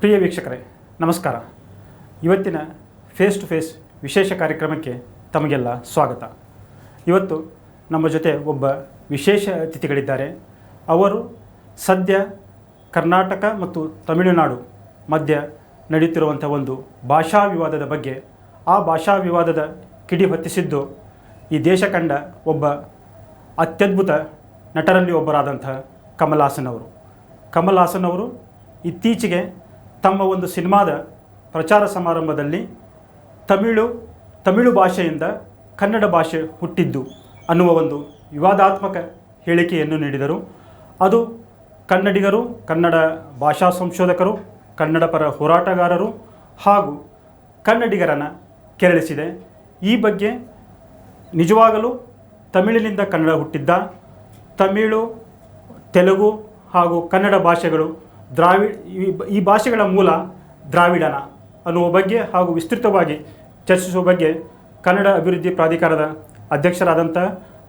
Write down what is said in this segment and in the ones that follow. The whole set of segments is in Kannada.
ಪ್ರಿಯ ವೀಕ್ಷಕರೇ ನಮಸ್ಕಾರ. ಇವತ್ತಿನ ಫೇಸ್ ಟು ಫೇಸ್ ವಿಶೇಷ ಕಾರ್ಯಕ್ರಮಕ್ಕೆ ತಮಗೆಲ್ಲ ಸ್ವಾಗತ. ಇವತ್ತು ನಮ್ಮ ಜೊತೆ ಒಬ್ಬ ವಿಶೇಷ ಅತಿಥಿಗಳಿದ್ದಾರೆ. ಅವರು ಸದ್ಯ ಕರ್ನಾಟಕ ಮತ್ತು ತಮಿಳುನಾಡು ಮಧ್ಯ ನಡೆಯುತ್ತಿರುವಂಥ ಒಂದು ಭಾಷಾ ವಿವಾದದ ಬಗ್ಗೆ, ಆ ಭಾಷಾ ವಿವಾದದ ಕಿಡಿ ಹೊತ್ತಿಸಿದ್ದು ಈ ದೇಶ ಕಂಡ ಒಬ್ಬ ಅತ್ಯದ್ಭುತ ನಟರಲ್ಲಿ ಒಬ್ಬರಾದಂಥ ಕಮಲ್ ಹಾಸನ್ ಅವರು. ಕಮಲ್ ಹಾಸನ್ ಅವರು ಇತ್ತೀಚೆಗೆ ತಮ್ಮ ಒಂದು ಸಿನಿಮಾದ ಪ್ರಚಾರ ಸಮಾರಂಭದಲ್ಲಿ ತಮಿಳು ಭಾಷೆಯಿಂದ ಕನ್ನಡ ಭಾಷೆ ಹುಟ್ಟಿದ್ದು ಅನ್ನುವ ಒಂದು ವಿವಾದಾತ್ಮಕ ಹೇಳಿಕೆಯನ್ನು ನೀಡಿದರು. ಅದು ಕನ್ನಡಿಗರು, ಕನ್ನಡ ಭಾಷಾ ಸಂಶೋಧಕರು, ಕನ್ನಡ ಪರ ಹೋರಾಟಗಾರರು ಹಾಗೂ ಕನ್ನಡಿಗರನ್ನು ಕೆರಳಿಸಿದೆ. ಈ ಬಗ್ಗೆ ನಿಜವಾಗಲೂ ತಮಿಳಿನಿಂದ ಕನ್ನಡ ಹುಟ್ಟಿದ್ದ, ತಮಿಳು, ತೆಲುಗು ಹಾಗೂ ಕನ್ನಡ ಭಾಷೆಗಳು ಈ ಭಾಷೆಗಳ ಮೂಲ ದ್ರಾವಿಡನ ಅನ್ನುವ ಬಗ್ಗೆ ಹಾಗೂ ವಿಸ್ತೃತವಾಗಿ ಚರ್ಚಿಸುವ ಬಗ್ಗೆ ಕನ್ನಡ ಅಭಿವೃದ್ಧಿ ಪ್ರಾಧಿಕಾರದ ಅಧ್ಯಕ್ಷರಾದಂಥ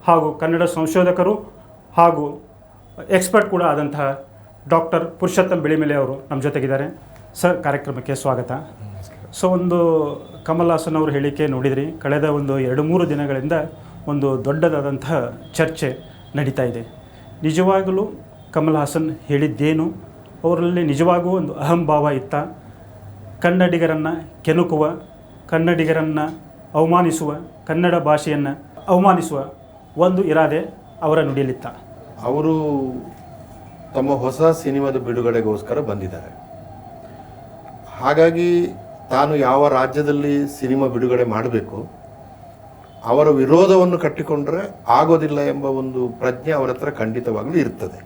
ಹಾಗೂ ಕನ್ನಡ ಸಂಶೋಧಕರು ಹಾಗೂ ಎಕ್ಸ್ಪರ್ಟ್ ಕೂಡ ಆದಂತಹ ಡಾಕ್ಟರ್ ಪುರುಷೋತ್ತಮ್ ಬಿಳಿಮಲೆ ಅವರು ನಮ್ಮ ಜೊತೆಗಿದ್ದಾರೆ. ಸರ್, ಕಾರ್ಯಕ್ರಮಕ್ಕೆ ಸ್ವಾಗತ. ಸೊ, ಒಂದು ಕಮಲ್ ಹಾಸನ್ ಅವರು ಹೇಳಿಕೆ ನೋಡಿದ್ರಿ, ಕಳೆದ ಒಂದು 2-3 ದಿನಗಳಿಂದ ಒಂದು ದೊಡ್ಡದಾದಂತಹ ಚರ್ಚೆ ನಡೀತಾ ಇದೆ. ನಿಜವಾಗಲೂ ಕಮಲ್ ಹಾಸನ್ ಹೇಳಿದ್ದೇನು? ಅವರಲ್ಲಿ ನಿಜವಾಗೂ ಒಂದು ಅಹಂಭಾವ ಇತ್ತ? ಕನ್ನಡಿಗರನ್ನು ಕೆಣಕುವ, ಕನ್ನಡಿಗರನ್ನು ಅವಮಾನಿಸುವ, ಕನ್ನಡ ಭಾಷೆಯನ್ನು ಅವಮಾನಿಸುವ ಒಂದು ಇರಾದೆ ಅವರ ನುಡಿಯಲಿತ್ತ? ಅವರು ತಮ್ಮ ಹೊಸ ಸಿನಿಮಾದ ಬಿಡುಗಡೆಗೋಸ್ಕರ ಬಂದಿದ್ದಾರೆ. ಹಾಗಾಗಿ ತಾನು ಯಾವ ರಾಜ್ಯದಲ್ಲಿ ಸಿನಿಮಾ ಬಿಡುಗಡೆ ಮಾಡಬೇಕು, ಅವರ ವಿರೋಧವನ್ನು ಕಟ್ಟಿಕೊಂಡ್ರೆ ಆಗೋದಿಲ್ಲ ಎಂಬ ಒಂದು ಪ್ರಜ್ಞೆ ಅವರ ಹತ್ರ ಖಂಡಿತವಾಗ್ಲೂ ಇರ್ತದೆ.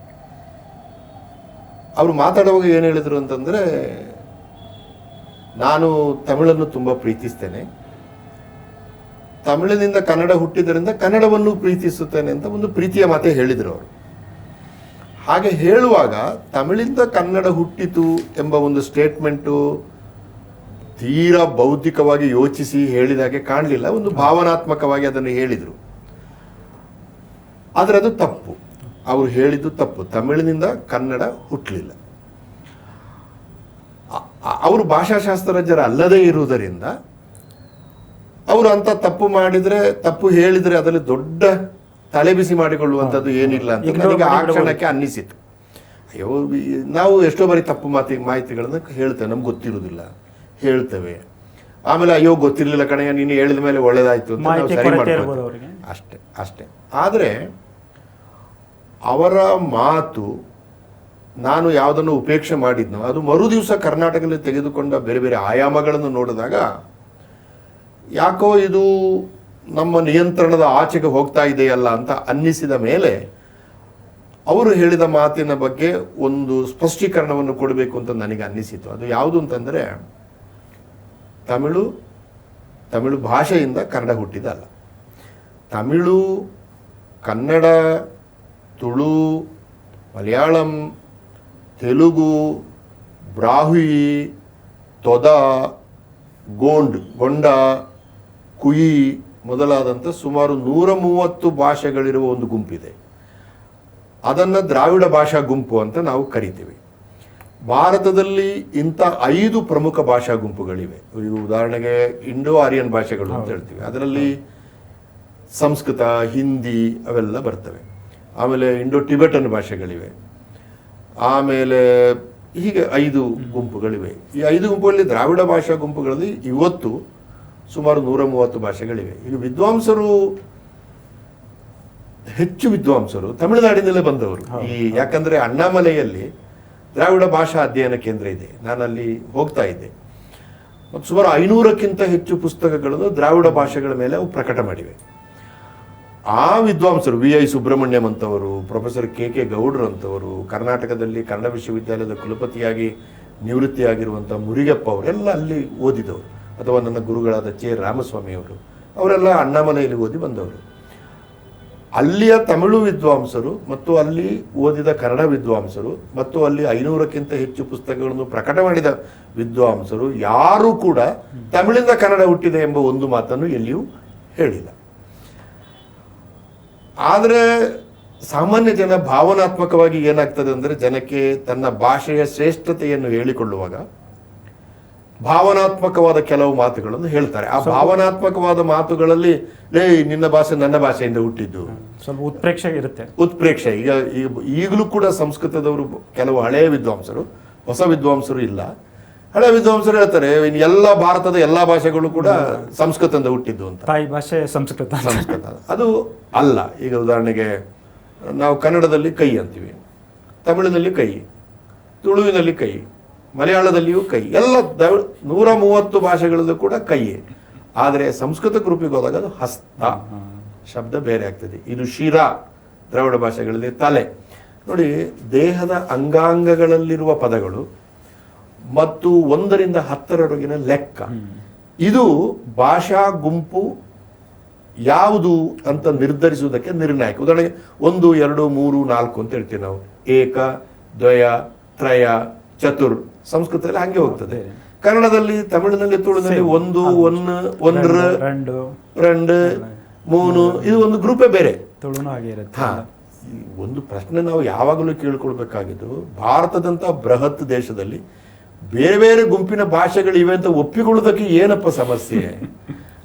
ಅವರು ಮಾತಾಡುವಾಗ ಏನು ಹೇಳಿದರು ಅಂತಂದರೆ, ನಾನು ತಮಿಳನ್ನು ತುಂಬ ಪ್ರೀತಿಸ್ತೇನೆ, ತಮಿಳಿನಿಂದ ಕನ್ನಡ ಹುಟ್ಟಿದ್ದರಿಂದ ಕನ್ನಡವನ್ನು ಪ್ರೀತಿಸುತ್ತೇನೆ ಅಂತ ಒಂದು ಪ್ರೀತಿಯ ಮಾತೆ ಹೇಳಿದರು ಅವರು. ಹಾಗೆ ಹೇಳುವಾಗ ತಮಿಳಿಂದ ಕನ್ನಡ ಹುಟ್ಟಿತು ಎಂಬ ಒಂದು ಸ್ಟೇಟ್ಮೆಂಟು ತೀರಾ ಬೌದ್ಧಿಕವಾಗಿ ಯೋಚಿಸಿ ಹೇಳಿದಾಗೆ ಕಾಣಲಿಲ್ಲ. ಒಂದು ಭಾವನಾತ್ಮಕವಾಗಿ ಅದನ್ನು ಹೇಳಿದರು. ಆದರೆ ಅದು ತಪ್ಪು. ಅವರು ಹೇಳಿದ್ದು ತಪ್ಪು. ತಮಿಳಿನಿಂದ ಕನ್ನಡ ಹುಟ್ಟಲಿಲ್ಲ. ಅವರು ಭಾಷಾಶಾಸ್ತ್ರಜ್ಞರ ಅಲ್ಲದೇ ಇರುವುದರಿಂದ ಅವರು ಅಂತ ತಪ್ಪು ಮಾಡಿದರೆ, ತಪ್ಪು ಹೇಳಿದರೆ ಅದರಲ್ಲಿ ದೊಡ್ಡ ತಲೆಬಿಸಿ ಮಾಡಿಕೊಳ್ಳುವಂಥದ್ದು ಏನಿಲ್ಲ ಅಂತ ನನಗೆ ಆ ಕ್ಷಣಕ್ಕೆ ಅನ್ನಿಸಿತು. ಅಯ್ಯೋ, ನಾವು ಎಷ್ಟೋ ಬಾರಿ ತಪ್ಪು ಮಾಹಿತಿಗಳನ್ನು ಹೇಳ್ತೇವೆ, ನಮ್ಗೆ ಗೊತ್ತಿರುವುದಿಲ್ಲ ಹೇಳ್ತೇವೆ. ಆಮೇಲೆ ಅಯ್ಯೋ ಗೊತ್ತಿರಲಿಲ್ಲ ಕಣಯ್ಯ, ನೀನು ಹೇಳಿದ ಮೇಲೆ ಒಳ್ಳೇದಾಯ್ತು ಅಂತ ನಾವು ಸರಿ ಮಾಡ್ತೀವಿ, ಅಷ್ಟೇ. ಆದರೆ ಅವರ ಮಾತು, ನಾನು ಯಾವುದನ್ನು ಉಪೇಕ್ಷೆ ಮಾಡಿದ್ನೋ ಅದು ಮರುದಿವಸ ಕರ್ನಾಟಕದಲ್ಲಿ ತೆಗೆದುಕೊಂಡ ಬೇರೆ ಬೇರೆ ಆಯಾಮಗಳನ್ನು ನೋಡಿದಾಗ ಯಾಕೋ ಇದು ನಮ್ಮ ನಿಯಂತ್ರಣದ ಆಚೆಗೆ ಹೋಗ್ತಾ ಇದೆಯಲ್ಲ ಅಂತ ಅನ್ನಿಸಿದ ಮೇಲೆ ಅವರು ಹೇಳಿದ ಮಾತಿನ ಬಗ್ಗೆ ಒಂದು ಸ್ಪಷ್ಟೀಕರಣವನ್ನು ಕೊಡಬೇಕು ಅಂತ ನನಗೆ ಅನ್ನಿಸಿತು. ಅದು ಯಾವುದು ಅಂತಂದರೆ, ತಮಿಳು ಭಾಷೆಯಿಂದ ಕನ್ನಡ ಹುಟ್ಟಿದಲ್ಲ. ತಮಿಳು, ಕನ್ನಡ, ತುಳು, ಮಲಯಾಳಂ, ತೆಲುಗು, ಬ್ರಾಹ್ಮಿ, ತೊದ, ಗೊಂಡ, ಕುಯಿ ಮೊದಲಾದಂಥ ಸುಮಾರು 130 ಭಾಷೆಗಳಿರುವ ಒಂದು ಗುಂಪಿದೆ. ಅದನ್ನು ದ್ರಾವಿಡ ಭಾಷಾ ಗುಂಪು ಅಂತ ನಾವು ಕರಿತೀವಿ. ಭಾರತದಲ್ಲಿ ಇಂಥ 5 ಪ್ರಮುಖ ಭಾಷಾ ಗುಂಪುಗಳಿವೆ. ಈಗ ಉದಾಹರಣೆಗೆ ಇಂಡೋ ಆರ್ಯನ್ ಭಾಷೆಗಳು ಅಂತ ಹೇಳ್ತೀವಿ, ಅದರಲ್ಲಿ ಸಂಸ್ಕೃತ, ಹಿಂದಿ ಅವೆಲ್ಲ ಬರ್ತವೆ. ಆಮೇಲೆ ಇಂಡೋ ಟಿಬೆಟನ್ ಭಾಷೆಗಳಿವೆ. ಆಮೇಲೆ ಹೀಗೆ 5 ಗುಂಪುಗಳಿವೆ. ಈ 5 ಗುಂಪುಗಳಲ್ಲಿ ದ್ರಾವಿಡ ಭಾಷಾ ಗುಂಪುಗಳಲ್ಲಿ ಇವತ್ತು ಸುಮಾರು 130 ಭಾಷೆಗಳಿವೆ. ಈಗ ಹೆಚ್ಚು ವಿದ್ವಾಂಸರು ತಮಿಳುನಾಡಿನಲ್ಲೇ ಬಂದವರು. ಯಾಕಂದರೆ ಅಣ್ಣಾಮಲೈಯಲ್ಲಿ ದ್ರಾವಿಡ ಭಾಷಾ ಅಧ್ಯಯನ ಕೇಂದ್ರ ಇದೆ, ನಾನು ಅಲ್ಲಿ ಹೋಗ್ತಾ ಇದ್ದೆ. ಮತ್ತು ಸುಮಾರು 500ಕ್ಕಿಂತ ಹೆಚ್ಚು ಪುಸ್ತಕಗಳನ್ನು ದ್ರಾವಿಡ ಭಾಷೆಗಳ ಮೇಲೆ ಅವು ಪ್ರಕಟ ಮಾಡಿವೆ. ಆ ವಿದ್ವಾಂಸರು VI ಸುಬ್ರಹ್ಮಣ್ಯಂ ಅಂತವರು, ಪ್ರೊಫೆಸರ್ KK ಗೌಡ್ರು ಅಂತವರು, ಕರ್ನಾಟಕದಲ್ಲಿ ಕನ್ನಡ ವಿಶ್ವವಿದ್ಯಾಲಯದ ಕುಲಪತಿಯಾಗಿ ನಿವೃತ್ತಿಯಾಗಿರುವಂಥ ಮುರಿಗಪ್ಪ ಅವರೆಲ್ಲ ಅಲ್ಲಿ ಓದಿದವರು, ಅಥವಾ ನನ್ನ ಗುರುಗಳಾದ ಚೆ ರಾಮಸ್ವಾಮಿ ಅವರು, ಅವರೆಲ್ಲ ಅಣ್ಣಾಮಲೈಯಲ್ಲಿ ಓದಿ ಬಂದವರು. ಅಲ್ಲಿಯ ತಮಿಳು ವಿದ್ವಾಂಸರು ಮತ್ತು ಅಲ್ಲಿ ಓದಿದ ಕನ್ನಡ ವಿದ್ವಾಂಸರು ಮತ್ತು ಅಲ್ಲಿ 500ಕ್ಕಿಂತ ಹೆಚ್ಚು ಪುಸ್ತಕಗಳನ್ನು ಪ್ರಕಟ ಮಾಡಿದ ವಿದ್ವಾಂಸರು ಯಾರೂ ಕೂಡ ತಮಿಳಿಂದ ಕನ್ನಡ ಹುಟ್ಟಿದೆ ಎಂಬ ಒಂದು ಮಾತನ್ನು ಎಲ್ಲಿಯೂ ಹೇಳಿಲ್ಲ. ಆದರೆ ಸಾಮಾನ್ಯ ಜನ ಭಾವನಾತ್ಮಕವಾಗಿ ಏನಾಗ್ತದೆ ಅಂದರೆ, ಜನಕ್ಕೆ ತನ್ನ ಭಾಷೆಯ ಶ್ರೇಷ್ಠತೆಯನ್ನು ಹೇಳಿಕೊಳ್ಳುವಾಗ ಭಾವನಾತ್ಮಕವಾದ ಕೆಲವು ಮಾತುಗಳನ್ನು ಹೇಳ್ತಾರೆ. ಆ ಭಾವನಾತ್ಮಕವಾದ ಮಾತುಗಳಲ್ಲಿ ನಿನ್ನ ಭಾಷೆ ನನ್ನ ಭಾಷೆಯಿಂದ ಹುಟ್ಟಿದ್ದು, ಸ್ವಲ್ಪ ಉತ್ಪ್ರೇಕ್ಷೆ ಇರುತ್ತೆ. ಉತ್ಪ್ರೇಕ್ಷೆ. ಈಗಲೂ ಕೂಡ ಸಂಸ್ಕೃತದವರು ಕೆಲವು ಹಳೆಯ ವಿದ್ವಾಂಸರು, ಹೊಸ ವಿದ್ವಾಂಸರು ಇಲ್ಲ, ಹಳೆ ವಿದ್ವಾಂಸರು ಹೇಳ್ತಾರೆ ಎಲ್ಲ ಭಾರತದ ಎಲ್ಲಾ ಭಾಷೆಗಳು ಕೂಡ ಸಂಸ್ಕೃತದಿಂದ ಹುಟ್ಟಿದ್ದು ಅಂತ. ತಾಯಿ ಭಾಷೆ ಸಂಸ್ಕೃತ. ಅದು ಅಲ್ಲ. ಈಗ ಉದಾಹರಣೆಗೆ ನಾವು ಕನ್ನಡದಲ್ಲಿ ಕೈ ಅಂತೀವಿ, ತಮಿಳಿನಲ್ಲಿ ಕೈ, ತುಳುವಿನಲ್ಲಿ ಕೈ, ಮಲಯಾಳದಲ್ಲಿಯೂ ಕೈ, ಎಲ್ಲ 130 ಭಾಷೆಗಳಲ್ಲೂ ಕೂಡ ಕೈಯೇ. ಆದರೆ ಸಂಸ್ಕೃತ ಗ್ರೂಪಿಗೆ ಹೋದಾಗ ಅದು ಹಸ್ತ ಶಬ್ದ ಬೇರೆ ಆಗ್ತದೆ. ಇದು ಶಿರ, ದ್ರಾವಿಡ ಭಾಷೆಗಳಲ್ಲಿ ತಲೆ. ನೋಡಿ, ದೇಹದ ಅಂಗಾಂಗಗಳಲ್ಲಿರುವ ಪದಗಳು ಮತ್ತು 1ರಿಂದ 10ರವರೆಗಿನ ಲೆಕ್ಕ, ಇದು ಭಾಷಾ ಗುಂಪು ಯಾವುದು ಅಂತ ನಿರ್ಧರಿಸುವುದಕ್ಕೆ ನಿರ್ಣಾಯಕ. ಉದಾಹರಣೆಗೆ 1, 2, 3, 4 ಅಂತ ಹೇಳ್ತೀವಿ ನಾವು. ಏಕ, ದ್ವಯ, ತ್ರಯ, ಚತುರ್. ಸಂಸ್ಕೃತದಲ್ಲಿ ಹಂಗೆ ಹೋಗ್ತದೆ. ಕನ್ನಡದಲ್ಲಿ, ತಮಿಳಿನಲ್ಲಿ, ತುಳುನಲ್ಲಿ 1, 1, 2, 3, ಇದು ಒಂದು ಗ್ರೂಪೇ ಬೇರೆ. ತುಳುನು ಹಾಗೆ ಇರುತ್ತೆ. ಒಂದು ಪ್ರಶ್ನೆ ನಾವು ಯಾವಾಗಲೂ ಕೇಳ್ಕೊಳ್ಬೇಕಾಗಿದ್ದು, ಭಾರತದಂತ ಬೃಹತ್ ದೇಶದಲ್ಲಿ ಬೇರೆ ಬೇರೆ ಗುಂಪಿನ ಭಾಷೆಗಳಿವೆ ಅಂತ ಒಪ್ಪಿಕೊಳ್ಳೋದಕ್ಕೆ ಏನಪ್ಪ ಸಮಸ್ಯೆ?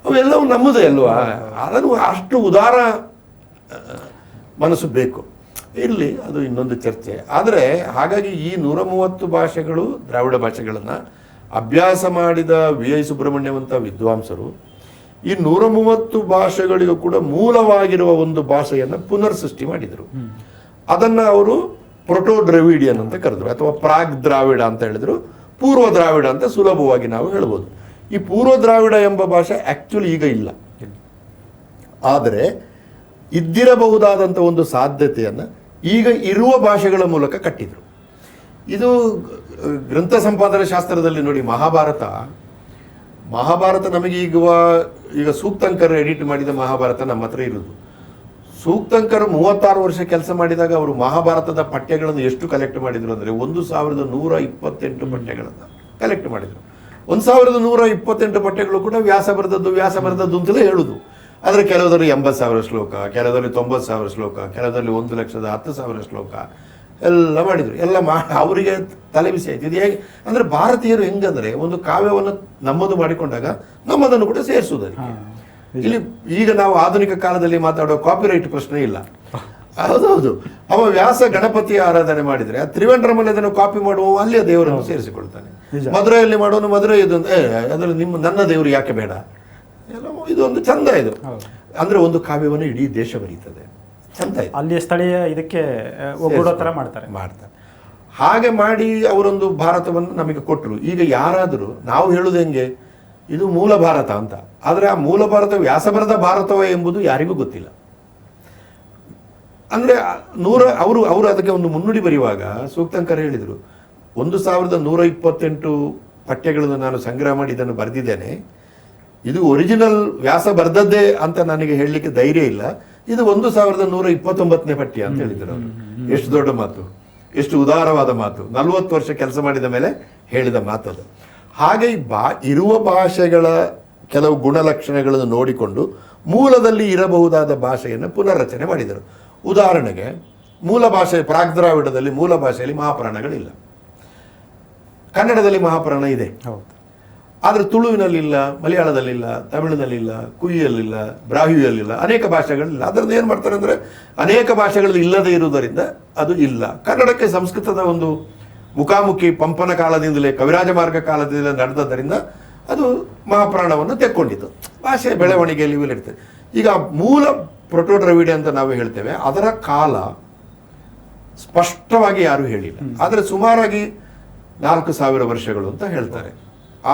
ಅವೆಲ್ಲವೂ ನಮ್ಮದೇ ಅಲ್ವಾ? ಅದನ್ನು ಅಷ್ಟು ಉದಾರ ಮನಸ್ಸು ಬೇಕು. ಇರಲಿ, ಅದು ಇನ್ನೊಂದು ಚರ್ಚೆ. ಆದರೆ ಹಾಗಾಗಿ ಈ 130 ಭಾಷೆಗಳು ದ್ರಾವಿಡ ಭಾಷೆಗಳನ್ನು ಅಭ್ಯಾಸ ಮಾಡಿದ VI ಸುಬ್ರಹ್ಮಣ್ಯವಂತ ವಿದ್ವಾಂಸರು ಈ 130 ಭಾಷೆಗಳಿಗೂ ಕೂಡ ಮೂಲವಾಗಿರುವ ಒಂದು ಭಾಷೆಯನ್ನು ಪುನರ್ ಸೃಷ್ಟಿ ಮಾಡಿದರು. ಅದನ್ನ ಅವರು ಪ್ರೊಟೋ ದ್ರಾವಿಡಿಯನ್ ಅಂತ ಕರೆದ್ರು, ಅಥವಾ ಪ್ರಾಗ್ ದ್ರಾವಿಡ ಅಂತ ಹೇಳಿದ್ರು, ಪೂರ್ವ ದ್ರಾವಿಡ ಅಂತ ಸುಲಭವಾಗಿ ನಾವು ಹೇಳ್ಬೋದು. ಈ ಪೂರ್ವ ದ್ರಾವಿಡ ಎಂಬ ಭಾಷೆ ಆಕ್ಚುಲಿ ಈಗ ಇಲ್ಲ, ಆದರೆ ಇದ್ದಿರಬಹುದಾದಂಥ ಒಂದು ಸಾಧ್ಯತೆಯನ್ನು ಈಗ ಇರುವ ಭಾಷೆಗಳ ಮೂಲಕ ಕಟ್ಟಿದ್ರು. ಇದು ಗ್ರಂಥ ಸಂಪಾದನಾ ಶಾಸ್ತ್ರದಲ್ಲಿ ನೋಡಿ, ಮಹಾಭಾರತ ನಮಗೆ ಈಗ ಸೂಕ್ತಂಕರ್ ಎಡಿಟ್ ಮಾಡಿದ ಮಹಾಭಾರತ ನಮ್ಮ ಹತ್ರ ಇರುವುದು. ಸೂಕ್ತಂಕರ್ 36 ವರ್ಷ ಕೆಲಸ ಮಾಡಿದಾಗ ಅವರು ಮಹಾಭಾರತದ ಪಠ್ಯಗಳನ್ನು ಎಷ್ಟು ಕಲೆಕ್ಟ್ ಮಾಡಿದ್ರು ಅಂದರೆ 1128 ಪಠ್ಯಗಳನ್ನು ಕಲೆಕ್ಟ್ ಮಾಡಿದರು. 1128 ಪಠ್ಯಗಳು ಕೂಡ ವ್ಯಾಸ ಬರೆದದ್ದು ಅಂತಲೇ ಹೇಳುದು. ಆದರೆ ಕೆಲವರಲ್ಲಿ 80,000 ಶ್ಲೋಕ, ಕೆಲವರಲ್ಲಿ 90,000 ಶ್ಲೋಕ, ಕೆಲವರಲ್ಲಿ 1,10,000 ಶ್ಲೋಕ ಎಲ್ಲ ಮಾಡಿದ್ರು. ಅವರಿಗೆ ತಲೆ ಬಿಸಿ ಆಯ್ತು. ಇದು ಹೇಗೆ ಅಂದರೆ ಭಾರತೀಯರು ಹೆಂಗಂದ್ರೆ ಒಂದು ಕಾವ್ಯವನ್ನು ನಮ್ಮದು ಮಾಡಿಕೊಂಡಾಗ ನಮ್ಮದನ್ನು ಕೂಡ ಸೇರಿಸುವುದಕ್ಕೆ. ಇಲ್ಲಿ ಈಗ ನಾವು ಆಧುನಿಕ ಕಾಲದಲ್ಲಿ ಮಾತಾಡೋ ಕಾಪಿರೈಟ್ ಪ್ರಶ್ನೆ ಇಲ್ಲ. ಹೌದೌದು, ಅವ ವ್ಯಾಸ ಗಣಪತಿಯ ಆರಾಧನೆ ಮಾಡಿದ್ರೆ ತ್ರಿವೇಂದ್ರಮಲ್ಲಿ ಅದನ್ನು ಕಾಪಿ ಮಾಡುವ ಅಲ್ಲಿಯ ದೇವರನ್ನು ಸೇರಿಸಿಕೊಳ್ತಾನೆ. ಮಧುರೆಯಲ್ಲಿ ಮಾಡೋನು ಮಧುರೈ ಇದು ಅದರಲ್ಲಿ ನನ್ನ ದೇವರು ಯಾಕೆ ಬೇಡ? ಇದು ಒಂದು ಚಂದ. ಇದು ಅಂದ್ರೆ ಒಂದು ಕಾವ್ಯವನ್ನು ಇಡೀ ದೇಶ ಬರೀತದೆ, ಚಂದ ಇದೆ. ಅಲ್ಲಿ ಸ್ಥಳೀಯ ಇದಕ್ಕೆ ಒಗ್ಗೂಡೋ ಥರ ಮಾಡ್ತಾರೆ. ಹಾಗೆ ಮಾಡಿ ಅವರೊಂದು ಭಾರತವನ್ನು ನಮಗೆ ಕೊಟ್ಟರು. ಈಗ ಯಾರಾದರೂ ನಾವು ಹೇಳುವುದು ಹೆಂಗೆ, ಇದು ಮೂಲ ಭಾರತ ಅಂತ. ಆದರೆ ಆ ಮೂಲ ಭಾರತ ವ್ಯಾಸ ಬರೆದ ಭಾರತವೇ ಎಂಬುದು ಯಾರಿಗೂ ಗೊತ್ತಿಲ್ಲ. ಅಂದ್ರೆ ಅವರು ಅದಕ್ಕೆ ಒಂದು ಮುನ್ನುಡಿ ಬರೆಯುವಾಗ ಸೂಕ್ತಂಕರ್ ಹೇಳಿದರು, 1128 ಪಠ್ಯಗಳನ್ನು ನಾನು ಸಂಗ್ರಹ ಮಾಡಿ ಇದನ್ನು ಬರೆದಿದ್ದೇನೆ. ಇದು ಒರಿಜಿನಲ್ ವ್ಯಾಸ ಬರೆದದ್ದೇ ಅಂತ ನನಗೆ ಹೇಳಲಿಕ್ಕೆ ಧೈರ್ಯ ಇಲ್ಲ. ಇದು 1129ನೇ ಪಠ್ಯ ಅಂತ ಹೇಳಿದರು ಅವರು. ಎಷ್ಟು ದೊಡ್ಡ ಮಾತು, ಎಷ್ಟು ಉದಾರವಾದ ಮಾತು. 40 ವರ್ಷ ಕೆಲಸ ಮಾಡಿದ ಮೇಲೆ ಹೇಳಿದ ಮಾತದು. ಹಾಗೆ ಇರುವ ಭಾಷೆಗಳ ಕೆಲವು ಗುಣಲಕ್ಷಣಗಳನ್ನು ನೋಡಿಕೊಂಡು ಮೂಲದಲ್ಲಿ ಇರಬಹುದಾದ ಭಾಷೆಯನ್ನು ಪುನರ್ರಚನೆ ಮಾಡಿದರು. ಉದಾಹರಣೆಗೆ ಮೂಲ ಭಾಷೆ ಪ್ರಾಗ್ದ್ರಾವಿಡದಲ್ಲಿ ಮೂಲ ಭಾಷೆಯಲ್ಲಿ ಮಹಾಪ್ರಾಣಗಳಿಲ್ಲ. ಕನ್ನಡದಲ್ಲಿ ಮಹಾಪ್ರಾಣ ಇದೆ, ಆದರೆ ತುಳುವಿನಲ್ಲಿಲ್ಲ, ಮಲಯಾಳದಲ್ಲಿಲ್ಲ, ತಮಿಳಿನಲ್ಲಿಲ್ಲ, ಕುಯಿಯಲ್ಲಿಲ್ಲ, ಬ್ರಾಹ್ಮಿಯಲ್ಲಿಲ್ಲ, ಅನೇಕ ಭಾಷೆಗಳಿಲ್ಲ. ಅದರದ್ದು ಏನು ಮಾಡ್ತಾರೆ ಅಂದರೆ ಅನೇಕ ಭಾಷೆಗಳಲ್ಲಿ ಇಲ್ಲದೆ ಇರುವುದರಿಂದ ಅದು ಇಲ್ಲ. ಕನ್ನಡಕ್ಕೆ ಸಂಸ್ಕೃತದ ಒಂದು ಮುಖಾಮುಖಿ ಪಂಪನ ಕಾಲದಿಂದಲೇ, ಕವಿರಾಜ ಮಾರ್ಗ ಕಾಲದಿಂದಲೇ ನಡೆದದ್ದರಿಂದ ಅದು ಮಹಾಪ್ರಾಣವನ್ನು ತೆಕ್ಕೊಂಡಿತು. ಭಾಷೆ ಬೆಳವಣಿಗೆಯಲ್ಲಿ ಇರ್ತದೆ. ಈಗ ಮೂಲ ಪ್ರೊಟೋ ದ್ರಾವಿಡ ಅಂತ ನಾವು ಹೇಳ್ತೇವೆ, ಅದರ ಕಾಲ ಸ್ಪಷ್ಟವಾಗಿ ಯಾರೂ ಹೇಳಿಲ್ಲ, ಆದರೆ ಸುಮಾರಾಗಿ 4,000 ವರ್ಷಗಳು ಅಂತ ಹೇಳ್ತಾರೆ.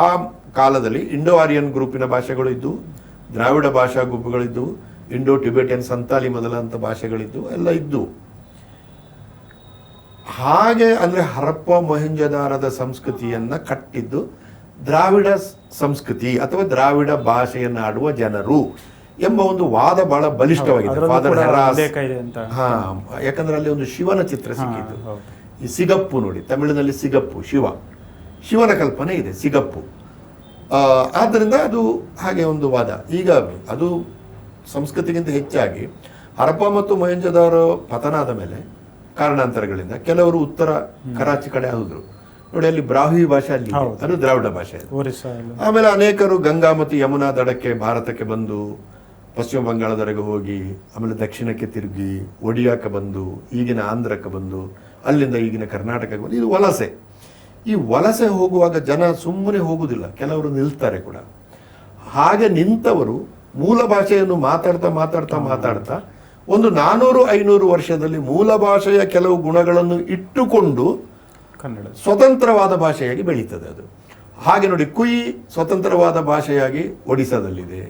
ಆ ಕಾಲದಲ್ಲಿ ಇಂಡೋ ಆರ್ಯನ್ ಗ್ರೂಪಿನ ಭಾಷೆಗಳು ಇದ್ದು, ದ್ರಾವಿಡ ಭಾಷಾ ಗುಂಪುಗಳಿದ್ದು, ಇಂಡೋ ಟಿಬೆಟಿಯನ್ ಸಂತಾಲಿ ಮೊದಲಾದಂಥ ಭಾಷೆಗಳಿದ್ದು ಎಲ್ಲ ಇದ್ದು. ಹಾಗೆ ಅಂದರೆ ಹರಪ್ಪ ಮೊಹೆಂಜದಾರದ ಸಂಸ್ಕೃತಿಯನ್ನು ಕಟ್ಟಿದ್ದು ದ್ರಾವಿಡ ಸಂಸ್ಕೃತಿ ಅಥವಾ ದ್ರಾವಿಡ ಭಾಷೆಯನ್ನು ಆಡುವ ಜನರು ಎಂಬ ಒಂದು ವಾದ ಬಹಳ ಬಲಿಷ್ಠವಾಗಿದೆ. ಫಾದರ್ ಹೆರಾಸ್, ಯಾಕಂದ್ರೆ ಅಲ್ಲಿ ಒಂದು ಶಿವನ ಚಿತ್ರ ಸಿಕ್ಕಿತ್ತು. ಈ ಸಿಗಪ್ಪು ನೋಡಿ, ತಮಿಳಿನಲ್ಲಿ ಸಿಗಪ್ಪು ಶಿವನ ಕಲ್ಪನೆ ಇದೆ, ಸಿಗಪ್ಪು. ಆದ್ದರಿಂದ ಅದು ಹಾಗೆ ಒಂದು ವಾದ. ಈಗ ಅದು ಸಂಸ್ಕೃತಿಗಿಂತ ಹೆಚ್ಚಾಗಿ ಹರಪ್ಪ ಮತ್ತು ಮೊಹೆಂಜದಾರೋ ಪತನ ಆದ ಮೇಲೆ ಕಾರಣಾಂತರಗಳಿಂದ ಕೆಲವರು ಉತ್ತರ ಕರಾಚಿ ಕಡೆ ಹೋದರು, ನೋಡಿ ಅಲ್ಲಿ ಬ್ರಾಹ್ಮಿ ಭಾಷೆ ಅಲ್ಲಿ ಇದೆ. ಹೌದು. ಅದು ದ್ರಾವಿಡ ಭಾಷೆ. ಒರಿಸ್ಸಾ ಎಲ್ಲ. ಆಮೇಲೆ ಅನೇಕರು ಗಂಗಾ ಮತ್ತು ಯಮುನಾ ದಡಕ್ಕೆ ಭಾರತಕ್ಕೆ ಬಂದು ಪಶ್ಚಿಮ ಬಂಗಾಳದವರೆಗೆ ಹೋಗಿ ಆಮೇಲೆ ದಕ್ಷಿಣಕ್ಕೆ ತಿರುಗಿ ಒಡಿಯಾಕ್ಕೆ ಬಂದು ಈಗಿನ ಆಂಧ್ರಕ್ಕೆ ಬಂದು ಅಲ್ಲಿಂದ ಈಗಿನ ಕರ್ನಾಟಕಕ್ಕೆ ಬಂದು ಇದು ವಲಸೆ. ಈ ವಲಸೆ ಹೋಗುವಾಗ ಜನ ಸುಮ್ಮನೆ ಹೋಗುವುದಿಲ್ಲ, ಕೆಲವರು ನಿಲ್ತಾರೆ ಕೂಡ. ಹಾಗೆ ನಿಂತವರು ಮೂಲ ಭಾಷೆಯನ್ನು ಮಾತಾಡ್ತಾ ಒಂದು 400-500 ವರ್ಷದಲ್ಲಿ ಮೂಲ ಭಾಷೆಯ ಕೆಲವು ಗುಣಗಳನ್ನು ಇಟ್ಟುಕೊಂಡು ಕನ್ನಡ ಸ್ವತಂತ್ರವಾದ ಭಾಷೆಯಾಗಿ ಬೆಳೀತದೆ ಅದು. ಹಾಗೆ ನೋಡಿ, ಕುಯಿ ಸ್ವತಂತ್ರವಾದ ಭಾಷೆಯಾಗಿ ಒಡಿಸ್ಸಾದಲ್ಲಿದೆ,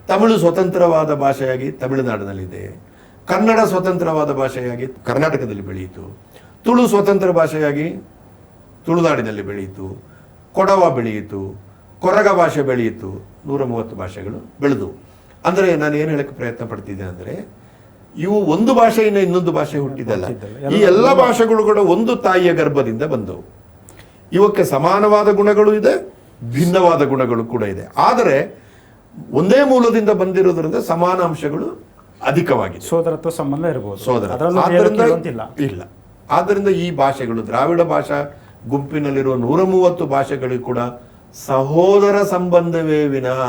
ತಮಿಳು ಸ್ವತಂತ್ರವಾದ ಭಾಷೆಯಾಗಿ ತಮಿಳುನಾಡಿನಲ್ಲಿದೆ, ಕನ್ನಡ ಸ್ವತಂತ್ರವಾದ ಭಾಷೆಯಾಗಿ ಕರ್ನಾಟಕದಲ್ಲಿ ಬೆಳೆಯಿತು, ತುಳು ಸ್ವತಂತ್ರ ಭಾಷೆಯಾಗಿ ತುಳುನಾಡಿನಲ್ಲಿ ಬೆಳೆಯಿತು, ಕೊಡವ ಬೆಳೆಯಿತು, ಕೊರಗ ಭಾಷೆ ಬೆಳೆಯಿತು, 130 ಭಾಷೆಗಳು ಬೆಳೆದು. ಅಂದರೆ ನಾನು ಏನು ಹೇಳಕ್ಕೆ ಪ್ರಯತ್ನ ಪಡ್ತಿದ್ದೆ ಅಂದರೆ, ಇವು ಒಂದು ಭಾಷೆಯಿಂದ ಇನ್ನೊಂದು ಭಾಷೆ ಹುಟ್ಟಿದಲ್ಲ, ಈ ಎಲ್ಲ ಭಾಷೆಗಳು ಕೂಡ ಒಂದು ತಾಯಿಯ ಗರ್ಭದಿಂದ ಬಂದವು. ಇವಕ್ಕೆ ಸಮಾನವಾದ ಗುಣಗಳು ಇದೆ, ಭಿನ್ನವಾದ ಗುಣಗಳು ಕೂಡ ಇದೆ. ಆದರೆ ಒಂದೇ ಮೂಲದಿಂದ ಬಂದಿರೋದ್ರಿಂದ ಸಮಾನ ಅಂಶಗಳು ಅಧಿಕವಾಗಿದೆ. ಸೋದರತ್ವ ಸಂಬಂಧ ಇರಬಹುದು. ಇಲ್ಲ. ಆದ್ದರಿಂದ ಈ ಭಾಷೆಗಳು ದ್ರಾವಿಡ ಭಾಷಾ ಗುಂಪಿನಲ್ಲಿರುವ 130 ಭಾಷೆಗಳಿಗೂ ಕೂಡ ಸಹೋದರ ಸಂಬಂಧವೇ ವಿನಃ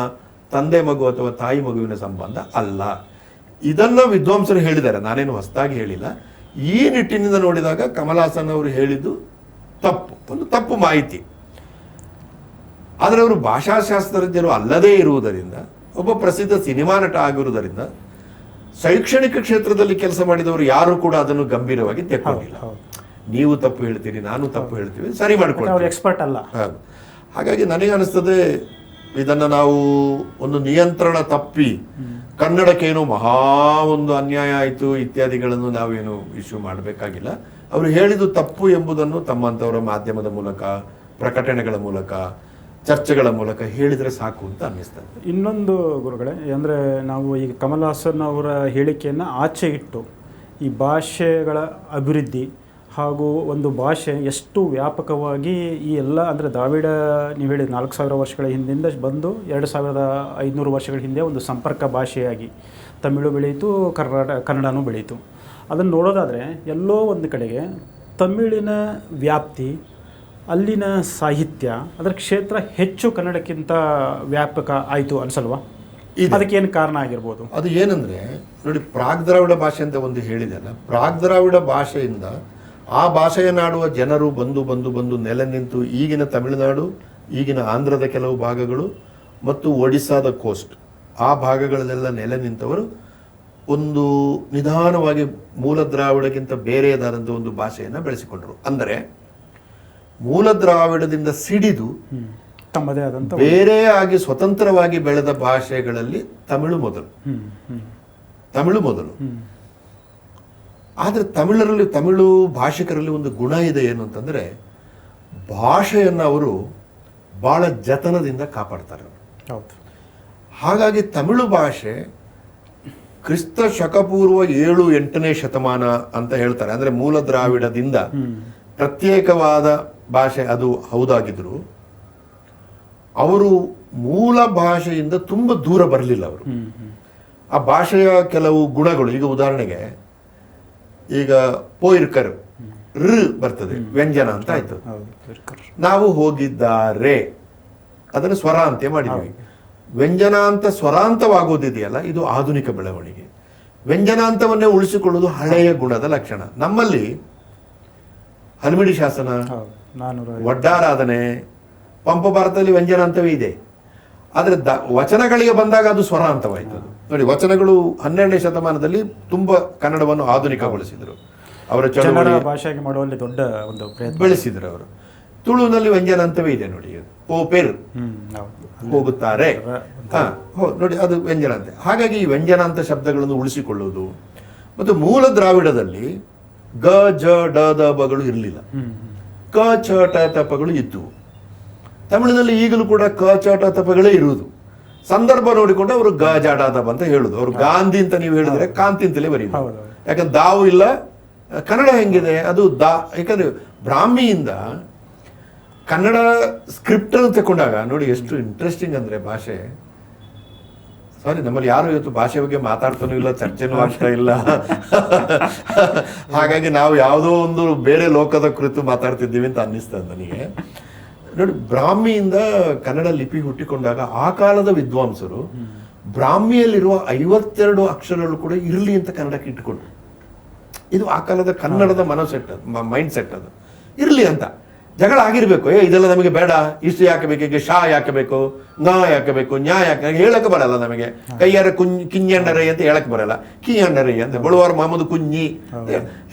ತಂದೆ ಮಗು ಅಥವಾ ತಾಯಿ ಮಗುವಿನ ಸಂಬಂಧ ಅಲ್ಲ. ಇದನ್ನ ವಿದ್ವಾಂಸರು ಹೇಳಿದ್ದಾರೆ, ನಾನೇನು ಹೊಸದಾಗಿ ಹೇಳಿಲ್ಲ. ಈ ನಿಟ್ಟಿನಿಂದ ನೋಡಿದಾಗ ಕಮಲ್ ಹಾಸನ್ ಅವರು ಹೇಳಿದ್ದು ಒಂದು ತಪ್ಪು ಮಾಹಿತಿ. ಆದರೆ ಅವರು ಭಾಷಾಶಾಸ್ತ್ರಜ್ಞರು ಅಲ್ಲದೇ ಇರುವುದರಿಂದ, ಒಬ್ಬ ಪ್ರಸಿದ್ಧ ಸಿನಿಮಾ ನಟ ಆಗಿರುವುದರಿಂದ, ಶೈಕ್ಷಣಿಕ ಕ್ಷೇತ್ರದಲ್ಲಿ ಕೆಲಸ ಮಾಡಿದವರು ಯಾರು ಕೂಡ ಅದನ್ನು ಗಂಭೀರವಾಗಿ ತೆಕ್ಕೊಂಡಿಲ್ಲ. ನೀವು ತಪ್ಪು ಹೇಳ್ತೀರಿ, ನಾನು ತಪ್ಪು ಹೇಳ್ತೀವಿ, ಸರಿ ಮಾಡ್ಕೊಳ್ಳಿ, ಎಕ್ಸ್ಪರ್ಟ್ ಅಲ್ಲ. ಹಾಗಾಗಿ ನನಗೆ ಅನಿಸ್ತದೆ ಇದನ್ನು ನಾವು ಒಂದು ನಿಯಂತ್ರಣ ತಪ್ಪಿ ಕನ್ನಡಕ್ಕೇನೋ ಮಹಾ ಒಂದು ಅನ್ಯಾಯ ಆಯಿತು ಇತ್ಯಾದಿಗಳನ್ನು ನಾವೇನು ಇಶ್ಯೂ ಮಾಡಬೇಕಾಗಿಲ್ಲ. ಅವರು ಹೇಳಿದ್ದು ತಪ್ಪು ಎಂಬುದನ್ನು ತಮ್ಮಂಥವರ ಮಾಧ್ಯಮದ ಮೂಲಕ, ಪ್ರಕಟಣೆಗಳ ಮೂಲಕ, ಚರ್ಚೆಗಳ ಮೂಲಕ ಹೇಳಿದರೆ ಸಾಕು ಅಂತ ಅನ್ನಿಸ್ತದೆ. ಇನ್ನೊಂದು ಗುರುಗಳೇ, ಅಂದರೆ ನಾವು ಈಗ ಕಮಲ್ ಹಾಸನ್ ಅವರ ಹೇಳಿಕೆಯನ್ನು ಆಚೆ ಇಟ್ಟು ಈ ಭಾಷೆಗಳ ಅಭಿವೃದ್ಧಿ ಹಾಗೂ ಒಂದು ಭಾಷೆ ಎಷ್ಟು ವ್ಯಾಪಕವಾಗಿ ಈ ಎಲ್ಲ ಅಂದರೆ ದ್ರಾವಿಡ ನೀವು ಹೇಳಿದ 4000 ವರ್ಷಗಳ ಹಿಂದಿಂದ ಬಂದು 2500 ವರ್ಷಗಳ ಹಿಂದೆ ಒಂದು ಸಂಪರ್ಕ ಭಾಷೆಯಾಗಿ ತಮಿಳು ಬೆಳೀತು, ಕನ್ನಡನೂ ಬೆಳೀತು. ಅದನ್ನು ನೋಡೋದಾದರೆ ಎಲ್ಲೋ ಒಂದು ಕಡೆಗೆ ತಮಿಳಿನ ವ್ಯಾಪ್ತಿ, ಅಲ್ಲಿನ ಸಾಹಿತ್ಯ, ಅದರ ಕ್ಷೇತ್ರ ಹೆಚ್ಚು ಕನ್ನಡಕ್ಕಿಂತ ವ್ಯಾಪಕ ಆಯಿತು ಅನಿಸಲ್ವಾ? ಅದಕ್ಕೇನು ಕಾರಣ ಆಗಿರ್ಬೋದು? ಅದು ಏನಂದರೆ ನೋಡಿ, ಪ್ರಾಗ್ ದ್ರಾವಿಡ ಭಾಷೆ ಅಂತ ಒಂದು ಹೇಳಿದೆಲ್ಲ, ಪ್ರಾಗ್ ದ್ರಾವಿಡ ಭಾಷೆಯಿಂದ ಆ ಭಾಷೆಯನ್ನಾಡುವ ಜನರು ಬಂದು ನೆಲೆ ನಿಂತು ಈಗಿನ ತಮಿಳುನಾಡು, ಈಗಿನ ಆಂಧ್ರದ ಕೆಲವು ಭಾಗಗಳು ಮತ್ತು ಒಡಿಸ್ಸಾದ ಕೋಸ್ಟ್, ಆ ಭಾಗಗಳಲ್ಲೆಲ್ಲ ನೆಲೆ ನಿಂತವರು ಒಂದು ನಿಧಾನವಾಗಿ ಮೂಲ ದ್ರಾವಿಡಕ್ಕಿಂತ ಬೇರೆಯದಾದಂಥ ಒಂದು ಭಾಷೆಯನ್ನು ಬೆಳೆಸಿಕೊಂಡರು. ಅಂದರೆ ಮೂಲ ದ್ರಾವಿಡದಿಂದ ಸಿಡಿದು ತಮ್ಮದೇ ಆದಂಥ ಬೇರೆ ಆಗಿ ಸ್ವತಂತ್ರವಾಗಿ ಬೆಳೆದ ಭಾಷೆಗಳಲ್ಲಿ ತಮಿಳು ಮೊದಲು. ಆದರೆ ತಮಿಳು ಭಾಷಿಕರಲ್ಲಿ ಒಂದು ಗುಣ ಇದೆ, ಏನು ಅಂತಂದರೆ ಭಾಷೆಯನ್ನು ಅವರು ಭಾಳ ಜತನದಿಂದ ಕಾಪಾಡ್ತಾರೆ. ಹೌದು. ಹಾಗಾಗಿ ತಮಿಳು ಭಾಷೆ ಕ್ರಿಸ್ತ ಶಕಪೂರ್ವ 7-8ನೇ ಶತಮಾನ ಅಂತ ಹೇಳ್ತಾರೆ. ಅಂದರೆ ಮೂಲ ದ್ರಾವಿಡದಿಂದ ಪ್ರತ್ಯೇಕವಾದ ಭಾಷೆ ಅದು ಹೌದಾಗಿದ್ರು, ಅವರು ಮೂಲ ಭಾಷೆಯಿಂದ ತುಂಬ ದೂರ ಬರಲಿಲ್ಲ. ಅವರು ಆ ಭಾಷೆಯ ಕೆಲವು ಗುಣಗಳು, ಈಗ ಉದಾಹರಣೆಗೆ ಈಗ ಪೋಯಿರ್ಕರ್ ಬರ್ತದೆ, ವ್ಯಂಜನ ಅಂತ ಆಯ್ತು. ನಾವು ಹೋಗಿದ್ದಾರೆ ಅದನ್ನು ಸ್ವರಾಂತ್ಯ ಮಾಡಿದ್ವಿ. ವ್ಯಂಜನಾಂತ ಸ್ವರಾಂತವಾಗೋದಿದೆಯಲ್ಲ, ಇದು ಆಧುನಿಕ ಬೆಳವಣಿಗೆ. ವ್ಯಂಜನಾಂತವನ್ನೇ ಉಳಿಸಿಕೊಳ್ಳುವುದು ಹಳೆಯ ಗುಣದ ಲಕ್ಷಣ. ನಮ್ಮಲ್ಲಿ ಹಲ್ಮಿಡಿ ಶಾಸನ, ವಡ್ಡಾರಾಧನೆ, ಪಂಪ ಭಾರತದಲ್ಲಿ ವ್ಯಂಜನಾಂತವೇ ಇದೆ. ಆದರೆ ವಚನಗಳಿಗೆ ಬಂದಾಗ ಅದು ಸ್ವರಾಂತವಾಯಿತು. ನೋಡಿ, ವಚನಗಳು 12ನೇ ಶತಮಾನದಲ್ಲಿ ತುಂಬ ಕನ್ನಡವನ್ನು ಆಧುನಿಕಗೊಳಿಸಿದರು. ಅವರ ಚಳವಳಿ ಭಾಷೆಗೆ ಮಾಡುವಲ್ಲಿ ದೊಡ್ಡ ಒಂದು ಪ್ರಯತ್ನ ಬೆಳೆಸಿದರು ಅವರು. ತುಳುನಲ್ಲಿ ವ್ಯಂಜನಾಂತವೇ ಇದೆ ನೋಡಿ, ಪೋಪೆರ್ ಹೋಗುತ್ತಾರೆ, ನೋಡಿ ಅದು ವ್ಯಂಜನಾಂತ. ಹಾಗಾಗಿ ಈ ವ್ಯಂಜನಾಂತ ಶಬ್ದಗಳನ್ನು ಉಳಿಸಿಕೊಳ್ಳುವುದು. ಮತ್ತು ಮೂಲ ದ್ರಾವಿಡದಲ್ಲಿ ಗ ಜ ಡ ದ ಬಗಳು ಇರಲಿಲ್ಲ, ಕ ಚ ಟ ತಪಗಳು ಇದ್ದವು. ತಮಿಳಿನಲ್ಲಿ ಈಗಲೂ ಕೂಡ ಕ ಚ ಟ ತಪಗಳೇ ಇರುವುದು. ಸಂದರ್ಭ ನೋಡಿಕೊಂಡು ಅವರು ಗ ಜ ಡ ದ ಅಂತ ಹೇಳುದು. ಅವರು ಗಾಂಧಿ ಅಂತ ನೀವು ಹೇಳಿದ್ರೆ ಕಾಂತಿ ಅಂತಲೇ ಬರೀಬೋದು. ಯಾಕಂದ್ರೆ ದಾವು ಇಲ್ಲ. ಕನ್ನಡ ಹೆಂಗಿದೆ ಅದು ಯಾಕಂದ್ರೆ ಬ್ರಾಹ್ಮಿಯಿಂದ ಕನ್ನಡ ಸ್ಕ್ರಿಪ್ಟ್ ಅನ್ನು ತಗೊಂಡಾಗ ನೋಡಿ ಎಷ್ಟು ಇಂಟ್ರೆಸ್ಟಿಂಗ್ ಅಂದ್ರೆ ಭಾಷೆ. ಸಾರಿ, ನಮ್ಮಲ್ಲಿ ಯಾರು ಇವತ್ತು ಭಾಷೆ ಬಗ್ಗೆ ಮಾತಾಡ್ತಾನೂ ಇಲ್ಲ, ಚರ್ಚೆನೂ ಆಗ್ತಾ ಇಲ್ಲ. ಹಾಗಾಗಿ ನಾವು ಯಾವುದೋ ಒಂದು ಬೇರೆ ಲೋಕದ ಕುರಿತು ಮಾತಾಡ್ತಿದ್ದೀವಿ ಅಂತ ಅನ್ನಿಸ್ತದೆ ನನಗೆ. ನೋಡಿ, ಬ್ರಾಹ್ಮಿಯಿಂದ ಕನ್ನಡ ಲಿಪಿ ಹುಟ್ಟಿಕೊಂಡಾಗ ಆ ಕಾಲದ ವಿದ್ವಾಂಸರು ಬ್ರಾಹ್ಮಿಯಲ್ಲಿರುವ 52 ಅಕ್ಷರಗಳು ಕೂಡ ಇರಲಿ ಅಂತ ಕನ್ನಡಕ್ಕೆ ಇಟ್ಟುಕೊಂಡ್ರು. ಇದು ಆ ಕಾಲದ ಕನ್ನಡದ ಮನೋಸೆಟ್, ಮೈಂಡ್ ಸೆಟ್. ಅದು ಇರಲಿ ಅಂತ. ಜಗಳ ಆಗಿರ್ಬೇಕು, ಇದೆಲ್ಲ ನಮಗೆ ಬೇಡ, ಇಷ್ಟು ಯಾಕೆ ಬೇಕು, ಈಗ ಶಾ ಯಾಕೆ ಬೇಕು, ನಾ ಯಾಕೆ ಬೇಕು, ನ್ಯಾ ಯಾಕೆ, ಹೇಳಕ್ಕೆ ಬರಲ್ಲ ನಮಗೆ. ಕೈಯಾರ ಕಿಂಜಣ್ಣರೈ ಅಂತ ಹೇಳಕ್ ಬರಲ್ಲ, ಕಿಂಜಣ್ಣರೈ ಅಂತ ಬಳುವಾರ ಮಹಮ್ಮದ್ ಕುಂಜಿ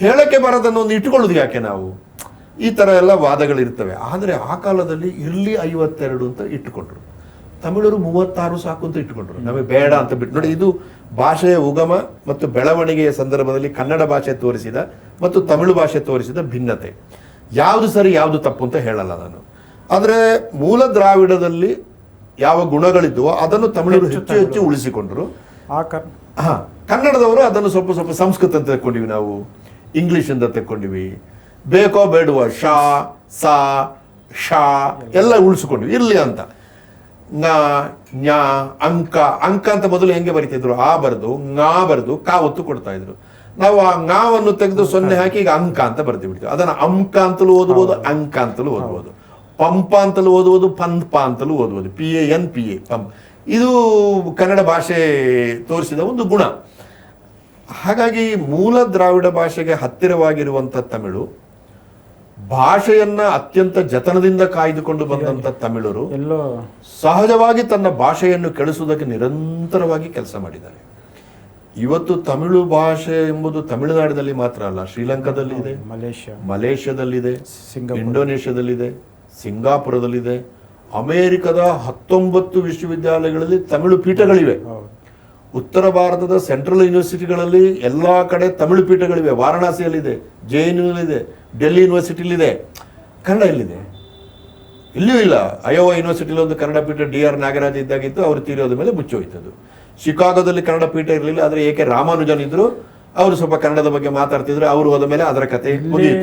ಹೇಳಕ್ಕೆ ಬರೋದನ್ನು ಒಂದು ಇಟ್ಕೊಳ್ಳೋದು ಯಾಕೆ ನಾವು? ಈ ತರ ಎಲ್ಲ ವಾದಗಳಿರ್ತವೆ. ಆದರೆ ಆ ಕಾಲದಲ್ಲಿ ಇರ್ಲಿ 52 ಅಂತ ಇಟ್ಟುಕೊಂಡ್ರು. ತಮಿಳರು 36 ಸಾಕು ಅಂತ ಇಟ್ಟುಕೊಂಡ್ರು, ನಮಗೆ ಬೇಡ ಅಂತ ಬಿಟ್ಟು. ನೋಡಿ, ಇದು ಭಾಷೆಯ ಉಗಮ ಮತ್ತು ಬೆಳವಣಿಗೆಯ ಸಂದರ್ಭದಲ್ಲಿ ಕನ್ನಡ ಭಾಷೆ ತೋರಿಸಿದ ಮತ್ತು ತಮಿಳು ಭಾಷೆ ತೋರಿಸಿದ ಭಿನ್ನತೆ. ಯಾವುದು ಸರಿ ಯಾವುದು ತಪ್ಪು ಅಂತ ಹೇಳಲ್ಲ ನಾನು. ಆದರೆ ಮೂಲ ದ್ರಾವಿಡದಲ್ಲಿ ಯಾವ ಗುಣಗಳಿದ್ವೋ ಅದನ್ನು ತಮಿಳರು ಹೆಚ್ಚು ಹೆಚ್ಚು ಉಳಿಸಿಕೊಂಡ್ರು. ಕನ್ನಡದವರು ಅದನ್ನು ಸ್ವಲ್ಪ ಸ್ವಲ್ಪ ಸಂಸ್ಕೃತ ಅಂತ ತೆಕ್ಕೊಂಡಿವಿ, ನಾವು ಇಂಗ್ಲಿಷ್ ಅಂತ ತೆಕ್ಕೊಂಡಿವಿ. ಬೇಕೋ ಬೇಡುವ ಶಾ ಸಾ ಶಾ ಎಲ್ಲ ಉಳಿಸಿಕೊಂಡ್ವಿ, ಇರ್ಲಿ ಅಂತ. ನ ನ್ಯಾ ಅಂಕ ಅಂಕ ಅಂತ ಮೊದಲು ಹೆಂಗೆ ಬರಿತಿದ್ರು, ಆ ಬರೆದು ngಾ ಬರೆದು ಕಾ ಒತ್ತು ಕೊಡ್ತಾ ಇದ್ರು. ನಾವು ಆ ngಾವನ್ನು ತೆಗೆದು 0 ಹಾಕಿ ಈಗ ಅಂಕ ಅಂತ ಬರ್ತಿ ಬಿಡ್ತೀವಿ. ಅದನ್ನ ಅಂಕ ಅಂತಲೂ ಓದ್ಬೋದು, ಅಂಕ ಅಂತಲೂ ಓದ್ಬೋದು, ಪಂಪ ಅಂತಲೂ ಓದ್ಬೋದು, ಪಂಪ ಅಂತಲೂ ಓದ್ಬೋದು, PANPA ಪಂಪ್. ಇದು ಕನ್ನಡ ಭಾಷೆ ತೋರಿಸಿದ ಒಂದು ಗುಣ. ಹಾಗಾಗಿ ಮೂಲ ದ್ರಾವಿಡ ಭಾಷೆಗೆ ಹತ್ತಿರವಾಗಿರುವಂಥ ತಮಿಳು, ಭಾಷೆಯನ್ನ ಅತ್ಯಂತ ಜತನದಿಂದ ಕಾಯ್ದುಕೊಂಡು ಬಂದಂತ ತಮಿಳರು ಸಹಜವಾಗಿ ತನ್ನ ಭಾಷೆಯನ್ನು ಕೆಳಿಸುವುದಕ್ಕೆ ನಿರಂತರವಾಗಿ ಕೆಲಸ ಮಾಡಿದ್ದಾರೆ. ಇವತ್ತು ತಮಿಳು ಭಾಷೆ ಎಂಬುದು ತಮಿಳುನಾಡಿನಲ್ಲಿ ಮಾತ್ರ ಅಲ್ಲ, ಶ್ರೀಲಂಕಾದಲ್ಲಿದೆ, ಮಲೇಷ್ಯಾದಲ್ಲಿದೆ, ಇಂಡೋನೇಷ್ಯಾದಲ್ಲಿದೆ, ಸಿಂಗಾಪುರದಲ್ಲಿದೆ, ಅಮೆರಿಕದ 19 ವಿಶ್ವವಿದ್ಯಾಲಯಗಳಲ್ಲಿ ತಮಿಳು ಪೀಠಗಳಿವೆ. ಉತ್ತರ ಭಾರತದ ಸೆಂಟ್ರಲ್ ಯೂನಿವರ್ಸಿಟಿಗಳಲ್ಲಿ ಎಲ್ಲಾ ಕಡೆ ತಮಿಳು ಪೀಠಗಳಿವೆ. ವಾರಣಾಸಿಯಲ್ಲಿದೆ, JNUನಲ್ಲಿದೆ, ಡೆಲ್ಲಿ ಯೂನಿವರ್ಸಿಟಿಲಿದೆ. ಕನ್ನಡ ಎಲ್ಲಿದೆ? ಇಲ್ಲಿಯೂ ಇಲ್ಲ. ಅಯೋವಾ ಯೂನಿವರ್ಸಿಟಿಲಿ ಒಂದು ಕನ್ನಡ ಪೀಠ DR ನಾಗರಾಜ್ ಇದ್ದಾಗಿತ್ತು, ಅವರು ತೀರೋದ ಮೇಲೆ ಮುಚ್ಚೋಯ್ತದು. ಶಿಕಾಗೋದಲ್ಲಿ ಕನ್ನಡ ಪೀಠ ಇರಲಿಲ್ಲ, ಆದರೆ AK ರಾಮಾನುಜನ್ ಇದ್ರು, ಅವರು ಸ್ವಲ್ಪ ಕನ್ನಡದ ಬಗ್ಗೆ ಮಾತಾಡ್ತಿದ್ರು. ಅವರು ಹೋದ ಮೇಲೆ ಅದರ ಕತೆ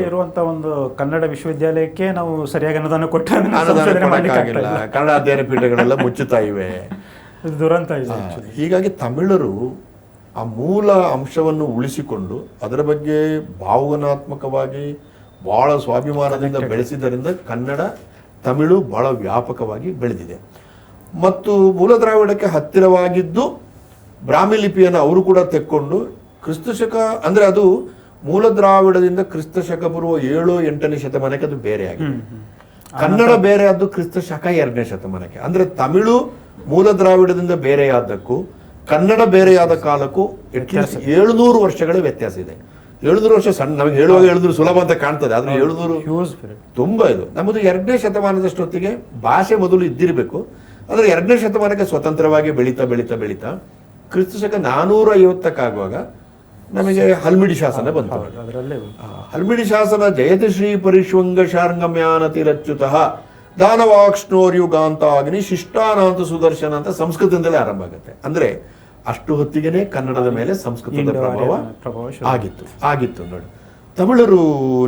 ಇರುವಂತ ಒಂದು ಕನ್ನಡ ವಿಶ್ವವಿದ್ಯಾಲಯಕ್ಕೆ ನಾವು ಸರಿಯಾಗಿ ಅನುದಾನ ಕೊಟ್ಟಿಲ್ಲ. ಕನ್ನಡ ಅಧ್ಯಯನ ಪೀಠಗಳೆಲ್ಲ ಮುಚ್ಚುತ್ತಾ ಇವೆ. ದುರಂತ ಇದೆ. ಹೀಗಾಗಿ ತಮಿಳರು ಆ ಮೂಲ ಅಂಶವನ್ನು ಉಳಿಸಿಕೊಂಡು ಅದರ ಬಗ್ಗೆ ಭಾವನಾತ್ಮಕವಾಗಿ ಬಹಳ ಸ್ವಾಭಿಮಾನದಿಂದ ಬೆಳೆಸಿದ್ದರಿಂದ ಕನ್ನಡ ತಮಿಳು ಬಹಳ ವ್ಯಾಪಕವಾಗಿ ಬೆಳೆದಿದೆ. ಮತ್ತು ಮೂಲ ದ್ರಾವಿಡಕ್ಕೆ ಹತ್ತಿರವಾಗಿದ್ದು ಬ್ರಾಹ್ಮಿ ಲಿಪಿಯನ್ನು ಅವರು ಕೂಡ ತೆಕ್ಕೊಂಡು ಕ್ರಿಸ್ತಶಕ, ಅಂದ್ರೆ ಅದು ಮೂಲ ದ್ರಾವಿಡದಿಂದ ಕ್ರಿಸ್ತಶಕ ಪೂರ್ವ 7-8ನೇ ಶತಮಾನಕ್ಕೆ ಅದು ಬೇರೆ ಆಗಿದೆ. ಕನ್ನಡ ಬೇರೆ ಆದ್ದು ಕ್ರಿಸ್ತಶಕ 2ನೇ ಶತಮಾನಕ್ಕೆ. ಅಂದ್ರೆ ತಮಿಳು ಮೂಲ ದ್ರಾವಿಡದಿಂದ ಬೇರೆಯಾದಕ್ಕೂ ಕನ್ನಡ ಬೇರೆಯಾದ ಕಾಲಕ್ಕೂ ಅಟ್ಲೀಸ್ಟ್ 700 ವರ್ಷಗಳ ವ್ಯತ್ಯಾಸ ಇದೆ. 700 ವರ್ಷ ಸಣ್ಣ, ನಮಗೆ ಹೇಳುವಾಗ 700 ಸುಲಭ ಅಂತ ಕಾಣ್ತದೆ, ಆದ್ರೆ 700 ತುಂಬಾ ಇದು. ನಮ್ಮದು 2ನೇ ಶತಮಾನದಷ್ಟೊತ್ತಿಗೆ ಭಾಷೆ ಮೊದಲು ಇದ್ದಿರಬೇಕು, ಆದರೆ 2ನೇ ಶತಮಾನಕ್ಕೆ ಸ್ವತಂತ್ರವಾಗಿ ಬೆಳೀತಾ ಬೆಳೀತಾ ಬೆಳೀತಾ ಕ್ರಿಸ್ತಶಕ 450ಕ್ಕಾಗುವಾಗ ನಮಗೆ ಹಲ್ಮಿಡಿ ಶಾಸನ ಬಂತು. ಹಲ್ಮಿಡಿ ಶಾಸನ ಜಯತಿ ಶ್ರೀ ಪರಿಶ್ವಂಗ ಶಾರ್ಂಗಮ್ಯಾನತಿರಚ್ಯುತಃ ದಾನವಾಕ್ಷ್ಣೋರ್ಯುಗಾಂತಾಗ್ನಿ ಶಿಷ್ಟಾನಾಂತ ಸುದರ್ಶನ ಅಂತ ಸಂಸ್ಕೃತದಿಂದಲೇ ಆರಂಭ ಆಗುತ್ತೆ. ಅಂದ್ರೆ ಅಷ್ಟು ಹೊತ್ತಿಗೆನೆ ಕನ್ನಡದ ಮೇಲೆ ಸಂಸ್ಕೃತದ ಪ್ರಭಾವ ಆಗಿತ್ತು ನೋಡಿ. ತಮಿಳರು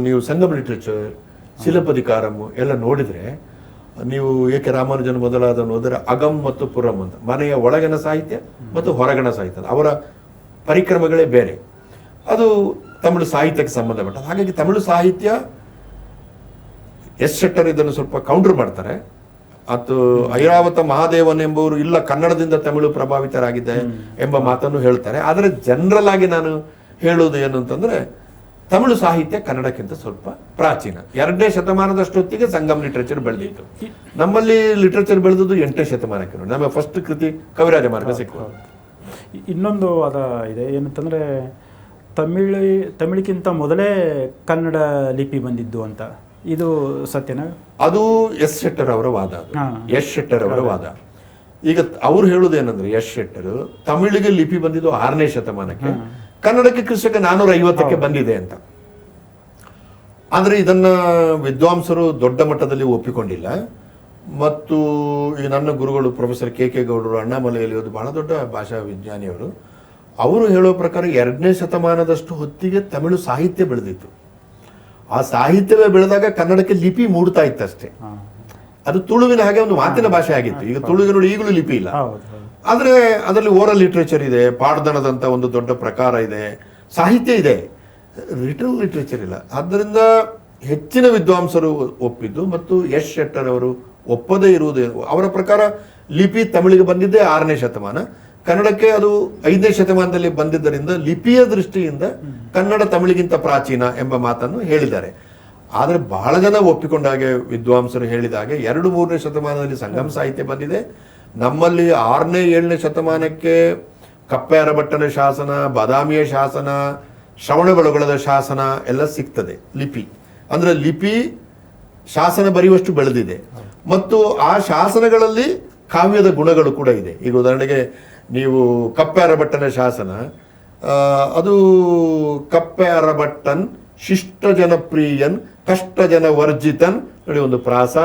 ನೀವು ಸಂಗಮ ಲಿಟ್ರೇಚರ್, ಶಿಲಪದಿಕಾರಂ ಎಲ್ಲ ನೋಡಿದ್ರೆ, ನೀವು AK ರಾಮಾನುಜನ್ ಮೊದಲಾದನ್ನು ಹೋದರೆ ಅಗಂ ಮತ್ತು ಪುರಂ ಅಂತ ಮನೆಯ ಒಳಗಿನ ಸಾಹಿತ್ಯ ಮತ್ತು ಹೊರಗಿನ ಸಾಹಿತ್ಯ ಅವರ ಪರಿಕ್ರಮಗಳೇ ಬೇರೆ. ಅದು ತಮಿಳು ಸಾಹಿತ್ಯಕ್ಕೆ ಸಂಬಂಧಪಟ್ಟ. ಹಾಗಾಗಿ ತಮಿಳು ಸಾಹಿತ್ಯ ಎಸ್ ಶೆಟ್ಟರ್ ಇದನ್ನು ಸ್ವಲ್ಪ ಕೌಂಟರ್ ಮಾಡ್ತಾರೆ. ಮತ್ತು ಐರಾವತ ಮಹಾದೇವನ್ ಎಂಬುವರು ಇಲ್ಲ ಕನ್ನಡದಿಂದ ತಮಿಳು ಪ್ರಭಾವಿತರಾಗಿದೆ ಎಂಬ ಮಾತನ್ನು ಹೇಳ್ತಾರೆ. ಆದರೆ ಜನರಲ್ ಆಗಿ ನಾನು ಹೇಳುವುದು ಏನು ಅಂತಂದ್ರೆ, ತಮಿಳು ಸಾಹಿತ್ಯ ಕನ್ನಡಕ್ಕಿಂತ ಸ್ವಲ್ಪ ಪ್ರಾಚೀನ. 2ನೇ ಶತಮಾನದಷ್ಟೊತ್ತಿಗೆ ಸಂಗಮ್ ಲಿಟ್ರೇಚರ್ ಬೆಳೆದಿತ್ತು. ನಮ್ಮಲ್ಲಿ ಲಿಟ್ರೇಚರ್ ಬೆಳೆದದ್ದು 8ನೇ ಶತಮಾನಕ್ಕೆ. ನೋಡಿ, ನಮ್ಮ ಫಸ್ಟ್ ಕೃತಿ ಕವಿರಾಜ ಮಾರ್ಗ ಸಿಕ್ಕು. ಇನ್ನೊಂದು ಅದ ಇದೆ ಏನಂತಂದ್ರೆ, ತಮಿಳಿಗಿಂತ ಮೊದಲೇ ಕನ್ನಡ ಲಿಪಿ ಬಂದಿದ್ದು ಅಂತ, ಇದು ಸತ್ಯನ? ಅದು ಎಸ್ ಶೆಟ್ಟರ್ ಅವರ ವಾದ. ಎಸ್ ಶೆಟ್ಟರ್ ಅವರ ವಾದ. ಈಗ ಅವ್ರು ಹೇಳುವುದೇನಂದ್ರೆ, ಎಸ್ ಶೆಟ್ಟರ್ ತಮಿಳಿಗೆ ಲಿಪಿ ಬಂದಿದ್ದು 6ನೇ ಶತಮಾನಕ್ಕೆ, ಕನ್ನಡಕ್ಕೆ ಕ್ರಿಸ್ತಕ 450ಕ್ಕೆ ಬಂದಿದೆ ಅಂತ. ಆದ್ರೆ ಇದನ್ನ ವಿದ್ವಾಂಸರು ದೊಡ್ಡ ಮಟ್ಟದಲ್ಲಿ ಒಪ್ಪಿಕೊಂಡಿಲ್ಲ. ಮತ್ತು ಈಗ ನನ್ನ ಗುರುಗಳು ಪ್ರೊಫೆಸರ್ KK ಗೌಡರು ಅಣ್ಣಾಮಲೆಯಲ್ಲಿ ಒಂದು ಬಹಳ ದೊಡ್ಡ ಭಾಷಾ ವಿಜ್ಞಾನಿಯವರು, ಅವರು ಹೇಳೋ ಪ್ರಕಾರ 2ನೇ ಶತಮಾನದಷ್ಟು ಹೊತ್ತಿಗೆ ತಮಿಳು ಸಾಹಿತ್ಯ ಬೆಳೆದಿತ್ತು. ಆ ಸಾಹಿತ್ಯವೇ ಬೆಳೆದಾಗ ಕನ್ನಡಕ್ಕೆ ಲಿಪಿ ಮೂಡ್ತಾ ಇತ್ತಷ್ಟೇ. ಅದು ತುಳುವಿನ ಹಾಗೆ ಒಂದು ಮಾತಿನ ಭಾಷೆ ಆಗಿತ್ತು. ಈಗ ತುಳುವಿನ ನೋಡಿ ಈಗಲೂ ಲಿಪಿ ಇಲ್ಲ. ಆದರೆ ಅದರಲ್ಲಿ ಓರಲ್ ಲಿಟ್ರೇಚರ್ ಇದೆ, ಪಾಡ್ದನದಂಥ ಒಂದು ದೊಡ್ಡ ಪ್ರಕಾರ ಇದೆ, ಸಾಹಿತ್ಯ ಇದೆ, ರಿಟನ್ ಲಿಟ್ರೇಚರ್ ಇಲ್ಲ. ಆದ್ದರಿಂದ ಹೆಚ್ಚಿನ ವಿದ್ವಾಂಸರು ಒಪ್ಪಿದ್ದು ಮತ್ತು ಎಸ್ ಶೆಟ್ಟರ್ ಅವರು ಒಪ್ಪದೇ ಇರುವುದು. ಅವರ ಪ್ರಕಾರ ಲಿಪಿ ತಮಿಳಿಗೆ ಬಂದಿದ್ದೇ 6ನೇ ಶತಮಾನ, ಕನ್ನಡಕ್ಕೆ ಅದು 5ನೇ ಶತಮಾನದಲ್ಲಿ ಬಂದಿದ್ದರಿಂದ ಲಿಪಿಯ ದೃಷ್ಟಿಯಿಂದ ಕನ್ನಡ ತಮಿಳಿಗಿಂತ ಪ್ರಾಚೀನ ಎಂಬ ಮಾತನ್ನು ಹೇಳಿದ್ದಾರೆ. ಆದರೆ ಬಹಳ ಜನ ಒಪ್ಪಿಕೊಂಡ ಹಾಗೆ ವಿದ್ವಾಂಸರು ಹೇಳಿದ ಹಾಗೆ 2-3ನೇ ಶತಮಾನದಲ್ಲಿ ಸಂಗಮ ಸಾಹಿತ್ಯ ಬಂದಿದೆ. ನಮ್ಮಲ್ಲಿ 6ನೇ 7ನೇ ಶತಮಾನಕ್ಕೆ ಕಪ್ಪೆ ಅರಭಟ್ಟನ ಶಾಸನ, ಬಾದಾಮಿಯ ಶಾಸನ, ಶ್ರವಣಬೆಳಗೊಳದ ಶಾಸನ ಎಲ್ಲ ಸಿಗ್ತದೆ. ಲಿಪಿ ಅಂದ್ರೆ ಲಿಪಿ ಶಾಸನ ಬರೆಯುವಷ್ಟು ಬೆಳೆದಿದೆ ಮತ್ತು ಆ ಶಾಸನಗಳಲ್ಲಿ ಕಾವ್ಯದ ಗುಣಗಳು ಕೂಡ ಇದೆ. ಈಗ ಉದಾಹರಣೆಗೆ ನೀವು ಕಪ್ಪೆ ಅರಭಟ್ಟನ ಶಾಸನ, ಅದು ಕಪ್ಪೆ ಅರಭಟ್ಟನ್ ಶಿಷ್ಟ ಜನಪ್ರಿಯನ್ ಕಷ್ಟ ಜನ ವರ್ಜಿತನ್ ನೋಡಿ, ಒಂದು ಪ್ರಾಸ,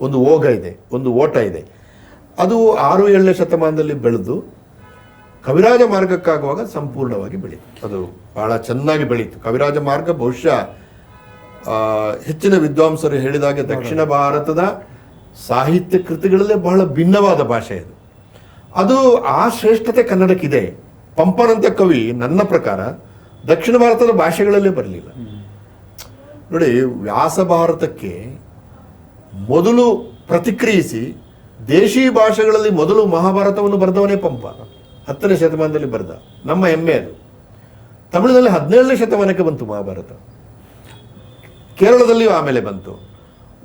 ಒಂದು ಓಘ ಇದೆ, ಒಂದು ಓಟ ಇದೆ. ಅದು 6-7ನೇ ಶತಮಾನದಲ್ಲಿ ಬೆಳೆದು ಕವಿರಾಜ ಮಾರ್ಗಕ್ಕಾಗುವಾಗ ಸಂಪೂರ್ಣವಾಗಿ ಬೆಳೀತು. ಅದು ಬಹಳ ಚೆನ್ನಾಗಿ ಬೆಳೀತು. ಕವಿರಾಜ ಮಾರ್ಗ ಬಹುಶಃ ಹೆಚ್ಚಿನ ವಿದ್ವಾಂಸರು ಹೇಳಿದಾಗೆ ದಕ್ಷಿಣ ಭಾರತದ ಸಾಹಿತ್ಯ ಕೃತಿಗಳಲ್ಲೇ ಬಹಳ ಭಿನ್ನವಾದ ಭಾಷೆ ಅದು. ಅದು ಆ ಶ್ರೇಷ್ಠತೆ ಕನ್ನಡಕ್ಕಿದೆ. ಪಂಪನಂತ ಕವಿ ನನ್ನ ಪ್ರಕಾರ ದಕ್ಷಿಣ ಭಾರತದ ಭಾಷೆಗಳಲ್ಲೇ ಬರಲಿಲ್ಲ. ನೋಡಿ, ವ್ಯಾಸ ಭಾರತಕ್ಕೆ ಮೊದಲು ಪ್ರತಿಕ್ರಿಯಿಸಿ ದೇಶಿ ಭಾಷೆಗಳಲ್ಲಿ ಮೊದಲು ಮಹಾಭಾರತವನ್ನು ಬರೆದವನೇ ಪಂಪ. 10ನೇ ಶತಮಾನದಲ್ಲಿ ಬರೆದ, ನಮ್ಮ ಹೆಮ್ಮೆ ಅದು. ತಮಿಳಿನಲ್ಲಿ 17ನೇ ಶತಮಾನಕ್ಕೆ ಬಂತು ಮಹಾಭಾರತ, ಕೇರಳದಲ್ಲಿಯೂ ಆಮೇಲೆ ಬಂತು.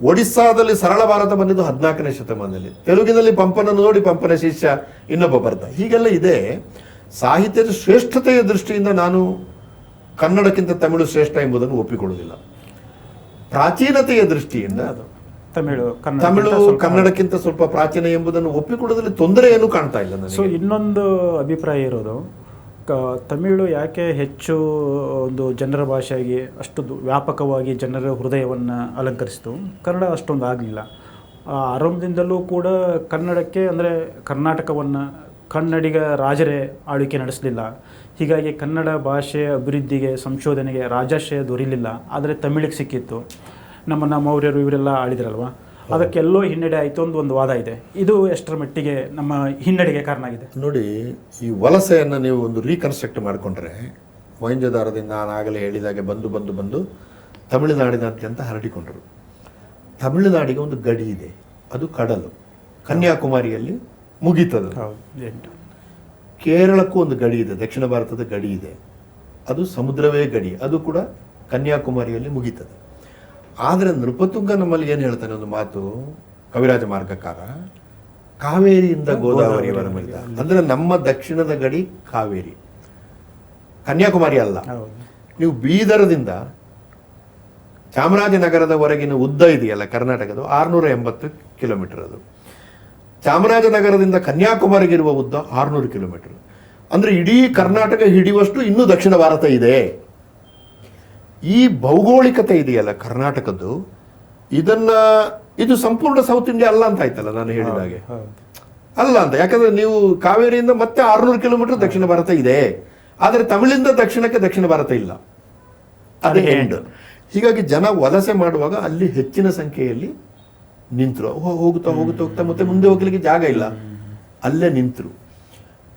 ಒಡಿಸ್ಸಾದಲ್ಲಿ ಸರಳ ಭಾರತ ಬಂದಿದ್ದು 14ನೇ ಶತಮಾನದಲ್ಲಿ. ತೆಲುಗಿನಲ್ಲಿ ಪಂಪನನ್ನು ನೋಡಿ ಪಂಪನ ಶಿಷ್ಯ ಇನ್ನೊಬ್ಬ ಬರ್ದ. ಹೀಗೆಲ್ಲ ಇದೆ. ಸಾಹಿತ್ಯದ ಶ್ರೇಷ್ಠತೆಯ ದೃಷ್ಟಿಯಿಂದ ನಾನು ಕನ್ನಡಕ್ಕಿಂತ ತಮಿಳು ಶ್ರೇಷ್ಠ ಎಂಬುದನ್ನು ಒಪ್ಪಿಕೊಳ್ಳುವುದಿಲ್ಲ. ಪ್ರಾಚೀನತೆಯ ದೃಷ್ಟಿಯಿಂದ ತಮಿಳು ಕನ್ನಡಕ್ಕಿಂತ ಸ್ವಲ್ಪ ಪ್ರಾಚೀನ ಎಂಬುದನ್ನು ಒಪ್ಪಿಕೊಳ್ಳೋದ್ರಲ್ಲಿ ತೊಂದರೆ ಏನು ಕಾಣ್ತಾ ಇಲ್ಲ ನನಗೆ. ಸೊ ಇನ್ನೊಂದು ಅಭಿಪ್ರಾಯ ಇರೋದು, ತಮಿಳು ಯಾಕೆ ಹೆಚ್ಚು ಒಂದು ಜನರ ಭಾಷೆಯಾಗಿ ಅಷ್ಟು ವ್ಯಾಪಕವಾಗಿ ಜನರ ಹೃದಯವನ್ನು ಅಲಂಕರಿಸಿತು, ಕನ್ನಡ ಅಷ್ಟೊಂದು ಆಗಲಿಲ್ಲ. ಆರಂಭದಿಂದಲೂ ಕೂಡ ಕನ್ನಡಕ್ಕೆ ಅಂದರೆ ಕರ್ನಾಟಕವನ್ನು ಕನ್ನಡಿಗ ರಾಜರೇ ಆಳ್ವಿಕೆ ನಡೆಸಲಿಲ್ಲ. ಹೀಗಾಗಿ ಕನ್ನಡ ಭಾಷೆಯ ಅಭಿವೃದ್ಧಿಗೆ ಸಂಶೋಧನೆಗೆ ರಾಜಾಶ್ರಯ ದೊರೀಲಿಲ್ಲ. ಆದರೆ ತಮಿಳಿಗೆ ಸಿಕ್ಕಿತ್ತು. ನಮ್ಮನ್ನು ಮೌರ್ಯರು ಇವರೆಲ್ಲ ಆಳಿದ್ರಲ್ವ, ಅದಕ್ಕೆಲ್ಲೋ ಹಿನ್ನಡೆ ಆಯಿತು ಒಂದು ವಾದ ಇದೆ. ಇದು ಎಷ್ಟರ ಮಟ್ಟಿಗೆ ನಮ್ಮ ಹಿನ್ನಡೆಗೆ ಕಾರಣ ಆಗಿದೆ? ನೋಡಿ, ಈ ವಲಸೆಯನ್ನು ನೀವು ಒಂದು ರೀಕನ್ಸ್ಟ್ರಕ್ಟ್ ಮಾಡಿಕೊಂಡ್ರೆ, ಮೊಹೆಂಜೊದಾರದಿಂದ ನಾನು ಆಗಲೇ ಹೇಳಿದಾಗೆ ಬಂದು ಬಂದು ಬಂದು ತಮಿಳುನಾಡಿನಾದ್ಯಂತ ಹರಡಿಕೊಂಡರು. ತಮಿಳುನಾಡಿಗೆ ಒಂದು ಗಡಿ ಇದೆ, ಅದು ಕಡಲು, ಕನ್ಯಾಕುಮಾರಿಯಲ್ಲಿ ಮುಗೀತದೆ. ಕೇರಳಕ್ಕೂ ಒಂದು ಗಡಿ ಇದೆ, ದಕ್ಷಿಣ ಭಾರತದ ಗಡಿ ಇದೆ, ಅದು ಸಮುದ್ರವೇ ಗಡಿ, ಅದು ಕೂಡ ಕನ್ಯಾಕುಮಾರಿಯಲ್ಲಿ ಮುಗೀತದೆ. ಆದರೆ ನೃಪತುಂಗ ನಮ್ಮಲ್ಲಿ ಏನು ಹೇಳ್ತಾನೆ ಒಂದು ಮಾತು, ಕವಿರಾಜ ಮಾರ್ಗಕಾರ, ಕಾವೇರಿಯಿಂದ ಗೋದಾವರಿಯವರ ಮೇಲೆ, ಅಂದ್ರೆ ನಮ್ಮ ದಕ್ಷಿಣದ ಗಡಿ ಕಾವೇರಿ, ಕನ್ಯಾಕುಮಾರಿ ಅಲ್ಲ. ನೀವು ಬೀದರದಿಂದ ಚಾಮರಾಜನಗರದವರೆಗಿನ ಉದ್ದ ಇದೆಯಲ್ಲ ಕರ್ನಾಟಕದ 680 ಕಿಲೋಮೀಟರ್. ಅದು ಚಾಮರಾಜನಗರದಿಂದ ಕನ್ಯಾಕುಮಾರಿಗಿರುವ ಉದ್ದ 600 ಕಿಲೋಮೀಟರ್. ಅಂದ್ರೆ ಇಡೀ ಕರ್ನಾಟಕ ಹಿಡಿಯುವಷ್ಟು ಇನ್ನೂ ದಕ್ಷಿಣ ಭಾರತ ಇದೆ. ಈ ಭೌಗೋಳಿಕತೆ ಇದೆಯಲ್ಲ ಕರ್ನಾಟಕದ್ದು, ಇದು ಸಂಪೂರ್ಣ ಸೌತ್ ಇಂಡಿಯಾ ಅಲ್ಲ ಅಂತ ಆಯ್ತಲ್ಲ ನಾನು ಹೇಳಿದಾಗೆ, ಅಲ್ಲ ಅಂತ. ಯಾಕಂದ್ರೆ ನೀವು ಕಾವೇರಿಯಿಂದ ಮತ್ತೆ 600 ಕಿಲೋಮೀಟರ್ ದಕ್ಷಿಣ ಭಾರತ ಇದೆ, ಆದರೆ ತಮಿಳಿಂದ ದಕ್ಷಿಣಕ್ಕೆ ದಕ್ಷಿಣ ಭಾರತ ಇಲ್ಲ, ಅದೇ ಎಂಡ್. ಹೀಗಾಗಿ ಜನ ವಲಸೆ ಮಾಡುವಾಗ ಅಲ್ಲಿ ಹೆಚ್ಚಿನ ಸಂಖ್ಯೆಯಲ್ಲಿ ನಿಂತರು. ಹೋಗ್ತಾ ಹೋಗ್ತಾ ಹೋಗ್ತಾ ಮತ್ತೆ ಮುಂದೆ ಹೋಗ್ಲಿಕ್ಕೆ ಜಾಗ ಇಲ್ಲ, ಅಲ್ಲೇ ನಿಂತರು.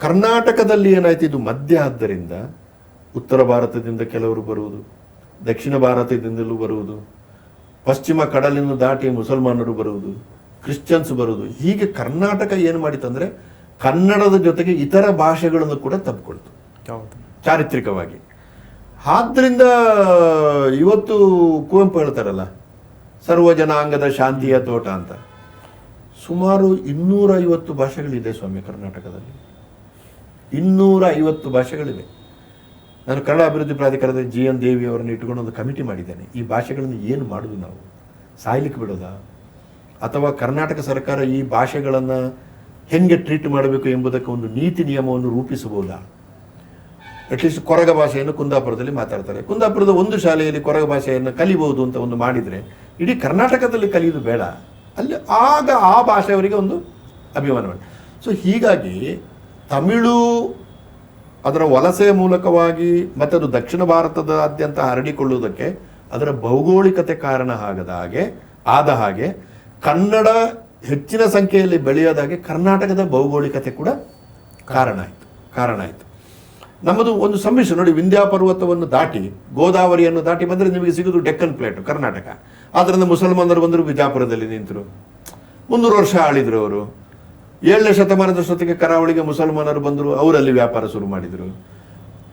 ಕರ್ನಾಟಕದಲ್ಲಿ ಏನಾಯ್ತು, ಇದು ಮಧ್ಯ ಆದ್ದರಿಂದ ಉತ್ತರ ಭಾರತದಿಂದ ಕೆಲವರು ಬರುವುದು, ದಕ್ಷಿಣ ಭಾರತದಿಂದಲೂ ಬರುವುದು, ಪಶ್ಚಿಮ ಕಡಲಿನ ದಾಟಿ ಮುಸಲ್ಮಾನರು ಬರುವುದು, ಕ್ರಿಶ್ಚಿಯನ್ಸ್ ಬರುವುದು. ಹೀಗೆ ಕರ್ನಾಟಕ ಏನು ಮಾಡಿತಂದ್ರೆ ಕನ್ನಡದ ಜೊತೆಗೆ ಇತರ ಭಾಷೆಗಳನ್ನು ಕೂಡ ತಬ್ಕೊಳ್ತು ಚಾರಿತ್ರಿಕವಾಗಿ. ಆದ್ರಿಂದ ಇವತ್ತು ಕುವೆಂಪು ಹೇಳ್ತಾರಲ್ಲ, ಸರ್ವ ಜನಾಂಗದ ಶಾಂತಿಯ ತೋಟ ಅಂತ. ಸುಮಾರು 250 ಭಾಷೆಗಳಿದೆ ಸ್ವಾಮಿ ಕರ್ನಾಟಕದಲ್ಲಿ, 250 ಭಾಷೆಗಳಿವೆ. ನಾನು ಕನ್ನಡ ಅಭಿವೃದ್ಧಿ ಪ್ರಾಧಿಕಾರದ GN ದೇವಿ ಅವರನ್ನು ಇಟ್ಟುಕೊಂಡು ಒಂದು ಕಮಿಟಿ ಮಾಡಿದ್ದೇನೆ. ಈ ಭಾಷೆಗಳನ್ನು ಏನು ಮಾಡೋದು, ನಾವು ಸಾಯ್ಲಿಕ್ಕೆ ಬಿಡೋದಾ, ಅಥವಾ ಕರ್ನಾಟಕ ಸರ್ಕಾರ ಈ ಭಾಷೆಗಳನ್ನು ಹೆಂಗೆ ಟ್ರೀಟ್ ಮಾಡಬೇಕು ಎಂಬುದಕ್ಕೆ ಒಂದು ನೀತಿ ನಿಯಮವನ್ನು ರೂಪಿಸಬಹುದಾ? ಅಟ್ಲೀಸ್ಟ್ ಕೊರಗ ಭಾಷೆಯನ್ನು ಕುಂದಾಪುರದಲ್ಲಿ ಮಾತಾಡ್ತಾರೆ, ಕುಂದಾಪುರದ ಒಂದು ಶಾಲೆಯಲ್ಲಿ ಕೊರಗ ಭಾಷೆಯನ್ನು ಕಲಿಬಹುದು ಅಂತ ಒಂದು ಮಾಡಿದರೆ ಇಡೀ ಕರ್ನಾಟಕದಲ್ಲಿ ಕಲಿಯೋದು ಬೇಡ, ಅಲ್ಲಿ ಆಗ ಆ ಭಾಷೆಯವರಿಗೆ ಒಂದು ಅಭಿಮಾನ ಮಾಡಿ. ಸೊ ಹೀಗಾಗಿ ತಮಿಳು ಅದರ ವಲಸೆಯ ಮೂಲಕವಾಗಿ ಮತ್ತು ಅದು ದಕ್ಷಿಣ ಭಾರತದಾದ್ಯಂತ ಹರಡಿಕೊಳ್ಳುವುದಕ್ಕೆ ಅದರ ಭೌಗೋಳಿಕತೆ ಕಾರಣ ಆದ ಹಾಗೆ ಕನ್ನಡ ಹೆಚ್ಚಿನ ಸಂಖ್ಯೆಯಲ್ಲಿ ಬೆಳೆಯೋದಾಗೆ ಕರ್ನಾಟಕದ ಭೌಗೋಳಿಕತೆ ಕೂಡ ಕಾರಣ ಆಯಿತು. ನಮ್ಮದು ಒಂದು ಸಮ್ಮಿಶ್ರ ನೋಡಿ, ವಿಂಧ್ಯ ಪರ್ವತವನ್ನು ದಾಟಿ ಗೋದಾವರಿಯನ್ನು ದಾಟಿ ಬಂದರೆ ನಿಮಗೆ ಸಿಗೋದು ಡೆಕ್ಕನ್ ಪ್ಲೇಟು ಕರ್ನಾಟಕ. ಆದ್ದರಿಂದ ಮುಸಲ್ಮಾನರು ಬಂದರು, ಬಿಜಾಪುರದಲ್ಲಿ ನಿಂತರು, 300 ವರ್ಷ ಆಳಿದ್ರು ಅವರು. 7ನೇ ಶತಮಾನದಷ್ಟೊತ್ತಿಗೆ ಕರಾವಳಿಗೆ ಮುಸಲ್ಮಾನರು ಬಂದರು, ಅವರಲ್ಲಿ ವ್ಯಾಪಾರ ಶುರು ಮಾಡಿದರು.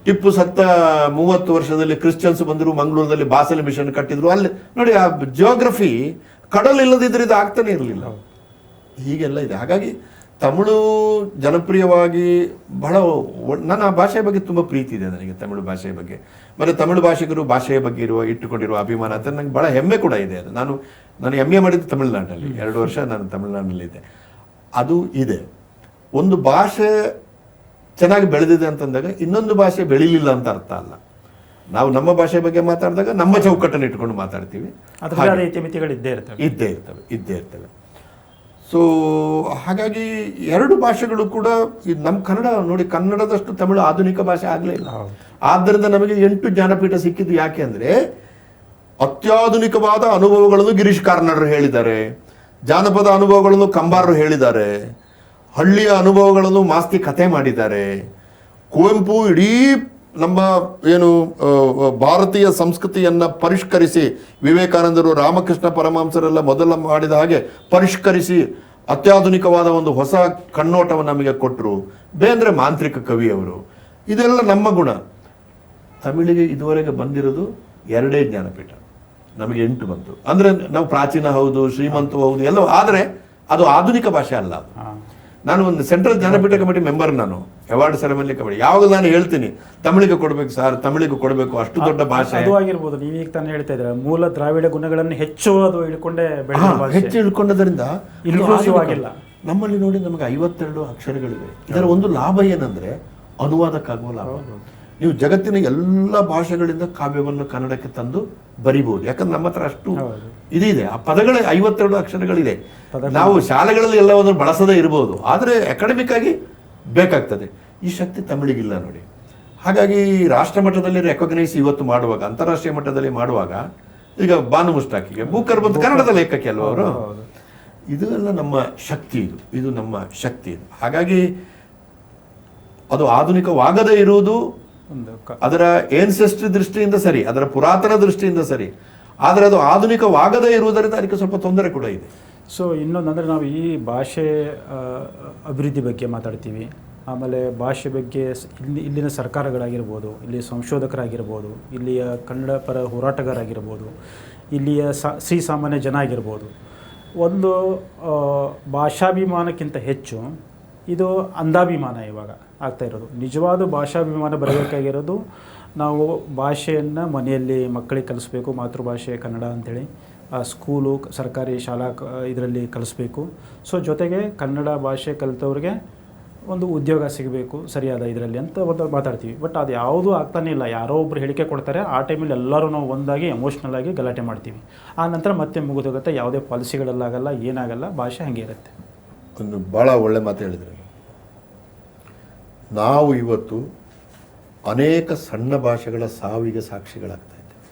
ಟಿಪ್ಪು ಸತ್ತ 30 ವರ್ಷದಲ್ಲಿ ಕ್ರಿಶ್ಚಿಯನ್ಸ್ ಬಂದರು, ಮಂಗಳೂರಲ್ಲಿ ಬಾಸಲ್ ಮಿಷನ್ ಕಟ್ಟಿದ್ರು. ಅಲ್ಲಿ ನೋಡಿ, ಆ ಜಿಯೋಗ್ರಫಿ ಕಡಲ್ ಇಲ್ಲದಿದ್ರೆ ಇದು ಆಗ್ತಾನೆ ಇರಲಿಲ್ಲ. ಹೀಗೆಲ್ಲ ಇದೆ. ಹಾಗಾಗಿ ತಮಿಳು ಜನಪ್ರಿಯವಾಗಿ ಬಹಳ ನನ್ನ ಭಾಷೆಯ ಬಗ್ಗೆ ತುಂಬ ಪ್ರೀತಿ ಇದೆ ನನಗೆ, ತಮಿಳು ಭಾಷೆಯ ಬಗ್ಗೆ. ಮತ್ತು ತಮಿಳು ಭಾಷಿಗರು ಭಾಷೆಯ ಬಗ್ಗೆ ಇಟ್ಟುಕೊಂಡಿರುವ ಅಭಿಮಾನ ಅಂತ ನನಗೆ ಬಹಳ ಹೆಮ್ಮೆ ಕೂಡ ಇದೆ. ಅದು ನಾನು MA ಮಾಡಿದ್ದು ತಮಿಳುನಾಡಿನಲ್ಲಿ, 2 ವರ್ಷ ನಾನು ತಮಿಳುನಾಡಿನಲ್ಲಿದ್ದೆ. ಅದು ಇದೆ. ಒಂದು ಭಾಷೆ ಚೆನ್ನಾಗಿ ಬೆಳೆದಿದೆ ಅಂತಂದಾಗ ಇನ್ನೊಂದು ಭಾಷೆ ಬೆಳೀಲಿಲ್ಲ ಅಂತ ಅರ್ಥ ಅಲ್ಲ. ನಾವು ನಮ್ಮ ಭಾಷೆ ಬಗ್ಗೆ ಮಾತಾಡಿದಾಗ ನಮ್ಮ ಚೌಕಟ್ಟನ್ನು ಇಟ್ಕೊಂಡು ಮಾತಾಡ್ತೀವಿ, ಇದ್ದೇ ಇರ್ತವೆ. ಸೊ ಹಾಗಾಗಿ 2 ಭಾಷೆಗಳು ಕೂಡ ನಮ್ಮ ಕನ್ನಡ ನೋಡಿ, ಕನ್ನಡದಷ್ಟು ತಮಿಳು ಆಧುನಿಕ ಭಾಷೆ ಆಗಲೇ ಇಲ್ಲ. ಆದ್ದರಿಂದ ನಮಗೆ 8 ಜ್ಞಾನಪೀಠ ಸಿಕ್ಕಿದ್ದು ಯಾಕೆ ಅಂದರೆ, ಅತ್ಯಾಧುನಿಕವಾದ ಅನುಭವಗಳನ್ನು ಗಿರೀಶ್ ಕಾರ್ನಾಡರು ಹೇಳಿದ್ದಾರೆ, ಜಾನಪದ ಅನುಭವಗಳನ್ನು ಕಂಬಾರರು ಹೇಳಿದ್ದಾರೆ, ಹಳ್ಳಿಯ ಅನುಭವಗಳನ್ನು ಮಾಸ್ತಿ ಕಥೆ ಮಾಡಿದ್ದಾರೆ. ಕುವೆಂಪು ಇಡೀ ನಮ್ಮ ಏನು ಭಾರತೀಯ ಸಂಸ್ಕೃತಿಯನ್ನು ಪರಿಷ್ಕರಿಸಿ, ವಿವೇಕಾನಂದರು, ರಾಮಕೃಷ್ಣ ಪರಮಹಂಸರೆಲ್ಲ ಮೊದಲ ಮಾಡಿದ ಹಾಗೆ ಪರಿಷ್ಕರಿಸಿ ಅತ್ಯಾಧುನಿಕವಾದ ಒಂದು ಹೊಸ ಕಣ್ಣೋಟವನ್ನು ನಮಗೆ ಕೊಟ್ಟರು. ಬೇಂದ್ರೆ ಮಾಂತ್ರಿಕ ಕವಿಯವರು. ಇದೆಲ್ಲ ನಮ್ಮ ಗುಣ. ತಮಿಳಿಗೆ ಇದುವರೆಗೆ ಬಂದಿರೋದು 2 ಜ್ಞಾನಪೀಠ, ನಮಗೆ 8 ಬಂತು. ಅಂದರೆ ನಾವು ಪ್ರಾಚೀನ ಹೌದು, ಶ್ರೀಮಂತ ಹೌದು ಎಲ್ಲ, ಆದರೆ ಅದು ಆಧುನಿಕ ಭಾಷೆ ಅಲ್ಲ. ಅದು ನಾನು ಒಂದು ಸೆಂಟ್ರಲ್ ಜ್ಞಾನಪೀಠ ಕಮಿಟಿ ಮೆಂಬರ್, ನಾನು ಅವಾರ್ಡ್ ಸೆರೆಮನಿ ಕಮಿಟಿ. ಯಾವಾಗ ನಾನು ಹೇಳ್ತೀನಿ ತಮಿಳಿಗೆ ಕೊಡಬೇಕು ಸರ್, ತಮಿಳಿಗೆ ಕೊಡಬೇಕು, ಅಷ್ಟು ದೊಡ್ಡ ಭಾಷೆ. ಅದು ಆಗಿರ್ಬೋದು, ನೀವೀಗ ತಾನೇ ಹೇಳ್ತಾ ಇದ್ರೆ ಮೂಲ ದ್ರಾವಿಡ ಗುಣಗಳನ್ನು ಹೆಚ್ಚು ಅದು ಇಳ್ಕೊಂಡದ್ರಿಂದ ಇನ್ಕ್ಲೂಸಿವ್ ಆಗಿಲ್ಲ. ನಮ್ಮಲ್ಲಿ ನೋಡಿ, ನಮಗೆ 52 ಅಕ್ಷರಗಳಿವೆ. ಇದರ ಒಂದು ಲಾಭ ಏನಂದ್ರೆ ಅನುವಾದಕ್ಕಾಗುವ ಲಾಭ. ನೀವು ಜಗತ್ತಿನ ಎಲ್ಲ ಭಾಷೆಗಳಿಂದ ಕಾವ್ಯವನ್ನು ಕನ್ನಡಕ್ಕೆ ತಂದು ಬರಿಬಹುದು. ಯಾಕಂದ್ರೆ ನಮ್ಮ ಹತ್ರ ಅಷ್ಟು ಇದಿದೆ. ಆ ಪದಗಳ 52 ಅಕ್ಷರಗಳಿದೆ. ನಾವು ಶಾಲೆಗಳಲ್ಲಿ ಎಲ್ಲವನ್ನು ಬಳಸದೇ ಇರಬಹುದು, ಆದರೆ ಅಕಾಡೆಮಿಕ್ ಆಗಿ ಬೇಕಾಗ್ತದೆ. ಈ ಶಕ್ತಿ ತಮಿಳಿಗಿಲ್ಲ ನೋಡಿ. ಹಾಗಾಗಿ ರಾಷ್ಟ್ರ ಮಟ್ಟದಲ್ಲಿ ರೆಕಗ್ನೈಸ್ ಇವತ್ತು ಮಾಡುವಾಗ, ಅಂತಾರಾಷ್ಟ್ರೀಯ ಮಟ್ಟದಲ್ಲಿ ಮಾಡುವಾಗ, ಈಗ ಬಾನು ಮುಸ್ತಾಕಿಗೆ ಬೂಕರ್ ಬಂದು ಕನ್ನಡದ ಲೇಖಕಿ ಅಲ್ವ ಅವರು. ಇದು ಎಲ್ಲ ನಮ್ಮ ಶಕ್ತಿ, ಇದು ನಮ್ಮ ಶಕ್ತಿ. ಹಾಗಾಗಿ ಅದು ಆಧುನಿಕವಾಗದೇ ಇರುವುದು ಅದರ ಏನ್ಸೆಸ್ಟ್ರಿ ದೃಷ್ಟಿಯಿಂದ ಸರಿ, ಅದರ ಪುರಾತನ ದೃಷ್ಟಿಯಿಂದ ಸರಿ, ಆದರೆ ಅದು ಆಧುನಿಕವಾಗದೇ ಇರುವುದರಿಂದ ಅದಕ್ಕೆ ಸ್ವಲ್ಪ ತೊಂದರೆ ಕೂಡ ಇದೆ. ಸೊ ಇನ್ನೊಂದು ಅಂದರೆ, ನಾವು ಈ ಭಾಷೆ ಅಭಿವೃದ್ಧಿ ಬಗ್ಗೆ ಮಾತಾಡ್ತೀವಿ, ಆಮೇಲೆ ಭಾಷೆ ಬಗ್ಗೆ ಇಲ್ಲಿನ ಸರ್ಕಾರಗಳಾಗಿರ್ಬೋದು, ಇಲ್ಲಿ ಸಂಶೋಧಕರಾಗಿರ್ಬೋದು, ಇಲ್ಲಿಯ ಕನ್ನಡ ಪರ ಹೋರಾಟಗಾರಾಗಿರ್ಬೋದು, ಇಲ್ಲಿಯ ಶ್ರೀಸಾಮಾನ್ಯ ಜನ ಆಗಿರ್ಬೋದು, ಒಂದು ಭಾಷಾಭಿಮಾನಕ್ಕಿಂತ ಹೆಚ್ಚು ಇದು ಅಂಧಾಭಿಮಾನ ಇವಾಗ ಆಗ್ತಾ ಇರೋದು. ನಿಜವಾದ ಭಾಷಾಭಿಮಾನ ಬರಬೇಕಾಗಿರೋದು, ನಾವು ಭಾಷೆಯನ್ನು ಮನೆಯಲ್ಲಿ ಮಕ್ಕಳಿಗೆ ಕಲಿಸ್ಬೇಕು, ಮಾತೃಭಾಷೆ ಕನ್ನಡ ಅಂಥೇಳಿ ಸ್ಕೂಲು, ಸರ್ಕಾರಿ ಶಾಲಾ ಇದರಲ್ಲಿ ಕಲಿಸ್ಬೇಕು. ಸೊ ಜೊತೆಗೆ ಕನ್ನಡ ಭಾಷೆ ಕಲಿತವ್ರಿಗೆ ಒಂದು ಉದ್ಯೋಗ ಸಿಗಬೇಕು ಸರಿಯಾದ ಇದರಲ್ಲಿ ಅಂತ ಒಂದು ಮಾತಾಡ್ತೀವಿ. ಬಟ್ ಅದು ಯಾವುದೂ ಆಗ್ತಾನೆ ಇಲ್ಲ. ಯಾರೋ ಒಬ್ರು ಹೇಳಿಕೆ ಕೊಡ್ತಾರೆ, ಆ ಟೈಮಲ್ಲಿ ಎಲ್ಲರೂ ನಾವು ಒಂದಾಗಿ ಎಮೋಷ್ನಲ್ ಆಗಿ ಗಲಾಟೆ ಮಾಡ್ತೀವಿ. ಆ ನಂತರ ಮತ್ತೆ ಮುಗಿದೋಗುತ್ತೆ, ಯಾವುದೇ ಪಾಲಿಸಿಗಳಲ್ಲಾಗಲ್ಲ, ಏನಾಗಲ್ಲ, ಭಾಷೆ ಹಾಗೆ ಇರುತ್ತೆ. ಒಂದು ಭಾಳ ಒಳ್ಳೆ ಮಾತು ಹೇಳಿದರೆ, ನಾವು ಇವತ್ತು ಅನೇಕ ಸಣ್ಣ ಭಾಷೆಗಳ ಸಾವಿಗೆ ಸಾಕ್ಷಿಗಳಾಗ್ತಾ ಇದ್ದೇವೆ.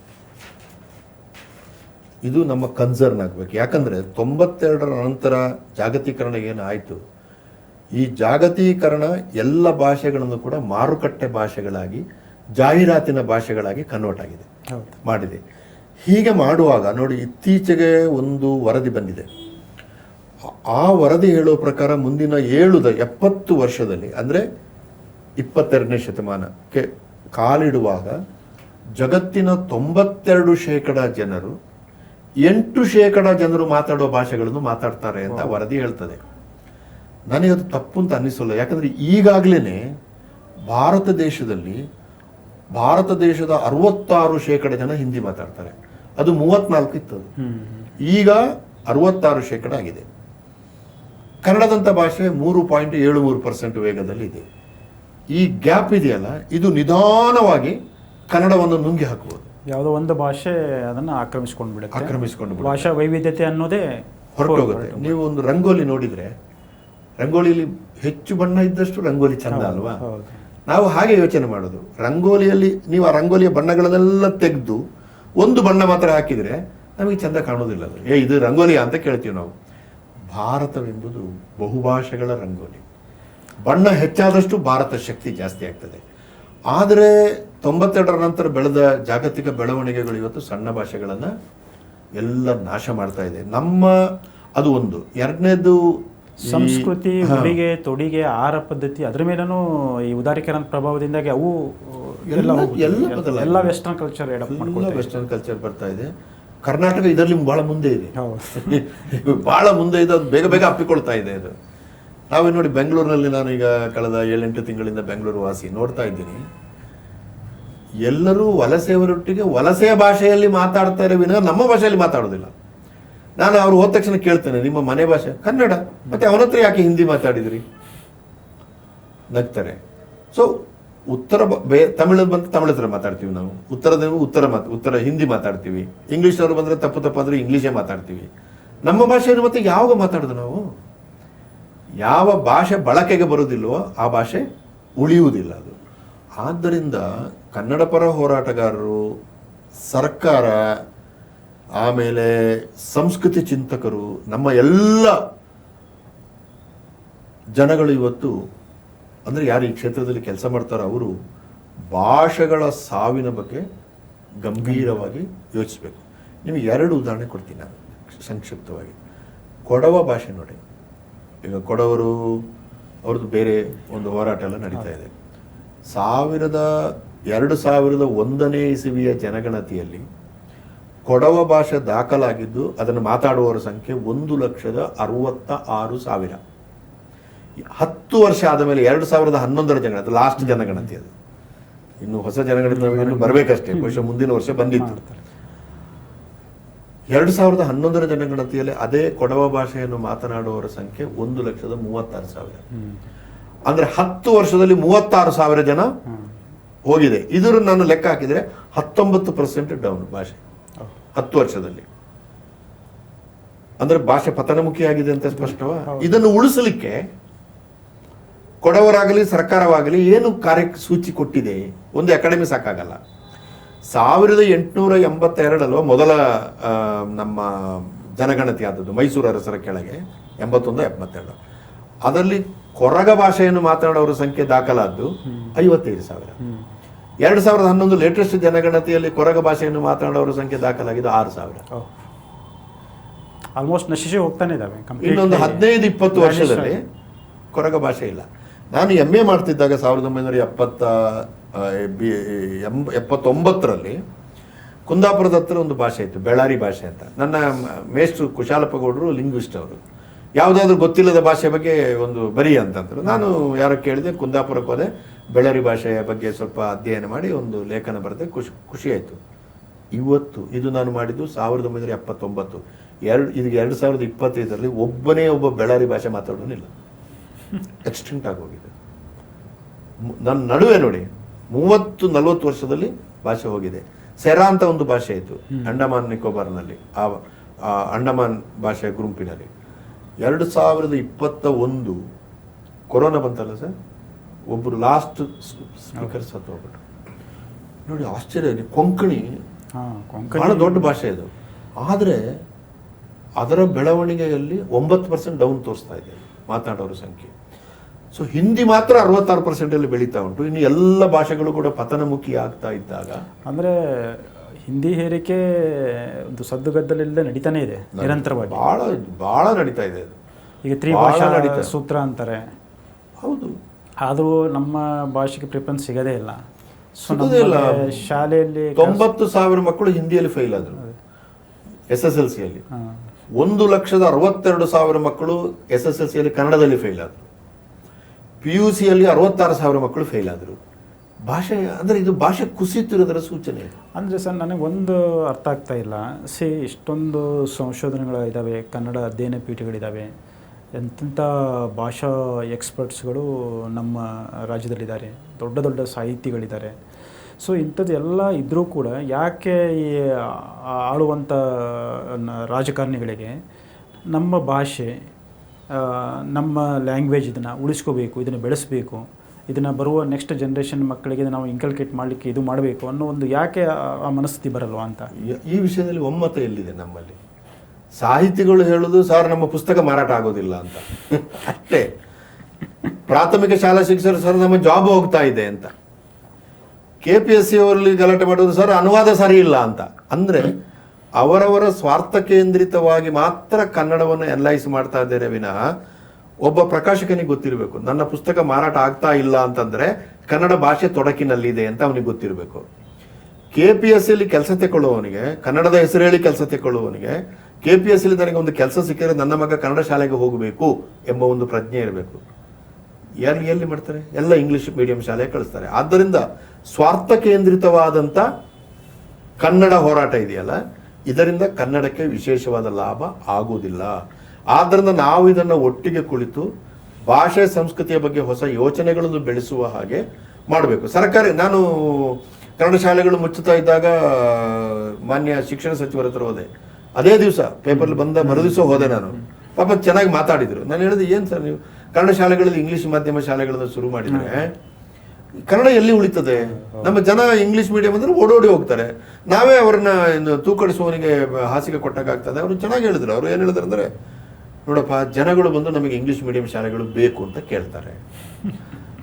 ಇದು ನಮ್ಮ ಕನ್ಸರ್ನ್ ಆಗಬೇಕು. ಯಾಕಂದರೆ 92ರ ನಂತರ ಜಾಗತೀಕರಣ ಏನಾಯಿತು, ಈ ಜಾಗತೀಕರಣ ಎಲ್ಲ ಭಾಷೆಗಳನ್ನು ಕೂಡ ಮಾರುಕಟ್ಟೆ ಭಾಷೆಗಳಾಗಿ, ಜಾಹೀರಾತಿನ ಭಾಷೆಗಳಾಗಿ ಕನ್ವರ್ಟ್ ಆಗಿದೆ, ಮಾಡಿದೆ. ಹೀಗೆ ಮಾಡುವಾಗ ನೋಡಿ, ಇತ್ತೀಚೆಗೆ ಒಂದು ವರದಿ ಬಂದಿದೆ. ಆ ವರದಿ ಹೇಳೋ ಪ್ರಕಾರ ಮುಂದಿನ 70 ವರ್ಷದಲ್ಲಿ, ಅಂದರೆ 22ನೇ ಶತಮಾನಕ್ಕೆ ಕಾಲಿಡುವಾಗ, ಜಗತ್ತಿನ 92% ಜನರು 8% ಜನರು ಮಾತಾಡೋ ಭಾಷೆಗಳನ್ನು ಮಾತಾಡ್ತಾರೆ ಅಂತ ವರದಿ ಹೇಳ್ತದೆ. ನನಗೆ ಅದು ತಪ್ಪು ಅಂತ ಅನ್ನಿಸಲ್ಲ. ಯಾಕಂದರೆ ಈಗಾಗಲೇ ಭಾರತ ದೇಶದಲ್ಲಿ, ಭಾರತ ದೇಶದ 66% ಜನ ಹಿಂದಿ ಮಾತಾಡ್ತಾರೆ. ಅದು 34 ಇತ್ತು, ಈಗ 66% ಆಗಿದೆ. ಕನ್ನಡದಂಥ ಭಾಷೆ 3.73% ವೇಗದಲ್ಲಿ ಇದೆ. ಈ ಗ್ಯಾಪ್ ಇದೆಯಲ್ಲ, ಇದು ನಿಧಾನವಾಗಿ ಕನ್ನಡವನ್ನು ನುಂಗಿ ಹಾಕಬಹುದು. ಯಾವುದೋ ಒಂದು ಭಾಷೆ ಅದನ್ನು ಆಕ್ರಮಿಸಿಕೊಂಡು ಭಾಷಾ ವೈವಿಧ್ಯತೆ ಅನ್ನೋದೇ ಹೊರಟೋಗುತ್ತೆ. ನೀವು ಒಂದು ರಂಗೋಲಿ ನೋಡಿದರೆ, ರಂಗೋಲಿಯಲ್ಲಿ ಹೆಚ್ಚು ಬಣ್ಣ ಇದ್ದಷ್ಟು ರಂಗೋಲಿ ಚಂದ ಅಲ್ವಾ? ನಾವು ಹಾಗೆ ಯೋಚನೆ ಮಾಡೋದು. ರಂಗೋಲಿಯಲ್ಲಿ ನೀವು ಆ ರಂಗೋಲಿಯ ಬಣ್ಣಗಳನ್ನೆಲ್ಲ ತೆಗೆದು ಒಂದು ಬಣ್ಣ ಮಾತ್ರ ಹಾಕಿದರೆ ನಮಗೆ ಚಂದ ಕಾಣೋದಿಲ್ಲ. ಅದು ಇದು ರಂಗೋಲಿ ಅಂತ ಕೇಳ್ತೀವಿ ನಾವು. ಭಾರತವೆಂಬುದು ಬಹುಭಾಷೆಗಳ ರಂಗೋಲಿ. ಬಣ್ಣ ಹೆಚ್ಚಾದಷ್ಟು ಭಾರತ ಶಕ್ತಿ ಜಾಸ್ತಿ ಆಗ್ತದೆ. ಆದರೆ 92ರ ನಂತರ ಬೆಳೆದ ಜಾಗತಿಕ ಬೆಳವಣಿಗೆಗಳು ಇವತ್ತು ಸಣ್ಣ ಭಾಷೆಗಳನ್ನು ಎಲ್ಲ ನಾಶ ಮಾಡ್ತಾ ಇದೆ. ಅದು ಒಂದು. ಎರಡನೇದು ಸಂಸ್ಕೃತಿ, ಉಡುಗೆ ತೊಡಿಗೆ, ಆಹಾರ ಪದ್ಧತಿ, ಅದ್ರ ಮೇಲೂ ಈ ಉದಾರೀಕರಣ ಪ್ರಭಾವದಿಂದಾಗಿ ಅವು ಎಲ್ಲ ವೆಸ್ಟರ್ನ್ ಕಲ್ಚರ್ ವೆಸ್ಟರ್ನ್ ಕಲ್ಚರ್ ಬರ್ತಾ ಇದೆ. ಕರ್ನಾಟಕ ಇದರಲ್ಲಿ ಬಹಳ ಮುಂದೆ ಇದೆ, ಬಹಳ ಮುಂದೆ ಇದೆ. ಅದು ಬೇಗ ಬೇಗ ಅಪ್ಪಿಕೊಳ್ತಾ ಇದೆ. ಅದು ನಾವೇ ನೋಡಿ, ಬೆಂಗಳೂರಿನಲ್ಲಿ ನಾನು ಈಗ ಕಳೆದ 7-8 ತಿಂಗಳಿಂದ ಬೆಂಗಳೂರು ವಾಸಿ ನೋಡ್ತಾ ಇದ್ದೀನಿ. ಎಲ್ಲರೂ ವಲಸೆಯವರೊಟ್ಟಿಗೆ ವಲಸೆಯ ಭಾಷೆಯಲ್ಲಿ ಮಾತಾಡ್ತಾರೆ ವಿನ ನಮ್ಮ ಭಾಷೆಯಲ್ಲಿ ಮಾತಾಡೋದಿಲ್ಲ. ನಾನು ಅವ್ರು ಹೋದ ತಕ್ಷಣ ಕೇಳ್ತೇನೆ, ನಿಮ್ಮ ಮನೆ ಭಾಷೆ ಕನ್ನಡ, ಮತ್ತೆ ಅವನ ಹತ್ರ ಯಾಕೆ ಹಿಂದಿ ಮಾತಾಡಿದ್ರಿ? ನಗ್ತಾರೆ. ಸೊ ತಮಿಳಲ್ಲಿ ಬಂದು ತಮಿಳ ಹತ್ರ ಮಾತಾಡ್ತೀವಿ ನಾವು, ಉತ್ತರ ಹಿಂದಿ ಮಾತಾಡ್ತೀವಿ. ಇಂಗ್ಲೀಷ್ನವ್ರು ಬಂದರೆ ತಪ್ಪಾದ್ರೆ ಇಂಗ್ಲೀಷೇ ಮಾತಾಡ್ತೀವಿ. ನಮ್ಮ ಭಾಷೆಯನ್ನು ಮತ್ತೆ ಯಾವಾಗ ಮಾತಾಡೋದು ನಾವು? ಯಾವ ಭಾಷೆ ಬಳಕೆಗೆ ಬರೋದಿಲ್ವೋ ಆ ಭಾಷೆ ಉಳಿಯುವುದಿಲ್ಲ. ಅದು ಆದ್ದರಿಂದ ಕನ್ನಡ ಪರ ಹೋರಾಟಗಾರರು, ಸರ್ಕಾರ, ಆಮೇಲೆ ಸಂಸ್ಕೃತಿ ಚಿಂತಕರು, ನಮ್ಮ ಎಲ್ಲ ಜನಗಳು ಇವತ್ತು ಅಂದರೆ ಯಾರು ಈ ಕ್ಷೇತ್ರದಲ್ಲಿ ಕೆಲಸ ಮಾಡ್ತಾರೋ ಅವರು ಭಾಷೆಗಳ ಸಾವಿನ ಬಗ್ಗೆ ಗಂಭೀರವಾಗಿ ಯೋಚಿಸಬೇಕು. ನಿಮಗೆ 2 ಉದಾಹರಣೆ ಕೊಡ್ತೀನಿ ನಾನು ಸಂಕ್ಷಿಪ್ತವಾಗಿ. ಕೊಡವ ಭಾಷೆ ನೋಡಿ, ಈಗ ಕೊಡವರು ಅವ್ರದ್ದು ಬೇರೆ ಒಂದು ಹೋರಾಟ ಎಲ್ಲ ನಡೀತಾ ಇದೆ. 2001ನೇ ಇಸವಿಯ ಜನಗಣತಿಯಲ್ಲಿ ಕೊಡವ ಭಾಷೆ ದಾಖಲಾಗಿದ್ದು ಅದನ್ನು ಮಾತಾಡುವವರ ಸಂಖ್ಯೆ 1,66,000. 10 ವರ್ಷ ಆದ ಮೇಲೆ 2011ರ ಜನಗಣತಿ, ಲಾಸ್ಟ್ ಜನಗಣತಿ ಅದು. ಇನ್ನು ಹೊಸ ಜನಗಣತಿ ಇನ್ನು ಬರಬೇಕಷ್ಟೇ, ಬಹುಶಃ ಮುಂದಿನ ವರ್ಷ ಬಂದಿತ್ತು. 2011ರ ಜನಗಣತಿಯಲ್ಲಿ ಅದೇ ಕೊಡವ ಭಾಷೆಯನ್ನು ಮಾತನಾಡುವವರ ಸಂಖ್ಯೆ 1,36,000. ಅಂದ್ರೆ 10 ವರ್ಷದಲ್ಲಿ 36,000 ಜನ ಹೋಗಿದೆ. ಇದನ್ನು ನಾನು ಲೆಕ್ಕ ಹಾಕಿದ್ರೆ 19% ಡೌನ್ ಭಾಷೆ 10 ವರ್ಷದಲ್ಲಿ. ಅಂದ್ರೆ ಭಾಷೆ ಪತನಮುಖಿಯಾಗಿದೆ ಅಂತ ಸ್ಪಷ್ಟವಾ? ಇದನ್ನು ಉಳಿಸಲಿಕ್ಕೆ ಕೊಡವರಾಗಲಿ ಸರ್ಕಾರವಾಗಲಿ ಏನು ಕಾರ್ಯಸೂಚಿ ಕೊಟ್ಟಿದೆ? ಒಂದು ಅಕಾಡೆಮಿ ಸಾಕಾಗಲ್ಲ. 1882 ಮೊದಲ ನಮ್ಮ ಜನಗಣತಿ ಆದದ್ದು ಮೈಸೂರು ಅರಸರ ಕೆಳಗೆ 81-82. ಅದರಲ್ಲಿ ಕೊರಗ ಭಾಷೆಯನ್ನು ಮಾತನಾಡುವವರ ಸಂಖ್ಯೆ ದಾಖಲಾದ್ದು 55,000. 2011 ಲೇಟೆಸ್ಟ್ ಜನಗಣತಿಯಲ್ಲಿ ಕೊರಗ ಭಾಷೆಯನ್ನು ಮಾತನಾಡುವವರ ಸಂಖ್ಯೆ ದಾಖಲಾಗಿದ್ದು 6,000. ಆಲ್ಮೋಸ್ಟ್ ನಶಿಸಿ ಹೋಗ್ತಾನೆ ಇದ್ದಾವೆ. ಇನ್ನೊಂದು 15-20 ವರ್ಷದಲ್ಲಿ ಕೊರಗ ಭಾಷೆ ಇಲ್ಲ. ನಾನು MA ಮಾಡ್ತಿದ್ದಾಗ 1979ರಲ್ಲಿ ಕುಂದಾಪುರದ ಹತ್ರ ಒಂದು ಭಾಷೆ ಇತ್ತು, ಬೆಳಾರಿ ಭಾಷೆ ಅಂತ. ನನ್ನ ಮೇಷ್ಟ್ರು ಕುಶಾಲಪ್ಪ ಗೌಡರು ಲಿಂಗ್ವಿಸ್ಟ್ ಅವರು, ಯಾವುದಾದ್ರೂ ಗೊತ್ತಿಲ್ಲದ ಭಾಷೆ ಬಗ್ಗೆ ಒಂದು ಬರಿ ಅಂತಂದ್ರು. ನಾನು ಯಾರೋ ಕೇಳಿದೆ, ಕುಂದಾಪುರಕ್ಕೆ ಹೋದೆ, ಬೆಳಾರಿ ಭಾಷೆಯ ಬಗ್ಗೆ ಸ್ವಲ್ಪ ಅಧ್ಯಯನ ಮಾಡಿ ಒಂದು ಲೇಖನ ಬರೆದೆ. ಖುಷಿ ಆಯಿತು. ಇವತ್ತು ಇದು ನಾನು ಮಾಡಿದ್ದು 1979. ಇದು 2025ರಲ್ಲಿ ಒಬ್ಬ ಬೆಳಾರಿ ಭಾಷೆ ಮಾತಾಡೋನಿಲ್ಲ, ಎಕ್ಸ್ಟಿಂಕ್ಟ್ ಆಗೋಗಿದೆ. ನನ್ನ ನಡುವೆ ನೋಡಿ 30-40 ವರ್ಷದಲ್ಲಿ ಭಾಷೆ ಹೋಗಿದೆ. ಸೆರಾ ಅಂತ ಒಂದು ಭಾಷೆ ಇತ್ತು ಅಂಡಮಾನ್ ನಿಕೋಬಾರ್ನಲ್ಲಿ, ಆ ಅಂಡಮಾನ್ ಭಾಷೆಯ ಗುಂಪಿನಲ್ಲಿ. 2021 ಕೊರೋನಾ ಬಂತಲ್ಲ ಸರ್, ಒಬ್ಬರು ಲಾಸ್ಟ್ ಸ್ಪೀಕರ್ ಸತ್ತು ಹೋಗ್ಬಿಟ್ರು ನೋಡಿ. ಆಶ್ಚರ್ಯ. ಕೊಂಕಣಿ ಬಹಳ ದೊಡ್ಡ ಭಾಷೆ ಇದು, ಆದರೆ ಅದರ ಬೆಳವಣಿಗೆಯಲ್ಲಿ 9% ಡೌನ್ ತೋರಿಸ್ತಾ ಇದೆ ಮಾತನಾಡೋರ ಸಂಖ್ಯೆ. ಸೊ ಹಿಂದಿ ಮಾತ್ರ 66% ಬೆಳೀತಾ ಉಂಟು. ಇನ್ನು ಎಲ್ಲ ಭಾಷೆಗಳು ಕೂಡ ಪತನಮುಖಿ ಆಗ್ತಾ ಇದ್ದಾಗ, ಅಂದರೆ ಹಿಂದಿ ಹೇರಿಕೆ ಒಂದು ಸದ್ದುಗದ್ದಲಿಲ್ಲದೆ ನಡೀತಾನೆ ಇದೆ ನಿರಂತರವಾಗಿ. ಬಹಳ ನಡೀತಾ ಇದೆ. ಈಗ 3 ಭಾಷಾ ಸೂತ್ರ ಅಂತಾರೆ. ಹೌದು, ಅದು ನಮ್ಮ ಭಾಷೆಗೆ ಪ್ರಿಫರೆನ್ಸ್ ಸಿಗೋದೇ ಇಲ್ಲ. ಶಾಲೆಯಲ್ಲಿ 90,000 ಮಕ್ಕಳು ಹಿಂದಿಯಲ್ಲಿ ಫೇಲ್ ಆದರು SSLCಯಲ್ಲಿ. 1,62,000 ಮಕ್ಕಳು SSLCಯಲ್ಲಿ ಕನ್ನಡದಲ್ಲಿ ಫೇಲ್ ಆದರು. PUCಯಲ್ಲಿ 66,000 ಮಕ್ಕಳು ಫೇಲ್ ಆದರು. ಭಾಷೆ ಅಂದರೆ ಇದು ಭಾಷೆ ಕುಸಿತಿರೋದರ ಸೂಚನೆ. ಅಂದರೆ ಸರ್, ನನಗೆ ಒಂದು ಅರ್ಥ ಆಗ್ತಾ ಇಲ್ಲ. ಇಷ್ಟೊಂದು ಸಂಶೋಧನೆಗಳು ಇದ್ದಾವೆ, ಕನ್ನಡ ಅಧ್ಯಯನ ಪೀಠಗಳಿದ್ದಾವೆ, ಎಂತೆಂಥ ಭಾಷಾ ಎಕ್ಸ್ಪರ್ಟ್ಸ್ಗಳು ನಮ್ಮ ರಾಜ್ಯದಲ್ಲಿದ್ದಾರೆ, ದೊಡ್ಡ ದೊಡ್ಡ ಸಾಹಿತಿಗಳಿದ್ದಾರೆ. ಸೊ ಇಂಥದ್ದು ಎಲ್ಲ ಇದ್ದರೂ ಕೂಡ ಯಾಕೆ ಈ ಆಳುವಂಥ ರಾಜಕಾರಣಿಗಳಿಗೆ ನಮ್ಮ ಭಾಷೆ, ನಮ್ಮ ಲ್ಯಾಂಗ್ವೇಜ್ ಇದನ್ನು ಉಳಿಸ್ಕೋಬೇಕು, ಇದನ್ನು ಬೆಳೆಸಬೇಕು, ಇದನ್ನು ಬರುವ ನೆಕ್ಸ್ಟ್ ಜನ್ರೇಷನ್ ಮಕ್ಕಳಿಗೆ ನಾವು ಇನ್ಕಲ್ಕೇಟ್ ಮಾಡಲಿಕ್ಕೆ ಇದು ಮಾಡಬೇಕು ಅನ್ನೋ ಒಂದು ಯಾಕೆ ಆ ಮನಸ್ಥಿತಿ ಬರಲ್ವಾ ಅಂತ? ಈ ವಿಷಯದಲ್ಲಿ ಒಮ್ಮತ ಎಲ್ಲಿದೆ ನಮ್ಮಲ್ಲಿ? ಸಾಹಿತಿಗಳು ಹೇಳೋದು, ಸರ್ ನಮ್ಮ ಪುಸ್ತಕ ಮಾರಾಟ ಆಗೋದಿಲ್ಲ ಅಂತ ಅಷ್ಟೇ. ಪ್ರಾಥಮಿಕ ಶಾಲಾ ಶಿಕ್ಷಕರು ಸರ್ ನಮ್ಮ ಜಾಬ್ ಹೋಗ್ತಾ ಇದೆ ಅಂತ. KPSC ಅವರಲ್ಲಿ ಗಲಾಟೆ ಮಾಡೋದು ಸರ್ ಅನುವಾದ ಸರಿ ಇಲ್ಲ ಅಂತ. ಅಂದರೆ ಅವರವರ ಸ್ವಾರ್ಥ ಕೇಂದ್ರಿತವಾಗಿ ಮಾತ್ರ ಕನ್ನಡವನ್ನು ಅನಲೈಸ್ ಮಾಡ್ತಾ ಇದ್ದಾರೆ ವಿನಃ ಒಬ್ಬ ಪ್ರಕಾಶಕನಿಗೆ ಗೊತ್ತಿರಬೇಕು ನನ್ನ ಪುಸ್ತಕ ಮಾರಾಟ ಆಗ್ತಾ ಇಲ್ಲ ಅಂತಂದ್ರೆ ಕನ್ನಡ ಭಾಷೆ ತೊಡಕಿನಲ್ಲಿದೆ ಅಂತ ಅವನಿಗೆ ಗೊತ್ತಿರಬೇಕು. KPSCಯಲ್ಲಿ ಕೆಲಸ ತಗೊಳ್ಳುವವನಿಗೆ, ಕನ್ನಡದ ಹೆಸರು ಹೇಳಿ ಕೆಲಸ ತಗೊಳ್ಳುವವನಿಗೆ KPSCಯಲ್ಲಿ ನನಗೆ ಒಂದು ಕೆಲಸ ಸಿಕ್ಕಿದ್ರೆ ನನ್ನ ಮಗ ಕನ್ನಡ ಶಾಲೆಗೆ ಹೋಗಬೇಕು ಎಂಬ ಒಂದು ಪ್ರಜ್ಞೆ ಇರಬೇಕು. ಎಲ್ಲಿ ಮಾಡ್ತಾರೆ? ಎಲ್ಲ ಇಂಗ್ಲಿಷ್ ಮೀಡಿಯಂ ಶಾಲೆಗೆ ಕಳಿಸ್ತಾರೆ. ಆದ್ದರಿಂದ ಸ್ವಾರ್ಥ ಕೇಂದ್ರಿತವಾದಂಥ ಕನ್ನಡ ಹೋರಾಟ ಇದೆಯಲ್ಲ, ಇದರಿಂದ ಕನ್ನಡಕ್ಕೆ ವಿಶೇಷವಾದ ಲಾಭ ಆಗುವುದಿಲ್ಲ. ಆದ್ದರಿಂದ ನಾವು ಇದನ್ನು ಒಟ್ಟಿಗೆ ಕುಳಿತು ಭಾಷೆ ಸಂಸ್ಕೃತಿಯ ಬಗ್ಗೆ ಹೊಸ ಯೋಚನೆಗಳನ್ನು ಬೆಳೆಸುವ ಹಾಗೆ ಮಾಡಬೇಕು. ಸರ್ಕಾರಿ, ನಾನು ಕನ್ನಡ ಶಾಲೆಗಳು ಮುಚ್ಚುತ್ತಾ ಇದ್ದಾಗ ಮಾನ್ಯ ಶಿಕ್ಷಣ ಸಚಿವರ ಹತ್ರ ಹೋದೆ. ಅದೇ ದಿವಸ ಪೇಪರ್ಲಿ ಬಂದ ಮರುದಿವಸ ಹೋದೆ ನಾನು. ಪಾಪ ಚೆನ್ನಾಗಿ ಮಾತಾಡಿದ್ರು. ನಾನು ಹೇಳಿದೆ, ಏನು ಸರ್ ನೀವು ಕನ್ನಡ ಶಾಲೆಗಳಲ್ಲಿ ಇಂಗ್ಲಿಷ್ ಮಾಧ್ಯಮ ಶಾಲೆಗಳನ್ನು ಶುರು ಮಾಡಿದರೆ ಕನ್ನಡ ಎಲ್ಲಿ ಉಳಿತದೆ? ನಮ್ಮ ಜನ ಇಂಗ್ಲಿಷ್ ಮೀಡಿಯಂ ಅಂದ್ರೆ ಓಡೋಡಿ ಹೋಗ್ತಾರೆ. ನಾವೇ ಅವ್ರನ್ನ ತೂಕಡಿಸುವವನಿಗೆ ಹಾಸಿಗೆ ಕೊಟ್ಟಾಗ್ತದೆ. ಅವರು ಚೆನ್ನಾಗಿ ಹೇಳಿದ್ರು. ಅವರು ಏನು ಹೇಳಿದ್ರು ಅಂದರೆ, ನೋಡಪ್ಪ, ಜನಗಳು ಬಂದು ನಮಗೆ ಇಂಗ್ಲಿಷ್ ಮೀಡಿಯಂ ಶಾಲೆಗಳು ಬೇಕು ಅಂತ ಕೇಳ್ತಾರೆ.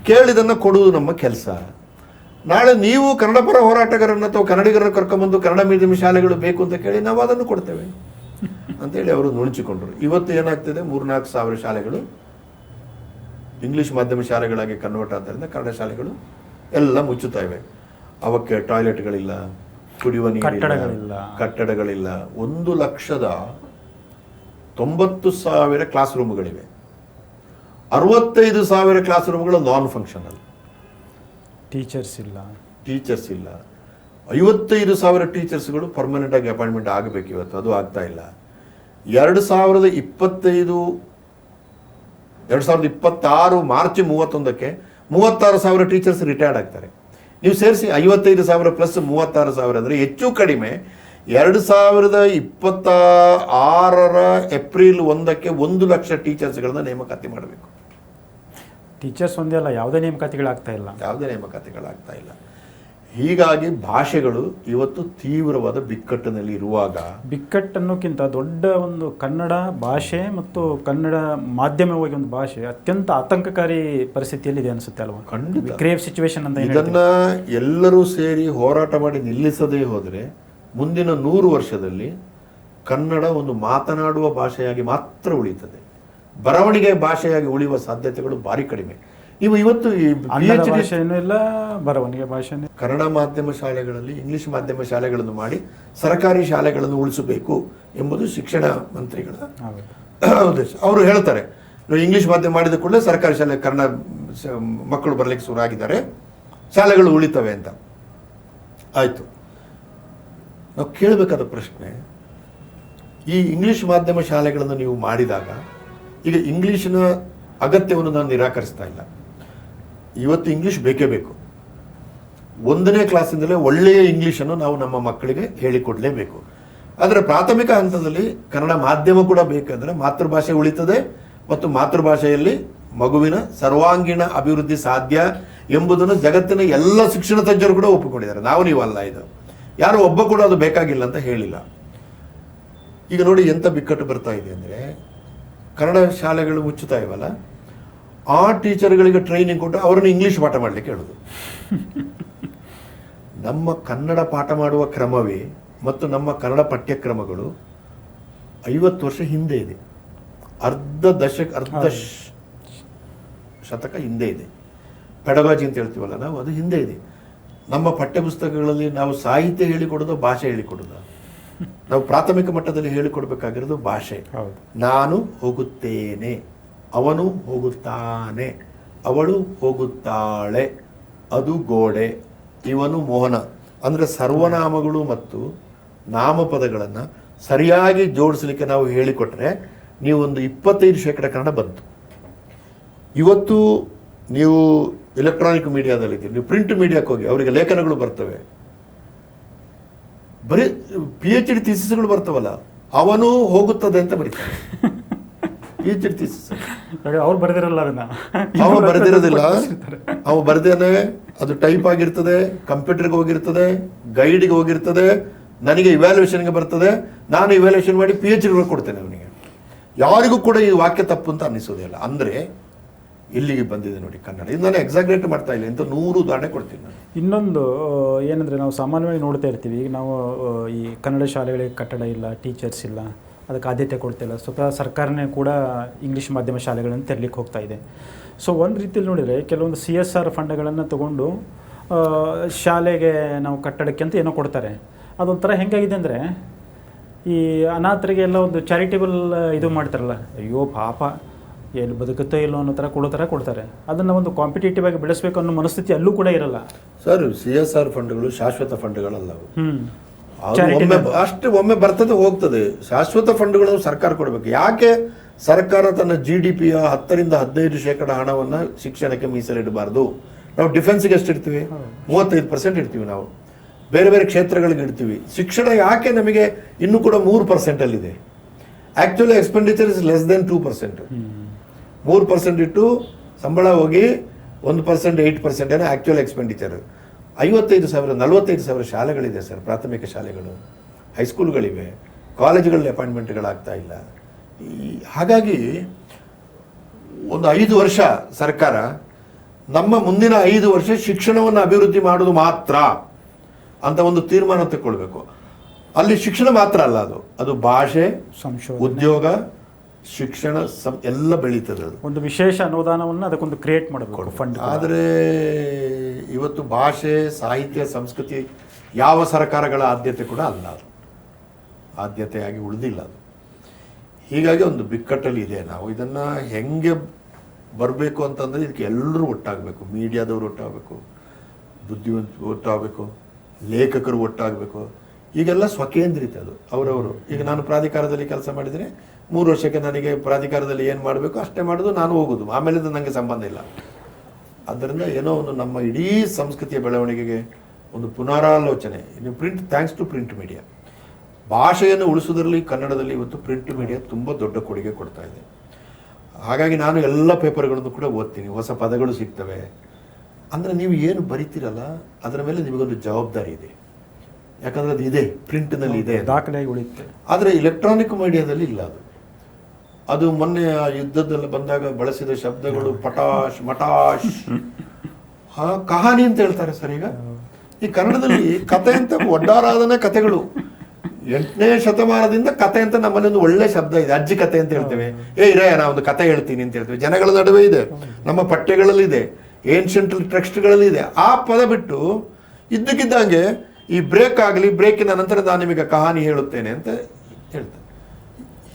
ಕೇಳಿದನ್ನು ಕೊಡುವುದು ನಮ್ಮ ಕೆಲಸ. ನಾಳೆ ನೀವು ಕನ್ನಡ ಪರ ಹೋರಾಟಗಾರರನ್ನ ಅಥವಾ ಕನ್ನಡಿಗರನ್ನ ಕರ್ಕೊಂಡ್ಬಂದು ಕನ್ನಡ ಮೀಡಿಯಂ ಶಾಲೆಗಳು ಬೇಕು ಅಂತ ಕೇಳಿ ನಾವು ಅದನ್ನು ಕೊಡ್ತೇವೆ ಅಂತೇಳಿ ಅವರು ನುಣುಚಿಕೊಂಡ್ರು. ಇವತ್ತು ಏನಾಗ್ತಿದೆ, 3-4 ಸಾವಿರ ಶಾಲೆಗಳು ಇಂಗ್ಲಿಷ್ ಮಾಧ್ಯಮ ಶಾಲೆಗಳಾಗಿ ಕನ್ವರ್ಟ್ ಆದ್ದರಿಂದ ಕನ್ನಡ ಶಾಲೆಗಳು ಎಲ್ಲ ಮುಚ್ಚುತ್ತಾ ಇವೆ. ಅವಕ್ಕೆ ಟಾಯ್ಲೆಟ್ಗಳಿಲ್ಲ, ಕುಡಿಯುವ ನೀರಿಲ್ಲ, ಕಟ್ಟಡಗಳಿಲ್ಲ. 1,90,000 ಕ್ಲಾಸ್ ರೂಮ್ಗಳಿವೆ. 65,000 ಕ್ಲಾಸ್ ರೂಮ್ಗಳು ನಾನ್ ಫಂಕ್ಷನಲ್. ಟೀಚರ್ಸ್ ಇಲ್ಲ. 55,000 ಟೀಚರ್ಸ್ಗಳು ಪರ್ಮನೆಂಟ್ ಆಗಿ ಅಪಾಯಿಂಟ್ಮೆಂಟ್ ಆಗಬೇಕು ಇವತ್ತು. ಅದು ಆಗ್ತಾ ಇಲ್ಲ. 2026 ಮಾರ್ಚ್ 31ಕ್ಕೆ 36,000 ಟೀಚರ್ಸ್ ರಿಟೈರ್ಡ್ ಆಗ್ತಾರೆ. ನೀವು ಸೇರಿಸಿ 55,000 ಪ್ಲಸ್ 36,000 ಅಂದರೆ ಹೆಚ್ಚು ಕಡಿಮೆ 2026 ಏಪ್ರಿಲ್ 1ಕ್ಕೆ 1 ಲಕ್ಷ ಟೀಚರ್ಸ್ಗಳನ್ನ ನೇಮಕಾತಿ ಮಾಡಬೇಕು. ಟೀಚರ್ಸ್ ಒಂದೇ ಅಲ್ಲ, ಯಾವುದೇ ನೇಮಕಾತಿಗಳಾಗ್ತಾ ಇಲ್ಲ. ಹೀಗಾಗಿ ಭಾಷೆಗಳು ಇವತ್ತು ತೀವ್ರವಾದ ಬಿಕ್ಕಟ್ಟಿನಲ್ಲಿ ಇರುವಾಗ, ಬಿಕ್ಕಟ್ಟನ್ನೋಕ್ಕಿಂತ ದೊಡ್ಡ ಒಂದು ಕನ್ನಡ ಭಾಷೆ ಮತ್ತು ಕನ್ನಡ ಮಾಧ್ಯಮವಾಗಿ ಒಂದು ಭಾಷೆ ಅತ್ಯಂತ ಆತಂಕಕಾರಿ ಪರಿಸ್ಥಿತಿಯಲ್ಲಿದೆ ಅನಿಸುತ್ತೆ ಅಲ್ವಾ? ಖಂಡಿತ ಗ್ರೇವ್ ಸಿಚುವೇಶನ್ ಅಂತ. ಇದನ್ನ ಎಲ್ಲರೂ ಸೇರಿ ಹೋರಾಟ ಮಾಡಿ ನಿಲ್ಲಿಸದೇ ಹೋದರೆ ಮುಂದಿನ 100 ವರ್ಷದಲ್ಲಿ ಕನ್ನಡ ಒಂದು ಮಾತನಾಡುವ ಭಾಷೆಯಾಗಿ ಮಾತ್ರ ಉಳಿಯುತ್ತದೆ. ಬರವಣಿಗೆ ಭಾಷೆಯಾಗಿ ಉಳಿಯುವ ಸಾಧ್ಯತೆಗಳು ಭಾರಿ ಕಡಿಮೆ. ನೀವು ಇವತ್ತು ಬರವಣಿಗೆ ಭಾಷೆ ಕನ್ನಡ ಮಾಧ್ಯಮ ಶಾಲೆಗಳಲ್ಲಿ ಇಂಗ್ಲಿಷ್ ಮಾಧ್ಯಮ ಶಾಲೆಗಳನ್ನು ಮಾಡಿ ಸರ್ಕಾರಿ ಶಾಲೆಗಳನ್ನು ಉಳಿಸಬೇಕು ಎಂಬುದು ಶಿಕ್ಷಣ ಮಂತ್ರಿಗಳ ಉದ್ದೇಶ. ಅವರು ಹೇಳ್ತಾರೆ, ಇಂಗ್ಲಿಷ್ ಮಾಧ್ಯಮ ಮಾಡಿದ ಕೂಡಲೇ ಸರ್ಕಾರಿ ಶಾಲೆ ಕನ್ನಡ ಮಕ್ಕಳು ಬರಲಿಕ್ಕೆ ಶುರು ಆಗಿದ್ದಾರೆ, ಶಾಲೆಗಳು ಉಳಿತವೆ ಅಂತ. ಆಯಿತು, ನಾವು ಕೇಳಬೇಕಾದ ಪ್ರಶ್ನೆ, ಈ ಇಂಗ್ಲಿಷ್ ಮಾಧ್ಯಮ ಶಾಲೆಗಳನ್ನು ನೀವು ಮಾಡಿದಾಗ, ಈಗ ಇಂಗ್ಲೀಷಿನ ಅಗತ್ಯವನ್ನು ನಾನು ನಿರಾಕರಿಸ್ತಾ ಇಲ್ಲ. ಇವತ್ತು ಇಂಗ್ಲೀಷ್ ಬೇಕೇ ಬೇಕು. 1ನೇ ಕ್ಲಾಸಿಂದಲೇ ಒಳ್ಳೆಯ ಇಂಗ್ಲೀಷನ್ನು ನಾವು ನಮ್ಮ ಮಕ್ಕಳಿಗೆ ಹೇಳಿಕೊಡಲೇಬೇಕು. ಆದರೆ ಪ್ರಾಥಮಿಕ ಹಂತದಲ್ಲಿ ಕನ್ನಡ ಮಾಧ್ಯಮ ಕೂಡ ಬೇಕಂದರೆ ಮಾತೃಭಾಷೆ ಉಳಿತದೆ ಮತ್ತು ಮಾತೃಭಾಷೆಯಲ್ಲಿ ಮಗುವಿನ ಸರ್ವಾಂಗೀಣ ಅಭಿವೃದ್ಧಿ ಸಾಧ್ಯ ಎಂಬುದನ್ನು ಜಗತ್ತಿನ ಎಲ್ಲ ಶಿಕ್ಷಣ ತಜ್ಞರು ಕೂಡ ಒಪ್ಪಿಕೊಂಡಿದ್ದಾರೆ. ನಾವು ನೀವಲ್ಲ, ಇದು ಯಾರು ಒಬ್ಬ ಕೂಡ ಅದು ಬೇಕಾಗಿಲ್ಲ ಅಂತ ಹೇಳಿಲ್ಲ. ಈಗ ನೋಡಿ ಎಂಥ ಬಿಕ್ಕಟ್ಟು ಬರ್ತಾ ಇದೆ ಅಂದರೆ, ಕನ್ನಡ ಶಾಲೆಗಳು ಮುಚ್ಚುತ್ತಾ ಇವಲ್ಲ, ಆ ಟೀಚರ್ಗಳಿಗೆ ಟ್ರೈನಿಂಗ್ ಕೊಟ್ಟು ಅವರನ್ನು ಇಂಗ್ಲೀಷ್ ಪಾಠ ಮಾಡಲಿಕ್ಕೆ ಹೇಳೋದು. ನಮ್ಮ ಕನ್ನಡ ಪಾಠ ಮಾಡುವ ಕ್ರಮವೇ ಮತ್ತು ನಮ್ಮ ಕನ್ನಡ ಪಠ್ಯಕ್ರಮಗಳು 50 ವರ್ಷ ಹಿಂದೆ ಇದೆ. ಅರ್ಧ ಶತಕ ಹಿಂದೆ ಇದೆ. ಪೆಡಗಾಜಿ ಅಂತ ಹೇಳ್ತೀವಲ್ಲ ನಾವು, ಅದು ಹಿಂದೆ ಇದೆ. ನಮ್ಮ ಪಠ್ಯಪುಸ್ತಕಗಳಲ್ಲಿ ನಾವು ಸಾಹಿತ್ಯ ಹೇಳಿಕೊಡೋದು, ಭಾಷೆ ಹೇಳಿಕೊಡೋದು. ನಾವು ಪ್ರಾಥಮಿಕ ಮಟ್ಟದಲ್ಲಿ ಹೇಳಿಕೊಡ್ಬೇಕಾಗಿರೋದು ಭಾಷೆ. ನಾನು ಹೋಗುತ್ತೇನೆ, ಅವನು ಹೋಗುತ್ತಾನೆ, ಅವಳು ಹೋಗುತ್ತಾಳೆ, ಅದು ಗೋಡೆ, ಇವನು ಮೋಹನ. ಅಂದರೆ ಸರ್ವನಾಮಗಳು ಮತ್ತು ನಾಮಪದಗಳನ್ನು ಸರಿಯಾಗಿ ಜೋಡಿಸಲಿಕ್ಕೆ ನಾವು ಹೇಳಿಕೊಟ್ರೆ ನೀವು ಒಂದು 25% ಕನ್ನಡ ಬಂತು. ಇವತ್ತು ನೀವು ಎಲೆಕ್ಟ್ರಾನಿಕ್ ಮೀಡಿಯಾದಲ್ಲಿದ್ದೀರಿ, ನೀವು ಪ್ರಿಂಟ್ ಮೀಡಿಯಾಕ್ಕೆ ಹೋಗಿ ಅವರಿಗೆ ಲೇಖನಗಳು ಬರ್ತವೆ, ಬರೀ PhD ಥೀಸಿಸ್ಗಳು ಬರ್ತವಲ್ಲ, ಅವನು ಹೋಗುತ್ತದೆ ಅಂತ ಬರೀತಾರೆ. PhD ಥೀಸಿಸ್ ಅವ್ರು ಬರೆದಿರಲ್ಲ, ಅವ ಬರೆದಿರೋದಿಲ್ಲ, ಅವ ಬರೆದೇನೆ, ಅದು ಟೈಪ್ ಆಗಿರ್ತದೆ, ಕಂಪ್ಯೂಟರ್ಗೆ ಹೋಗಿರ್ತದೆ, ಗೈಡ್ಗೆ ಹೋಗಿರ್ತದೆ, ನನಗೆ ಇವ್ಯಾಲ್ಯೂಯೇಷನ್ಗೆ ಬರ್ತದೆ, ನಾನು ಇವ್ಯಾಲ್ಯೂಯೇಷನ್ ಮಾಡಿ PhD ಕೊಡ್ತೇನೆ ಅವನಿಗೆ. ಯಾರಿಗೂ ಕೂಡ ಈ ವಾಕ್ಯ ತಪ್ಪು ಅಂತ ಅನ್ನಿಸೋದಿಲ್ಲ. ಅಂದರೆ ಇಲ್ಲಿಗೆ ಬಂದಿದೆ ನೋಡಿ ಕನ್ನಡ. ಇದು ನಾನು ಎಕ್ಸಾಗ್ರೇಟ್ ಮಾಡ್ತಾ ಇಲ್ಲ, ಇಂಥ 100 ಉದಾಹರಣೆ ಕೊಡ್ತೀನಿ ನಾನು. ಇನ್ನೊಂದು ಏನಂದರೆ ನಾವು ಸಾಮಾನ್ಯವಾಗಿ ನೋಡ್ತಾ ಇರ್ತೀವಿ. ಈಗ ನಾವು ಈ ಕನ್ನಡ ಶಾಲೆಗಳಿಗೆ ಕಟ್ಟಡ ಇಲ್ಲ, ಟೀಚರ್ಸ್ ಇಲ್ಲ, ಅದಕ್ಕೆ ಆದ್ಯತೆ ಕೊಡ್ತಿಲ್ಲ. ಸ್ವತಃ ಸರ್ಕಾರನೇ ಕೂಡ ಇಂಗ್ಲೀಷ್ ಮಾಧ್ಯಮ ಶಾಲೆಗಳನ್ನು ತೆರಲಿಕ್ಕೆ ಹೋಗ್ತಾ ಇದೆ. ಸೊ ಒಂದು ರೀತಿಯಲ್ಲಿ ನೋಡಿದರೆ ಕೆಲವೊಂದು CSR ಫಂಡ್ಗಳನ್ನು ತೊಗೊಂಡು ಶಾಲೆಗೆ ನಾವು ಕಟ್ಟಡಕ್ಕೆ ಅಂತ ಏನೋ ಕೊಡ್ತಾರೆ. ಅದೊಂಥರ ಹೆಂಗಾಗಿದೆ ಅಂದರೆ ಈ ಅನಾಥರಿಗೆಲ್ಲ ಒಂದು ಚಾರಿಟೇಬಲ್ ಇದು ಮಾಡ್ತಾರಲ್ಲ, ಅಯ್ಯೋ ಪಾಪ ಎಲ್ಲಿ ಬದುಕುತ್ತೋ ಇಲ್ಲೋ ಅನ್ನೋ ಥರ ಕೊಡ್ತಾರೆ. ಅದನ್ನು ಒಂದು ಕಾಂಪಿಟೇಟಿವ್ ಆಗಿ ಬೆಳೆಸಬೇಕು ಅನ್ನೋ ಮನಸ್ಥಿತಿ ಅಲ್ಲೂ ಕೂಡ ಇರಲ್ಲ. ಸರ್, CSR ಫಂಡ್ಗಳು ಶಾಶ್ವತ ಫಂಡ್ಗಳಲ್ಲ. ಒಮ್ಮೆ ಬರ್ತದೆ ಹೋಗ್ತದೆ. ಶಾಶ್ವತ ಫಂಡ್ಗಳನ್ನು ಸರ್ಕಾರ ಕೊಡಬೇಕು. ಯಾಕೆ ಸರ್ಕಾರ ತನ್ನ GDPಯ 10-15% ಹಣವನ್ನು ಶಿಕ್ಷಣಕ್ಕೆ ಮೀಸಲಿಡಬಾರ್ದು? ನಾವು ಡಿಫೆನ್ಸ್ಗೆ ಎಷ್ಟು ಇಡ್ತೀವಿ? 35% ಇಡ್ತೀವಿ. ನಾವು ಬೇರೆ ಬೇರೆ ಕ್ಷೇತ್ರಗಳಿಗೆ ಇಡ್ತೀವಿ. ಶಿಕ್ಷಣ ಯಾಕೆ ನಮಗೆ ಇನ್ನೂ ಕೂಡ 3% ಇದೆ? Actually expenditure is less than 2%. 3% ಇಟ್ಟು ಸಂಬಳ ಹೋಗಿ 1% 8% ಏನೋ ಆಕ್ಚುಯಲ್ ಎಕ್ಸ್ಪೆಂಡಿಚರ್. 55,000 45,000 ಶಾಲೆಗಳಿದೆ ಸರ್, ಪ್ರಾಥಮಿಕ ಶಾಲೆಗಳು, ಹೈಸ್ಕೂಲ್ಗಳಿವೆ, ಕಾಲೇಜುಗಳಲ್ಲಿ ಅಪಾಯಿಂಟ್ಮೆಂಟ್ಗಳಾಗ್ತಾ ಇಲ್ಲ. ಹಾಗಾಗಿ ಒಂದು 5 ವರ್ಷ ಸರ್ಕಾರ ನಮ್ಮ ಮುಂದಿನ 5 ವರ್ಷ ಶಿಕ್ಷಣವನ್ನು ಅಭಿವೃದ್ಧಿ ಮಾಡೋದು ಮಾತ್ರ ಅಂತ ಒಂದು ತೀರ್ಮಾನ ತಗೊಳ್ಬೇಕು. ಅಲ್ಲಿ ಶಿಕ್ಷಣ ಮಾತ್ರ ಅಲ್ಲ, ಅದು ಭಾಷೆ, ಉದ್ಯೋಗ, ಶಿಕ್ಷಣ ಎಲ್ಲ ಬೆಳೀತದೆ. ಅದು ಒಂದು ವಿಶೇಷ ಅನುದಾನವನ್ನು ಅದಕ್ಕೊಂದು ಕ್ರಿಯೇಟ್ ಮಾಡಬೇಕು ಫಂಡ್. ಆದರೆ ಇವತ್ತು ಭಾಷೆ, ಸಾಹಿತ್ಯ, ಸಂಸ್ಕೃತಿ ಯಾವ ಸರ್ಕಾರಗಳ ಆದ್ಯತೆ ಕೂಡ ಅಲ್ಲ, ಅದು ಆದ್ಯತೆಯಾಗಿ ಉಳಿದಿಲ್ಲ ಅದು. ಹೀಗಾಗಿ ಒಂದು ಬಿಕ್ಕಟ್ಟಲ್ಲಿ ಇದೆ. ನಾವು ಇದನ್ನು ಹೆಂಗೆ ಬರಬೇಕು ಅಂತಂದರೆ ಇದಕ್ಕೆ ಎಲ್ಲರೂ ಒಟ್ಟಾಗಬೇಕು. ಮೀಡಿಯಾದವರು ಒಟ್ಟಾಗಬೇಕು, ಬುದ್ಧಿವಂತರು ಒಟ್ಟಾಗಬೇಕು, ಲೇಖಕರು ಒಟ್ಟಾಗಬೇಕು. ಈಗೆಲ್ಲ ಸ್ವಕೇಂದ್ರಿತ ಅದು, ಅವರವರು. ಈಗ ನಾನು ಪ್ರಾಧಿಕಾರದಲ್ಲಿ ಕೆಲಸ ಮಾಡಿದರೆ 3 ವರ್ಷಕ್ಕೆ ನನಗೆ ಪ್ರಾಧಿಕಾರದಲ್ಲಿ ಏನು ಮಾಡಬೇಕು ಅಷ್ಟೇ ಮಾಡೋದು, ನಾನು ಹೋಗೋದು, ಆಮೇಲೆ ನನಗೆ ಸಂಬಂಧ ಇಲ್ಲ. ಆದ್ದರಿಂದ ಏನೋ ಒಂದು ನಮ್ಮ ಇಡೀ ಸಂಸ್ಕೃತಿಯ ಬೆಳವಣಿಗೆಗೆ ಒಂದು ಪುನರಾಲೋಚನೆ. ಇನ್ನು ಥ್ಯಾಂಕ್ಸ್ ಟು ಪ್ರಿಂಟ್ ಮೀಡಿಯಾ, ಭಾಷೆಯನ್ನು ಉಳಿಸೋದ್ರಲ್ಲಿ ಕನ್ನಡದಲ್ಲಿ ಇವತ್ತು ಪ್ರಿಂಟ್ ಮೀಡಿಯಾ ತುಂಬ ದೊಡ್ಡ ಕೊಡುಗೆ ಕೊಡ್ತಾ ಇದೆ. ಹಾಗಾಗಿ ನಾನು ಎಲ್ಲ ಪೇಪರ್ಗಳನ್ನು ಕೂಡ ಓದ್ತೀನಿ, ಹೊಸ ಪದಗಳು ಸಿಗ್ತವೆ. ಅಂದರೆ ನೀವು ಏನು ಬರಿತೀರಲ್ಲ ಅದರ ಮೇಲೆ ನಿಮಗೊಂದು ಜವಾಬ್ದಾರಿ ಇದೆ. ಯಾಕಂದರೆ ಅದು ಇದೆ, ಪ್ರಿಂಟ್ನಲ್ಲಿ ಇದೆ, ದಾಖಲೆಯಾಗಿ ಉಳಿಯುತ್ತೆ. ಆದರೆ ಇಲೆಕ್ಟ್ರಾನಿಕ್ ಮೀಡಿಯಾದಲ್ಲಿ ಇಲ್ಲ. ಅದು ಮೊನ್ನೆ ಆ ಯುದ್ಧದಲ್ಲಿ ಬಂದಾಗ ಬಳಸಿದ ಶಬ್ದಗಳು ಪಟಾಶ್, ಮಟಾಶ್, ಕಹಾನಿ ಅಂತ ಹೇಳ್ತಾರೆ ಸರ್. ಈಗ ಈ ಕನ್ನಡದಲ್ಲಿ ಕತೆ ಅಂತ ಒಡ್ಡಾರಾಧನೆ ಕತೆಗಳು 8ನೇ ಶತಮಾನದಿಂದ ಕತೆ ಅಂತ ನಮ್ಮಲ್ಲಿ ಒಂದು ಒಳ್ಳೆ ಶಬ್ದ ಇದೆ. ಅಜ್ಜಿ ಕತೆ ಅಂತ ಹೇಳ್ತೇವೆ. ಇರೇ ನಾ ಒಂದು ಕತೆ ಹೇಳ್ತೀನಿ ಅಂತ ಹೇಳ್ತೇವೆ. ಜನಗಳ ನಡುವೆ ಇದೆ, ನಮ್ಮ ಪಠ್ಯಗಳಲ್ಲಿದೆ, ಏನ್ಷಿಯಂಟ್ ಟೆಕ್ಸ್ಟ್ಗಳಲ್ಲಿ ಇದೆ. ಆ ಪದ ಬಿಟ್ಟು ಇದ್ದಕ್ಕಿದ್ದಂಗೆ ಈ ಬ್ರೇಕ್ ಆಗಲಿ, ಬ್ರೇಕಿನ ನಂತರ ನಾನು ನಿಮಗೆ ಕಹಾನಿ ಹೇಳುತ್ತೇನೆ ಅಂತ ಹೇಳ್ತಾರೆ.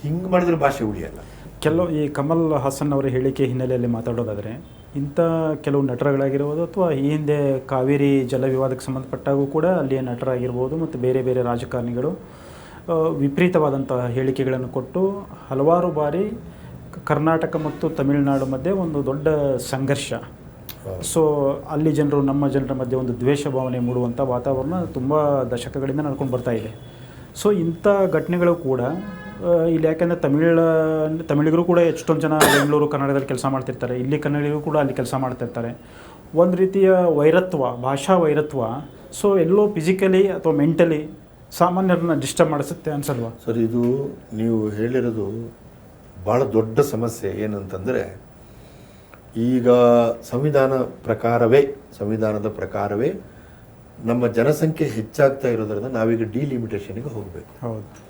ಹಿಂಗೆ ಮಾಡಿದ್ರೆ ಭಾಷೆ ಉಳಿಯಲ್ಲ. ಈ ಕಮಲ್ ಹಾಸನ್ ಅವರ ಹೇಳಿಕೆ ಹಿನ್ನೆಲೆಯಲ್ಲಿ ಮಾತಾಡೋದಾದರೆ, ಇಂಥ ಕೆಲವು ನಟರುಗಳಾಗಿರ್ಬೋದು ಅಥವಾ ಈ ಹಿಂದೆ ಕಾವೇರಿ ಜಲ ವಿವಾದಕ್ಕೆ ಸಂಬಂಧಪಟ್ಟಾಗೂ ಕೂಡ ಅಲ್ಲಿಯ ನಟರಾಗಿರ್ಬೋದು ಮತ್ತು ಬೇರೆ ಬೇರೆ ರಾಜಕಾರಣಿಗಳು ವಿಪರೀತವಾದಂಥ ಹೇಳಿಕೆಗಳನ್ನು ಕೊಟ್ಟು ಹಲವಾರು ಬಾರಿ ಕರ್ನಾಟಕ ಮತ್ತು ತಮಿಳುನಾಡು ಮಧ್ಯೆ ಒಂದು ದೊಡ್ಡ ಸಂಘರ್ಷ. ಸೊ ಅಲ್ಲಿ ನಮ್ಮ ಜನರ ಮಧ್ಯೆ ಒಂದು ದ್ವೇಷ ಭಾವನೆ ಮೂಡುವಂಥ ವಾತಾವರಣ ತುಂಬ ದಶಕಗಳಿಂದ ನಡ್ಕೊಂಡು ಬರ್ತಾ ಇದೆ. ಸೊ ಇಂಥ ಘಟನೆಗಳು ಕೂಡ ಇಲ್ಲಿ, ಯಾಕೆಂದರೆ ತಮಿಳಿಗರು ಕೂಡ ಎಷ್ಟೊಂದು ಜನ ಬೆಂಗಳೂರು ಕನ್ನಡದಲ್ಲಿ ಕೆಲಸ ಮಾಡ್ತಿರ್ತಾರೆ, ಇಲ್ಲಿ ಕನ್ನಡಿಗರು ಕೂಡ ಅಲ್ಲಿ ಕೆಲಸ ಮಾಡ್ತಿರ್ತಾರೆ. ಒಂದು ರೀತಿಯ ವೈರತ್ವ, ಭಾಷಾ ವೈರತ್ವ. ಸೊ ಎಲ್ಲೋ ಫಿಸಿಕಲಿ ಅಥವಾ ಮೆಂಟಲಿ ಸಾಮಾನ್ಯರನ್ನ ಡಿಸ್ಟರ್ಬ್ ಮಾಡಿಸುತ್ತೆ ಅನ್ಸಲ್ವಾ ಸರ್? ಇದು ನೀವು ಹೇಳಿರೋದು ಭಾಳ ದೊಡ್ಡ ಸಮಸ್ಯೆ. ಏನಂತಂದರೆ ಈಗ ಸಂವಿಧಾನದ ಪ್ರಕಾರವೇ ನಮ್ಮ ಜನಸಂಖ್ಯೆ ಹೆಚ್ಚಾಗ್ತಾ ಇರೋದ್ರಿಂದ ನಾವೀಗ ಡಿಲಿಮಿಟೇಷನ್ಗೆ ಹೋಗಬೇಕು. ಹೌದು,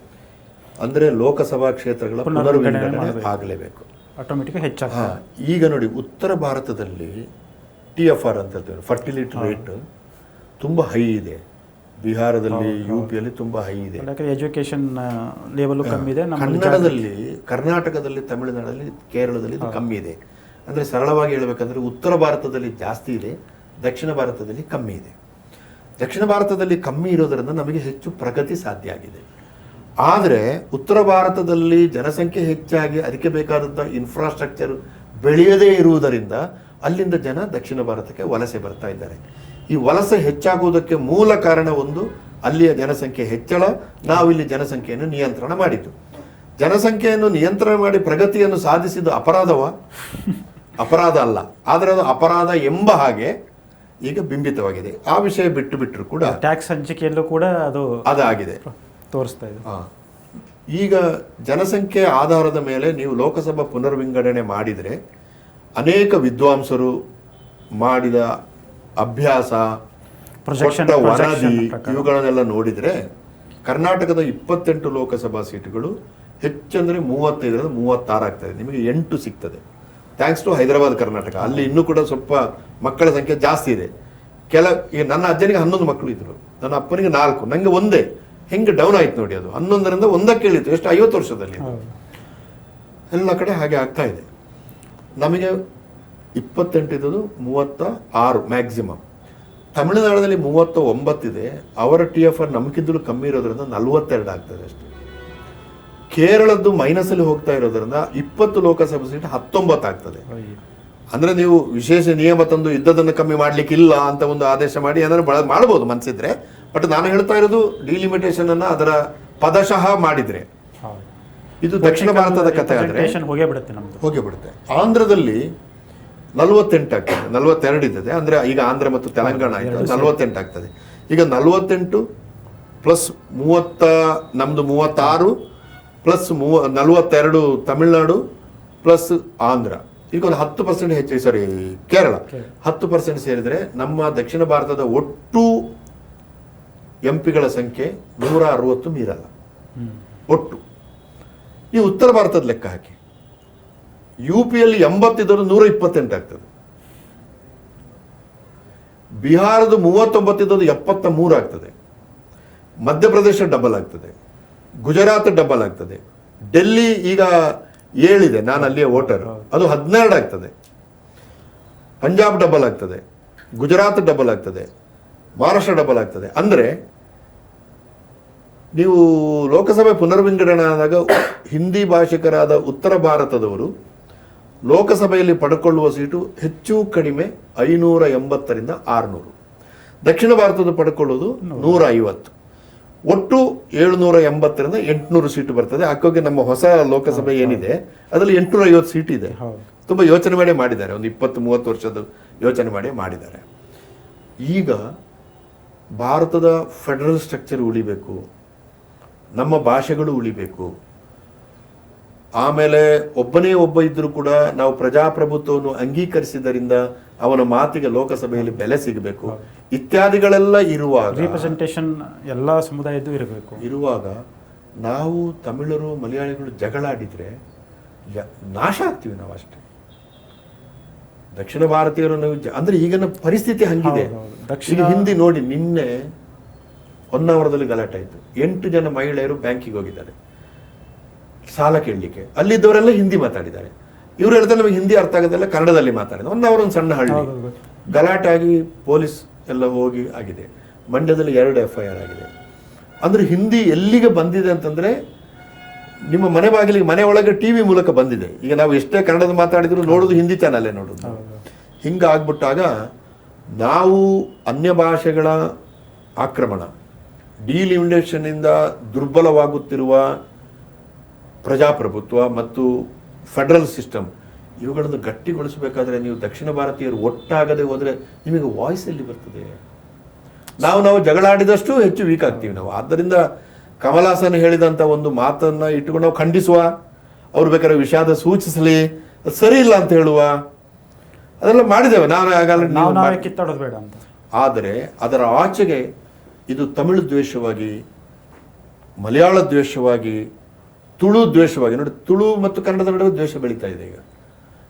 ಅಂದರೆ ಲೋಕಸಭಾ ಕ್ಷೇತ್ರಗಳ ಪುನರ್ವಿಂಗಡಣೆ ಆಗಲೇಬೇಕು, ಆಟೋಮೆಟಿಕ್ ಹೆಚ್ಚಾಗ. ಈಗ ನೋಡಿ, ಉತ್ತರ ಭಾರತದಲ್ಲಿ TFR ಅಂತ ಹೇಳ್ತೇವೆ, ಫರ್ಟಿಲಿಟಿ ರೇಟ್ ತುಂಬ ಹೈ ಇದೆ. ಬಿಹಾರದಲ್ಲಿ, UPಯಲ್ಲಿ ತುಂಬ ಹೈ ಇದೆ. ಎಜುಕೇಷನ್ ಲೆವೆಲ್ ಕಮ್ಮಿ ಇದೆ. ಕರ್ನಾಟಕದಲ್ಲಿ, ತಮಿಳುನಾಡಲ್ಲಿ, ಕೇರಳದಲ್ಲಿ ಇದು ಕಮ್ಮಿ ಇದೆ. ಅಂದರೆ ಸರಳವಾಗಿ ಹೇಳಬೇಕಂದ್ರೆ ಉತ್ತರ ಭಾರತದಲ್ಲಿ ಜಾಸ್ತಿ ಇದೆ, ದಕ್ಷಿಣ ಭಾರತದಲ್ಲಿ ಕಮ್ಮಿ ಇದೆ. ದಕ್ಷಿಣ ಭಾರತದಲ್ಲಿ ಕಮ್ಮಿ ಇರೋದರಿಂದ ನಮಗೆ ಹೆಚ್ಚು ಪ್ರಗತಿ ಸಾಧ್ಯ ಆಗಿದೆ. ಆದರೆ ಉತ್ತರ ಭಾರತದಲ್ಲಿ ಜನಸಂಖ್ಯೆ ಹೆಚ್ಚಾಗಿ ಅದಕ್ಕೆ ಬೇಕಾದಂಥ ಇನ್ಫ್ರಾಸ್ಟ್ರಕ್ಚರ್ ಬೆಳೆಯದೇ ಇರುವುದರಿಂದ ಅಲ್ಲಿಂದ ಜನ ದಕ್ಷಿಣ ಭಾರತಕ್ಕೆ ವಲಸೆ ಬರ್ತಾ ಇದ್ದಾರೆ. ಈ ವಲಸೆ ಹೆಚ್ಚಾಗುವುದಕ್ಕೆ ಮೂಲ ಕಾರಣ ಒಂದು, ಅಲ್ಲಿಯ ಜನಸಂಖ್ಯೆ ಹೆಚ್ಚಳ, ನಾವಿಲ್ಲಿ ಜನಸಂಖ್ಯೆಯನ್ನು ನಿಯಂತ್ರಣ ಮಾಡಿದ್ದು. ಜನಸಂಖ್ಯೆಯನ್ನು ನಿಯಂತ್ರಣ ಮಾಡಿ ಪ್ರಗತಿಯನ್ನು ಸಾಧಿಸಿದ ಅಪರಾಧ ಅಲ್ಲ, ಆದರೆ ಅದು ಅಪರಾಧ ಎಂಬ ಹಾಗೆ ಈಗ ಬಿಂಬಿತವಾಗಿದೆ. ಆ ವಿಷಯ ಬಿಟ್ಟರು ಕೂಡ ಟ್ಯಾಕ್ಸ್ ಹಂಚಿಕೆಯಲ್ಲೂ ಕೂಡ ಅದಾಗಿದೆ, ತೋರಿಸ್ತಾ ಇದೆ. ಈಗ ಜನಸಂಖ್ಯೆ ಆಧಾರದ ಮೇಲೆ ನೀವು ಲೋಕಸಭಾ ಪುನರ್ವಿಂಗಡಣೆ ಮಾಡಿದರೆ ಅನೇಕ ವಿದ್ವಾಂಸರು ಮಾಡಿದ ಅಭ್ಯಾಸ, ಕೊಟ್ಟ ವರದಿ ಇವುಗಳನ್ನೆಲ್ಲ ನೋಡಿದರೆ ಕರ್ನಾಟಕದ 28 ಲೋಕಸಭಾ ಸೀಟುಗಳು ಹೆಚ್ಚಂದ್ರೆ 35ರಿಂದ 36 ಆಗ್ತದೆ. ನಿಮಗೆ 8 ಸಿಗ್ತದೆ ಥ್ಯಾಂಕ್ಸ್ ಟು ಹೈದರಾಬಾದ್ ಕರ್ನಾಟಕ. ಅಲ್ಲಿ ಇನ್ನೂ ಕೂಡ ಸ್ವಲ್ಪ ಮಕ್ಕಳ ಸಂಖ್ಯೆ ಜಾಸ್ತಿ ಇದೆ. ಈಗ ನನ್ನ ಅಜ್ಜನಿಗೆ 11 ಮಕ್ಕಳು ಇದ್ರು, ನನ್ನ ಅಪ್ಪನಿಗೆ 4, ನನಗೆ ಒಂದೇ. ಹೆಂಗೆ ಡೌನ್ ಆಯ್ತು ನೋಡಿ, ಅದು 11ರಿಂದ 1ಕ್ಕೆ ಇಳಿತು. ಎಷ್ಟು 50 ವರ್ಷದಲ್ಲಿ. ಎಲ್ಲ ಕಡೆ ಹಾಗೆ ಆಗ್ತಾ ಇದೆ. ನಮಗೆ 28 ಇದ್ದದು 36 ಮ್ಯಾಕ್ಸಿಮಮ್. ತಮಿಳುನಾಡಿನಲ್ಲಿ 39 ಇದೆ. ಅವರ TFR ನಮಗಿಂತಲೂ ಕಮ್ಮಿ ಇರೋದ್ರಿಂದ 42 ಆಗ್ತದೆ ಅಷ್ಟೇ. ಕೇರಳದ್ದು ಮೈನಸಲ್ಲಿ ಹೋಗ್ತಾ ಇರೋದ್ರಿಂದ 20 ಲೋಕಸಭಾ ಸೀಟ್ 19 ಆಗ್ತದೆ. ಅಂದ್ರೆ ನೀವು ವಿಶೇಷ ನಿಯಮ ತಂದು ಇದ್ದದನ್ನು ಕಮ್ಮಿ ಮಾಡ್ಲಿಕ್ಕೆ ಇಲ್ಲ ಅಂತ ಒಂದು ಆದೇಶ ಮಾಡಿ ಏನಾದ್ರು ಮಾಡಬಹುದು ಮನ್ಸಿದ್ರೆ. ಬಟ್ ನಾನು ಹೇಳ್ತಾ ಇರೋದು ಡಿಲಿಮಿಟೇಷನ್ ಅನ್ನ ಅದರ ಪದಶಃ ಮಾಡಿದ್ರೆ. ಇದು ದಕ್ಷಿಣ ಭಾರತದ ಕಥೆ ಆದ್ರೆ ಹೋಗೇ ಬಿಡುತ್ತೆ. ಆಂಧ್ರದಲ್ಲಿ 48 ಆಗ್ತದೆ, 42 ಇದ್ದದೆ. ಅಂದ್ರೆ ಈಗ ಆಂಧ್ರ ಮತ್ತು ತೆಲಂಗಾಣ ಆಯ್ತು, 48 ಆಗ್ತದೆ. ಈಗ 48 ಪ್ಲಸ್ 30 ನಮ್ದು 36 ಪ್ಲಸ್ 42 ತಮಿಳುನಾಡು ಪ್ಲಸ್ ಆಂಧ್ರ, ಈಗ ಒಂದು 10% ಹೆಚ್ಚು. ಸಾರಿ, ಕೇರಳ 10% ಸೇರಿದ್ರೆ ನಮ್ಮ ದಕ್ಷಿಣ ಭಾರತದ ಒಟ್ಟು ಎಂಪಿಗಳ ಸಂಖ್ಯೆ 160 ಮೀರಲ್ಲ ಒಟ್ಟು. ಈ ಉತ್ತರ ಭಾರತದ ಲೆಕ್ಕ ಹಾಕಿ. UPಯಲ್ಲಿ 80 ಇದ್ದರೂ 128 ಆಗ್ತದೆ. ಬಿಹಾರದ 39 ಇದ್ದದ್ದು 73 ಆಗ್ತದೆ. ಮಧ್ಯಪ್ರದೇಶ ಡಬಲ್ ಆಗ್ತದೆ. ಗುಜರಾತ್ ಡಬಲ್ ಆಗ್ತದೆ. ಡೆಲ್ಲಿ ಈಗ 7 ಇದೆ, ನಾನು ಅಲ್ಲಿಯ ವೋಟರ್, ಅದು 12 ಆಗ್ತದೆ. ಪಂಜಾಬ್ ಡಬಲ್ ಆಗ್ತದೆ, ಗುಜರಾತ್ ಡಬಲ್ ಆಗ್ತದೆ, ಮಹಾರಾಷ್ಟ್ರ ಡಬಲ್ ಆಗ್ತದೆ. ಅಂದರೆ ನೀವು ಲೋಕಸಭೆ ಪುನರ್ವಿಂಗಡಣೆ ಆದಾಗ ಹಿಂದಿ ಭಾಷಿಕರಾದ ಉತ್ತರ ಭಾರತದವರು ಲೋಕಸಭೆಯಲ್ಲಿ ಪಡ್ಕೊಳ್ಳುವ ಸೀಟು ಹೆಚ್ಚು ಕಡಿಮೆ 580ರಿಂದ 600. ದಕ್ಷಿಣ ಭಾರತದ ಪಡ್ಕೊಳ್ಳೋದು 150. ಒಟ್ಟು 780ರಿಂದ 800 ಸೀಟು ಬರ್ತದೆ. ಹಾಗಾಗಿ ನಮ್ಮ ಹೊಸ ಲೋಕಸಭೆ ಏನಿದೆ ಅದರಲ್ಲಿ 850 ಸೀಟ್ ಇದೆ. ತುಂಬ ಯೋಚನೆ ಮಾಡಿ ಮಾಡಿದ್ದಾರೆ, ಒಂದು 20-30 ವರ್ಷದ ಯೋಚನೆ ಮಾಡಿದ್ದಾರೆ. ಈಗ ಭಾರತದ ಫೆಡರಲ್ ಸ್ಟ್ರಕ್ಚರ್ ಉಳಿಬೇಕು, ನಮ್ಮ ಭಾಷೆಗಳು ಉಳಿಬೇಕು, ಆಮೇಲೆ ಒಬ್ಬನೇ ಒಬ್ಬ ಇದ್ರೂ ಕೂಡ ನಾವು ಪ್ರಜಾಪ್ರಭುತ್ವವನ್ನು ಅಂಗೀಕರಿಸಿದ್ದರಿಂದ ಅವನ ಮಾತಿಗೆ ಲೋಕಸಭೆಯಲ್ಲಿ ಬೆಲೆ ಸಿಗಬೇಕು, ಇತ್ಯಾದಿಗಳೆಲ್ಲ ರಿಪ್ರೆಸೆಂಟೇಷನ್ ಎಲ್ಲ ಸಮುದಾಯದ್ದು ಇರುವಾಗ ನಾವು ತಮಿಳರು ಮಲಯಾಳಿಗಳು ಜಗಳಾಡಿದ್ರೆ ನಾಶ ಆಗ್ತೀವಿ ನಾವು ಅಷ್ಟೇ. ದಕ್ಷಿಣ ಭಾರತೀಯರು ನಾವು ಅಂದ್ರೆ ಈಗಿನ ಪರಿಸ್ಥಿತಿ ಹಂಗಿದೆ. ಹಿಂದಿ ನೋಡಿ, ನಿನ್ನೆ ಹೊನ್ನಾವರದಲ್ಲಿ ಗಲಾಟೆ ಆಯ್ತು. 8 ಜನ ಮಹಿಳೆಯರು ಬ್ಯಾಂಕಿಗೆ ಹೋಗಿದ್ದಾರೆ ಸಾಲ ಕೇಳಲಿಕ್ಕೆ. ಅಲ್ಲಿದ್ದವರೆಲ್ಲ ಹಿಂದಿ ಮಾತಾಡಿದ್ದಾರೆ. ಇವ್ರು ಹೇಳ್ತಾರೆ ನಮಗೆ ಹಿಂದಿ ಅರ್ಥ ಆಗೋದೆಲ್ಲ ಕನ್ನಡದಲ್ಲಿ ಮಾತಾಡಿದ. ಒಂದು ಸಣ್ಣ ಹಳ್ಳಿ, ಗಲಾಟೆ ಆಗಿ ಪೊಲೀಸ್ ಎಲ್ಲ ಹೋಗಿ ಆಗಿದೆ. ಮಂಡ್ಯದಲ್ಲಿ 2 FIR ಆಗಿದೆ. ಅಂದ್ರೆ ಹಿಂದಿ ಎಲ್ಲಿಗೆ ಬಂದಿದೆ ಅಂತಂದ್ರೆ ನಿಮ್ಮ ಮನೆ ಬಾಗಿಲಿಗೆ, ಮನೆ ಒಳಗೆ TV ಮೂಲಕ ಬಂದಿದೆ. ಈಗ ನಾವು ಎಷ್ಟೇ ಕನ್ನಡದ ಮಾತಾಡಿದ್ರು ನೋಡೋದು ಹಿಂದಿ ಚಾನಲ್ಲೇ ನೋಡೋದು. ಹಿಂಗಾಗ್ಬಿಟ್ಟಾಗ ನಾವು ಅನ್ಯ ಭಾಷೆಗಳ ಆಕ್ರಮಣ, ಡಿಲಿಮಿಟೇಷನ್ ಇಂದ ದುರ್ಬಲವಾಗುತ್ತಿರುವ ಪ್ರಜಾಪ್ರಭುತ್ವ ಮತ್ತು ಫೆಡರಲ್ ಸಿಸ್ಟಮ್, ಇವುಗಳನ್ನು ಗಟ್ಟಿಗೊಳಿಸಬೇಕಾದ್ರೆ ನೀವು ದಕ್ಷಿಣ ಭಾರತೀಯರು ಒಟ್ಟಾಗದೆ ಹೋದರೆ ನಿಮಗೆ ವಾಯ್ಸ್ ಎಲ್ಲಿ ಬರ್ತದೆ? ನಾವು ಜಗಳಾಡಿದಷ್ಟು ಹೆಚ್ಚು ವೀಕ್ ಆಗ್ತೀವಿ ನಾವು. ಆದ್ದರಿಂದ ಕಮಲಾಸನ್ ಹೇಳಿದಂಥ ಒಂದು ಮಾತನ್ನ ಇಟ್ಟುಕೊಂಡು ನಾವು ಖಂಡಿಸುವ, ಅವ್ರು ಬೇಕಾದ್ರೆ ವಿಷಾದ ಸೂಚಿಸಲಿ, ಸರಿ ಇಲ್ಲ ಅಂತ ಹೇಳುವ, ಅದೆಲ್ಲ ಮಾಡಿದ್ದೇವೆ ನಾವು. ಕಿತ್ತಾಡೋದು ಬೇಡ ಅಂತ. ಆದರೆ ಅದರ ಆಚೆಗೆ ಇದು ತಮಿಳು ದ್ವೇಷವಾಗಿ, ಮಲಯಾಳ ದ್ವೇಷವಾಗಿ, ತುಳು ದ್ವೇಷವಾಗಿ ನೋಡಿ. ತುಳು ಮತ್ತು ಕನ್ನಡದ ನಡುವೆ ದ್ವೇಷ ಬೆಳೀತಾ ಇದೆ ಈಗ.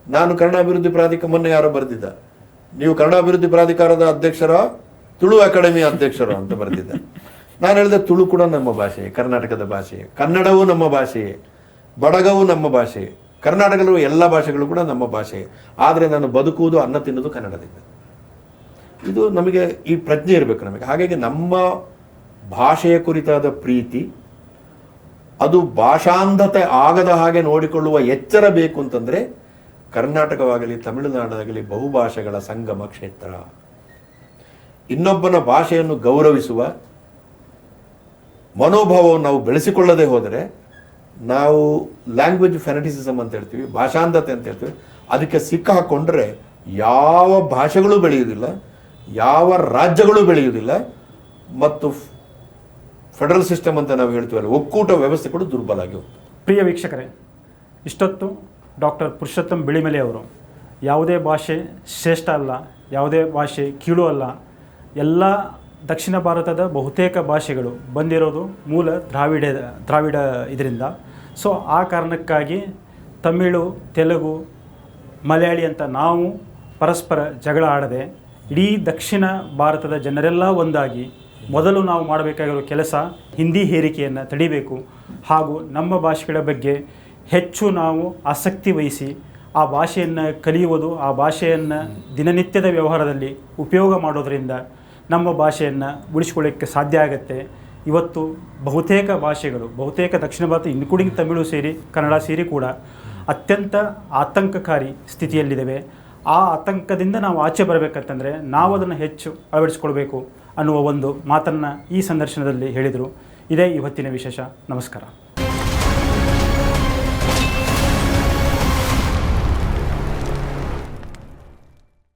ನಾನು ಕನ್ನಡ ಅಭಿವೃದ್ಧಿ ಪ್ರಾಧಿಕಾರ, ಮೊನ್ನೆ ಯಾರೋ ಬರೆದಿದ್ದ, ನೀವು ಕನ್ನಡ ಅಭಿವೃದ್ಧಿ ಪ್ರಾಧಿಕಾರದ ಅಧ್ಯಕ್ಷರ, ತುಳು ಅಕಾಡೆಮಿ ಅಧ್ಯಕ್ಷರು ಅಂತ ಬರೆದಿದ್ದ. ನಾನು ಹೇಳಿದೆ ತುಳು ಕೂಡ ನಮ್ಮ ಭಾಷೆ, ಕರ್ನಾಟಕದ ಭಾಷೆ, ಕನ್ನಡವೂ ನಮ್ಮ ಭಾಷೆಯೇ, ಬಡಗವೂ ನಮ್ಮ ಭಾಷೆ, ಕರ್ನಾಟಕದಲ್ಲಿರುವ ಎಲ್ಲ ಭಾಷೆಗಳು ಕೂಡ ನಮ್ಮ ಭಾಷೆ. ಆದರೆ ನಾನು ಬದುಕುವುದು, ಅನ್ನ ತಿನ್ನೋದು ಕನ್ನಡದಿಂದ. ಇದು ನಮಗೆ ಈ ಪ್ರಜ್ಞೆ ಇರಬೇಕು ನಮಗೆ. ಹಾಗಾಗಿ ನಮ್ಮ ಭಾಷೆಯ ಕುರಿತಾದ ಪ್ರೀತಿ, ಅದು ಭಾಷಾಂಧತೆ ಆಗದ ಹಾಗೆ ನೋಡಿಕೊಳ್ಳುವ ಎಚ್ಚರ ಬೇಕು ಅಂತಂದ್ರೆ ಕರ್ನಾಟಕವಾಗಲಿ ತಮಿಳುನಾಡಾಗಲಿ ಬಹುಭಾಷೆಗಳ ಸಂಗಮ ಕ್ಷೇತ್ರ. ಇನ್ನೊಬ್ಬನ ಭಾಷೆಯನ್ನು ಗೌರವಿಸುವ ಮನೋಭಾವವನ್ನು ನಾವು ಬೆಳೆಸಿಕೊಳ್ಳದೆ ಹೋದರೆ ನಾವು ಲ್ಯಾಂಗ್ವೇಜ್ ಫೆನಟಿಸಿಸಮ್ ಅಂತ ಹೇಳ್ತೀವಿ, ಭಾಷಾಂಧತೆ ಅಂತ ಹೇಳ್ತೀವಿ. ಅದಕ್ಕೆ ಸಿಕ್ಕಾಕೊಂಡ್ರೆ ಯಾವ ಭಾಷೆಗಳು ಬೆಳೆಯುವುದಿಲ್ಲ, ಯಾವ ರಾಜ್ಯಗಳು ಬೆಳೆಯುವುದಿಲ್ಲ, ಮತ್ತು ಫೆಡರಲ್ ಸಿಸ್ಟಮ್ ಅಂತ ನಾವು ಹೇಳ್ತೀವಲ್ಲ, ಒಕ್ಕೂಟ ವ್ಯವಸ್ಥೆ ಕೂಡ ದುರ್ಬಲ ಆಗಿ ಹೋಗ್ತದೆ. ಪ್ರಿಯ ವೀಕ್ಷಕರೇ, ಇಷ್ಟೊತ್ತು ಡಾಕ್ಟರ್ ಪುರುಷೋತ್ತಮ್ ಬಿಳಿಮಲೆ ಅವರು ಯಾವುದೇ ಭಾಷೆ ಶ್ರೇಷ್ಠ ಅಲ್ಲ, ಯಾವುದೇ ಭಾಷೆ ಕೀಳು ಅಲ್ಲ. ಎಲ್ಲ ದಕ್ಷಿಣ ಭಾರತದ ಬಹುತೇಕ ಭಾಷೆಗಳು ಬಂದಿರೋದು ಮೂಲ ದ್ರಾವಿಡ ಇದರಿಂದ. ಸೊ ಆ ಕಾರಣಕ್ಕಾಗಿ ತಮಿಳು, ತೆಲುಗು, ಮಲಯಾಳಿ ಅಂತ ನಾವು ಪರಸ್ಪರ ಜಗಳ ಆಡದೆ ಇಡೀ ದಕ್ಷಿಣ ಭಾರತದ ಜನರೆಲ್ಲ ಒಂದಾಗಿ ಮೊದಲು ನಾವು ಮಾಡಬೇಕಾಗಿರೋ ಕೆಲಸ ಹಿಂದಿ ಹೇರಿಕೆಯನ್ನು ತಡಿಬೇಕು. ಹಾಗೂ ನಮ್ಮ ಭಾಷೆಗಳ ಬಗ್ಗೆ ಹೆಚ್ಚು ನಾವು ಆಸಕ್ತಿ ವಹಿಸಿ ಆ ಭಾಷೆಯನ್ನು ಕಲಿಯುವುದು, ಆ ಭಾಷೆಯನ್ನು ದಿನನಿತ್ಯದ ವ್ಯವಹಾರದಲ್ಲಿ ಉಪಯೋಗ ಮಾಡೋದರಿಂದ ನಮ್ಮ ಭಾಷೆಯನ್ನು ಉಳಿಸ್ಕೊಳ್ಳೋಕ್ಕೆ ಸಾಧ್ಯ ಆಗುತ್ತೆ. ಇವತ್ತು ಬಹುತೇಕ ದಕ್ಷಿಣ ಭಾರತ ಇನ್ಕ್ಲೂಡಿಂಗ್ ತಮಿಳು ಸೇರಿ ಕನ್ನಡ ಸೇರಿ ಕೂಡ ಅತ್ಯಂತ ಆತಂಕಕಾರಿ ಸ್ಥಿತಿಯಲ್ಲಿದ್ದೇವೆ. ಆ ಆತಂಕದಿಂದ ನಾವು ಆಚೆ ಬರಬೇಕಂತಂದರೆ ನಾವು ಅದನ್ನು ಹೆಚ್ಚು ಅಳವಡಿಸ್ಕೊಳ್ಬೇಕು ಅನ್ನುವ ಒಂದು ಮಾತನ್ನು ಈ ಸಂದರ್ಶನದಲ್ಲಿ ಹೇಳಿದರು. ಇದೇ ಇವತ್ತಿನ ವಿಶೇಷ. ನಮಸ್ಕಾರ.